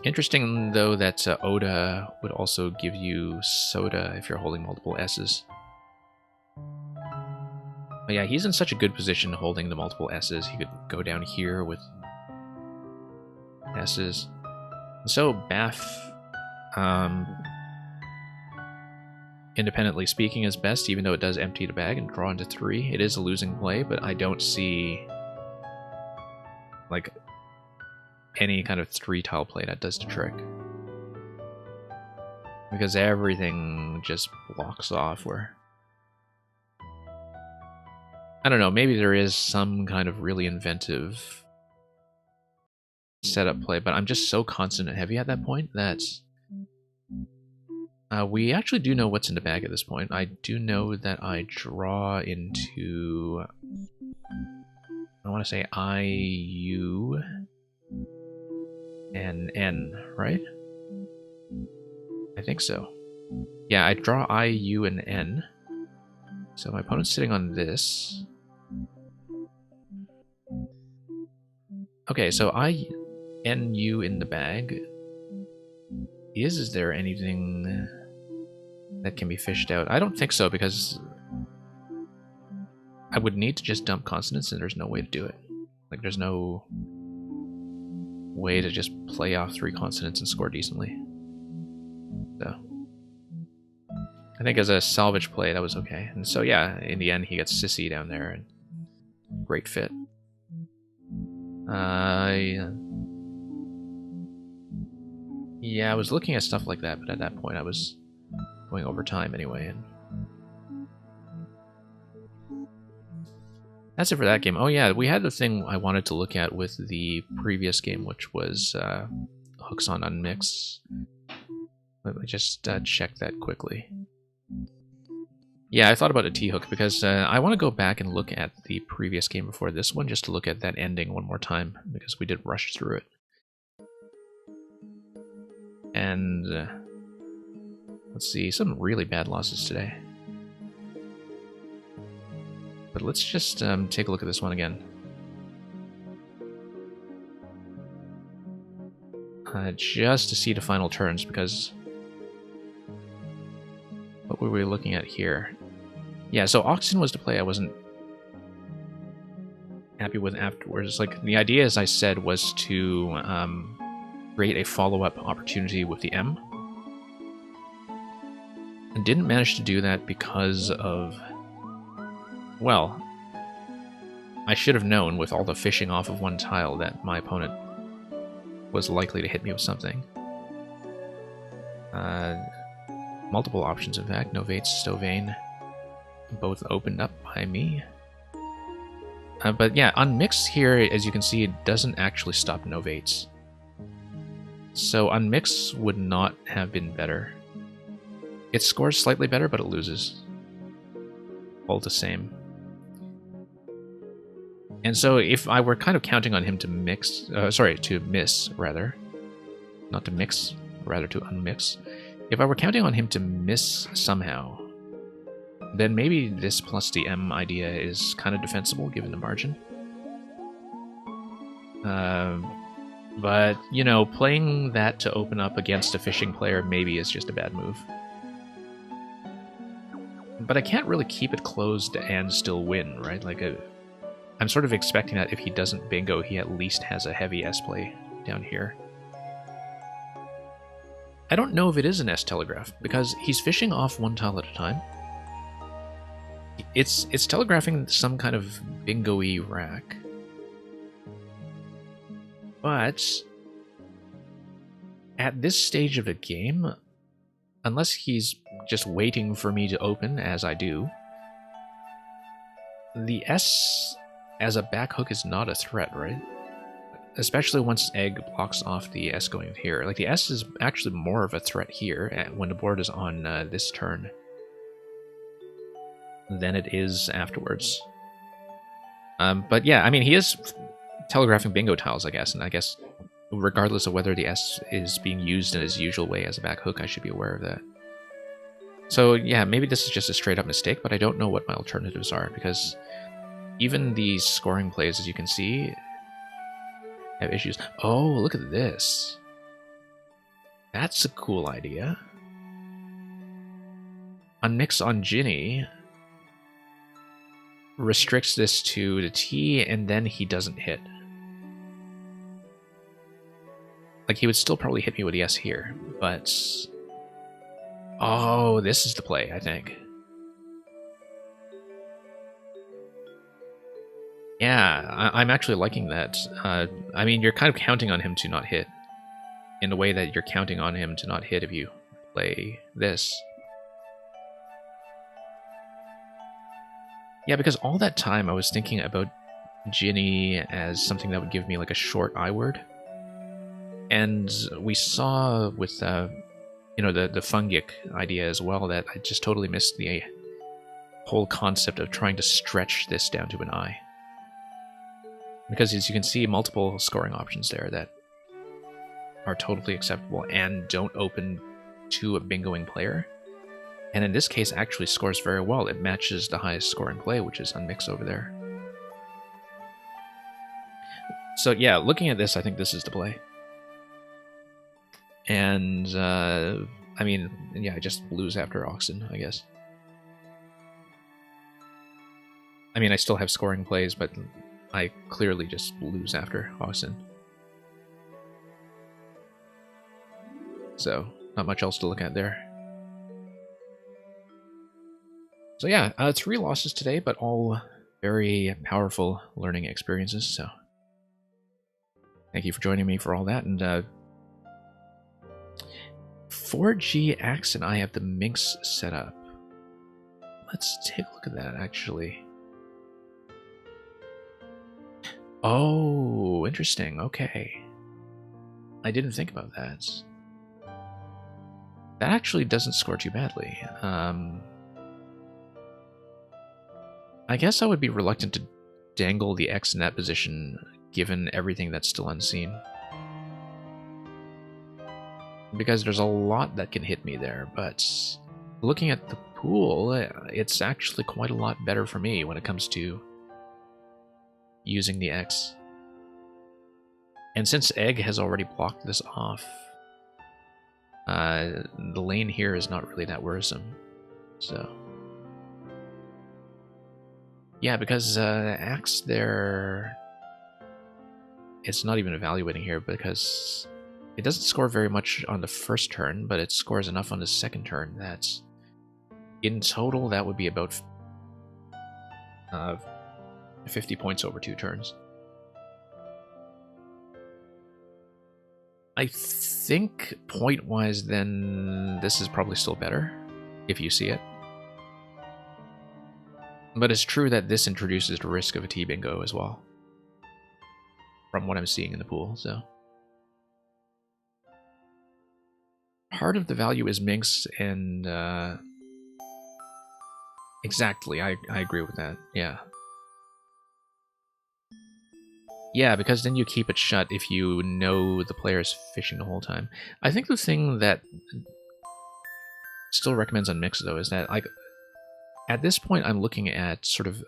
Interesting, though, that Oda would also give you Soda if you're holding multiple S's. But yeah, he's in such a good position holding the multiple S's. He could go down here with S's. So Baff, independently speaking, is best, even though it does empty the bag and draw into 3. It is a losing play, but I don't see like any kind of 3-tile play that does the trick. Because everything just blocks off where... I don't know, maybe there is some kind of really inventive setup play, but I'm just so consonant heavy at that point that we actually do know what's in the bag at this point. I do know that I draw into, I want to say I, U, and N, right? I think so. Yeah, I draw I, U, and N. So my opponent's sitting on this. Okay, so I, N, U in the bag. Is there anything that can be fished out? I don't think so, because I would need to just dump consonants, and there's no way to do it. Like, there's no way to just play off 3 consonants and score decently. So I think as a salvage play, that was okay. And so yeah, in the end, he gets Sissy down there, and great fit. Yeah, I was looking at stuff like that, but at that point I was going over time anyway. And that's it for that game. Oh yeah, we had the thing I wanted to look at with the previous game, which was hooks on unmix. Let me just check that quickly. Yeah, I thought about a T-hook because I want to go back and look at the previous game before this one, just to look at that ending one more time, because we did rush through it. And let's see, some really bad losses today. But let's just take a look at this one again. Just to see the final turns, because what were we looking at here? Yeah, so Oxen was the play I wasn't happy with afterwards. Like, the idea, as I said, was to create a follow-up opportunity with the M. I didn't manage to do that because of... Well, I should have known with all the fishing off of one tile that my opponent was likely to hit me with something. Multiple options, in fact. Novates, Stovane, both opened up by me. But yeah, Unmix here, as you can see, it doesn't actually stop Novates. So Unmix would not have been better. It scores slightly better, but it loses. All the same. And so if I were kind of counting on him to to miss, rather. Not to mix, rather to unmix. If I were counting on him to miss somehow, then maybe this plus the M idea is kind of defensible, given the margin. But, you know, playing that to open up against a fishing player maybe is just a bad move. But I can't really keep it closed and still win, right? Like, I'm sort of expecting that if he doesn't bingo, he at least has a heavy S-play down here. I don't know if it is an S-telegraph, because he's fishing off one tile at a time. It's telegraphing some kind of bingo-y rack. But at this stage of the game, unless he's just waiting for me to open, as I do, the S as a back hook is not a threat, right? Especially once Egg blocks off the S going here. Like, the S is actually more of a threat here when the board is on this turn than it is afterwards. But yeah, I mean, he is telegraphing bingo tiles, I guess, and I guess regardless of whether the S is being used in his usual way as a back hook, I should be aware of that. So yeah, maybe this is just a straight up mistake, but I don't know what my alternatives are, because even these scoring plays, as you can see, have issues. Oh, look at this. That's a cool idea. Unmix on Ginny restricts this to the T, and then he doesn't hit. Like, he would still probably hit me with the S here, but... Oh, this is the play, I think. Yeah, I'm actually liking that. I mean, you're kind of counting on him to not hit, in the way that you're counting on him to not hit if you play this. Yeah, because all that time I was thinking about Ginny as something that would give me like a short I word. And we saw with you know, the fungic idea as well that I just totally missed the whole concept of trying to stretch this down to an I. Because as you can see, multiple scoring options there that are totally acceptable and don't open to a bingoing player. And in this case, actually scores very well. It matches the highest score in play, which is Unmix over there. So yeah, looking at this, I think this is the play. And, I mean, yeah, I just lose after Oxen, I guess. I mean, I still have scoring plays, but I clearly just lose after Oxen. So, not much else to look at there. So yeah, 3 losses today, but all very powerful learning experiences, so thank you for joining me for all that, and 4G Axe and I have the Minx set up. Let's take a look at that, actually. Oh, interesting, okay. I didn't think about that. That actually doesn't score too badly. I guess I would be reluctant to dangle the X in that position, given everything that's still unseen. Because there's a lot that can hit me there, but looking at the pool, it's actually quite a lot better for me when it comes to using the X. And since Egg has already blocked this off, the lane here is not really that worrisome, so... Yeah, because Axe there, it's not even evaluating here because it doesn't score very much on the first turn, but it scores enough on the second turn that In total, that would be about 50 points over 2 turns. I think point-wise, then this is probably still better, if you see it. But it's true that this introduces the risk of a T-bingo as well, from what I'm seeing in the pool, so. Part of the value is Minx, and exactly, I agree with that, yeah. Yeah, because then you keep it shut if you know the player's fishing the whole time. I think the thing that still recommends on Mix, though, is that, like, at this point I'm looking at sort of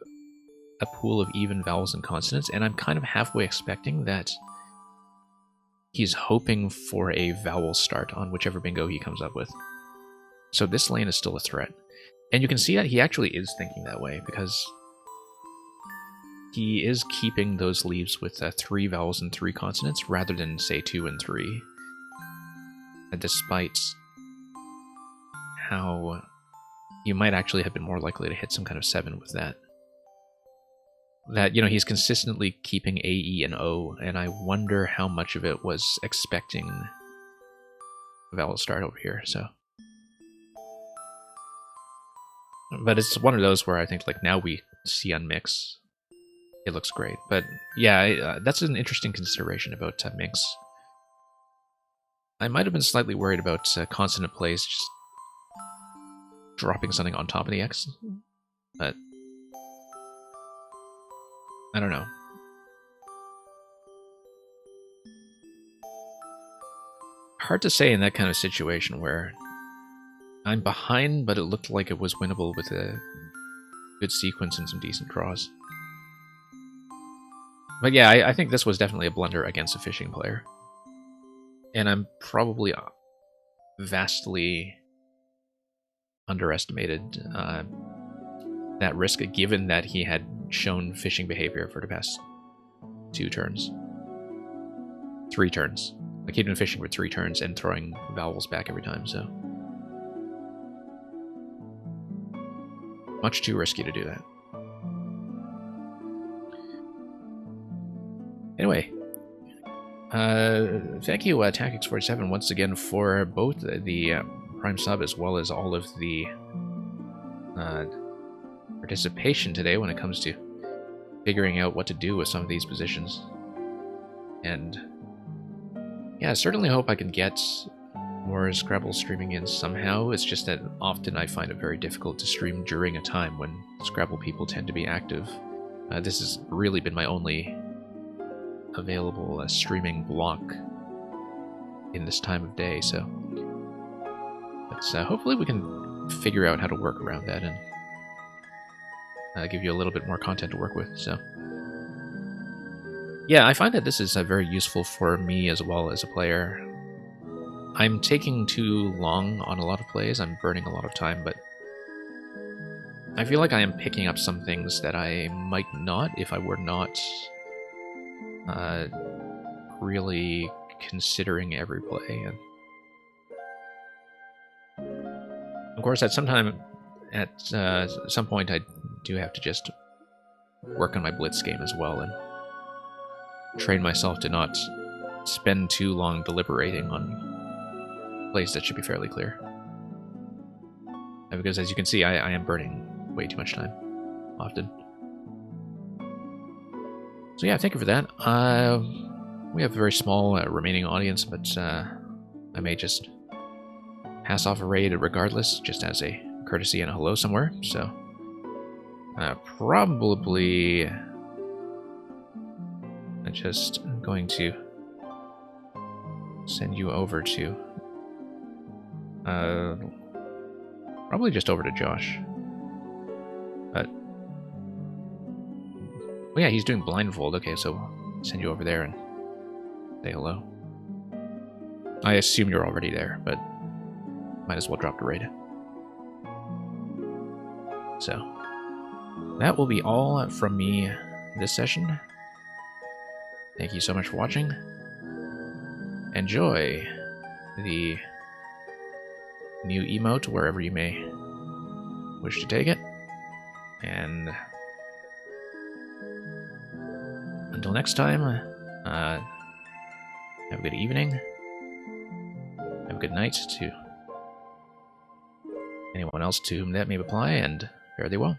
a pool of even vowels and consonants, and I'm kind of halfway expecting that he's hoping for a vowel start on whichever bingo he comes up with. So this lane is still a threat. And you can see that he actually is thinking that way, because he is keeping those leaves with 3 vowels and 3 consonants rather than, say, 2 and 3. Despite how you might actually have been more likely to hit some kind of 7 with that. That, you know, he's consistently keeping A, E, and O, and I wonder how much of it was expecting a vowel start over here, so. But it's one of those where I think, like, now we see on Mix, it looks great. But yeah, that's an interesting consideration about Mix. I might have been slightly worried about consonant plays just dropping something on top of the X, but I don't know. Hard to say in that kind of situation where I'm behind, but it looked like it was winnable with a good sequence and some decent draws. But yeah, I think this was definitely a blunder against a fishing player. And I'm probably vastly underestimated that risk, given that he had shown fishing behavior for the past 2 turns. 3 turns. Like, he'd been fishing for 3 turns and throwing vowels back every time, so. Much too risky to do that. Anyway, thank you, Tactics47, once again for both the Prime sub as well as all of the participation today when it comes to figuring out what to do with some of these positions. And yeah, I certainly hope I can get more Scrabble streaming in somehow. It's just that often I find it very difficult to stream during a time when Scrabble people tend to be active. This has really been my only available streaming block in this time of day, so hopefully we can figure out how to work around that and give you a little bit more content to work with. So yeah, I find that this is very useful for me as well as a player. I'm taking too long on a lot of plays, I'm burning a lot of time, but I feel like I am picking up some things that I might not if I were not really considering every play. And of course, at some point, I do have to just work on my blitz game as well and train myself to not spend too long deliberating on plays that should be fairly clear. Because as you can see, I am burning way too much time, often. So yeah, thank you for that. We have a very small remaining audience, but I may just pass off a raid regardless, just as a courtesy and a hello somewhere. So probably I'm just going to send you over to probably just over to Josh. But oh yeah, he's doing blindfold. Okay, so I'll send you over there and say hello. I assume you're already there, but might as well drop the raid. So that will be all from me this session. Thank you so much for watching. Enjoy the new emote wherever you may wish to take it. And until next time, have a good evening. Have a good night to anyone else to whom that may apply, and fare thee well.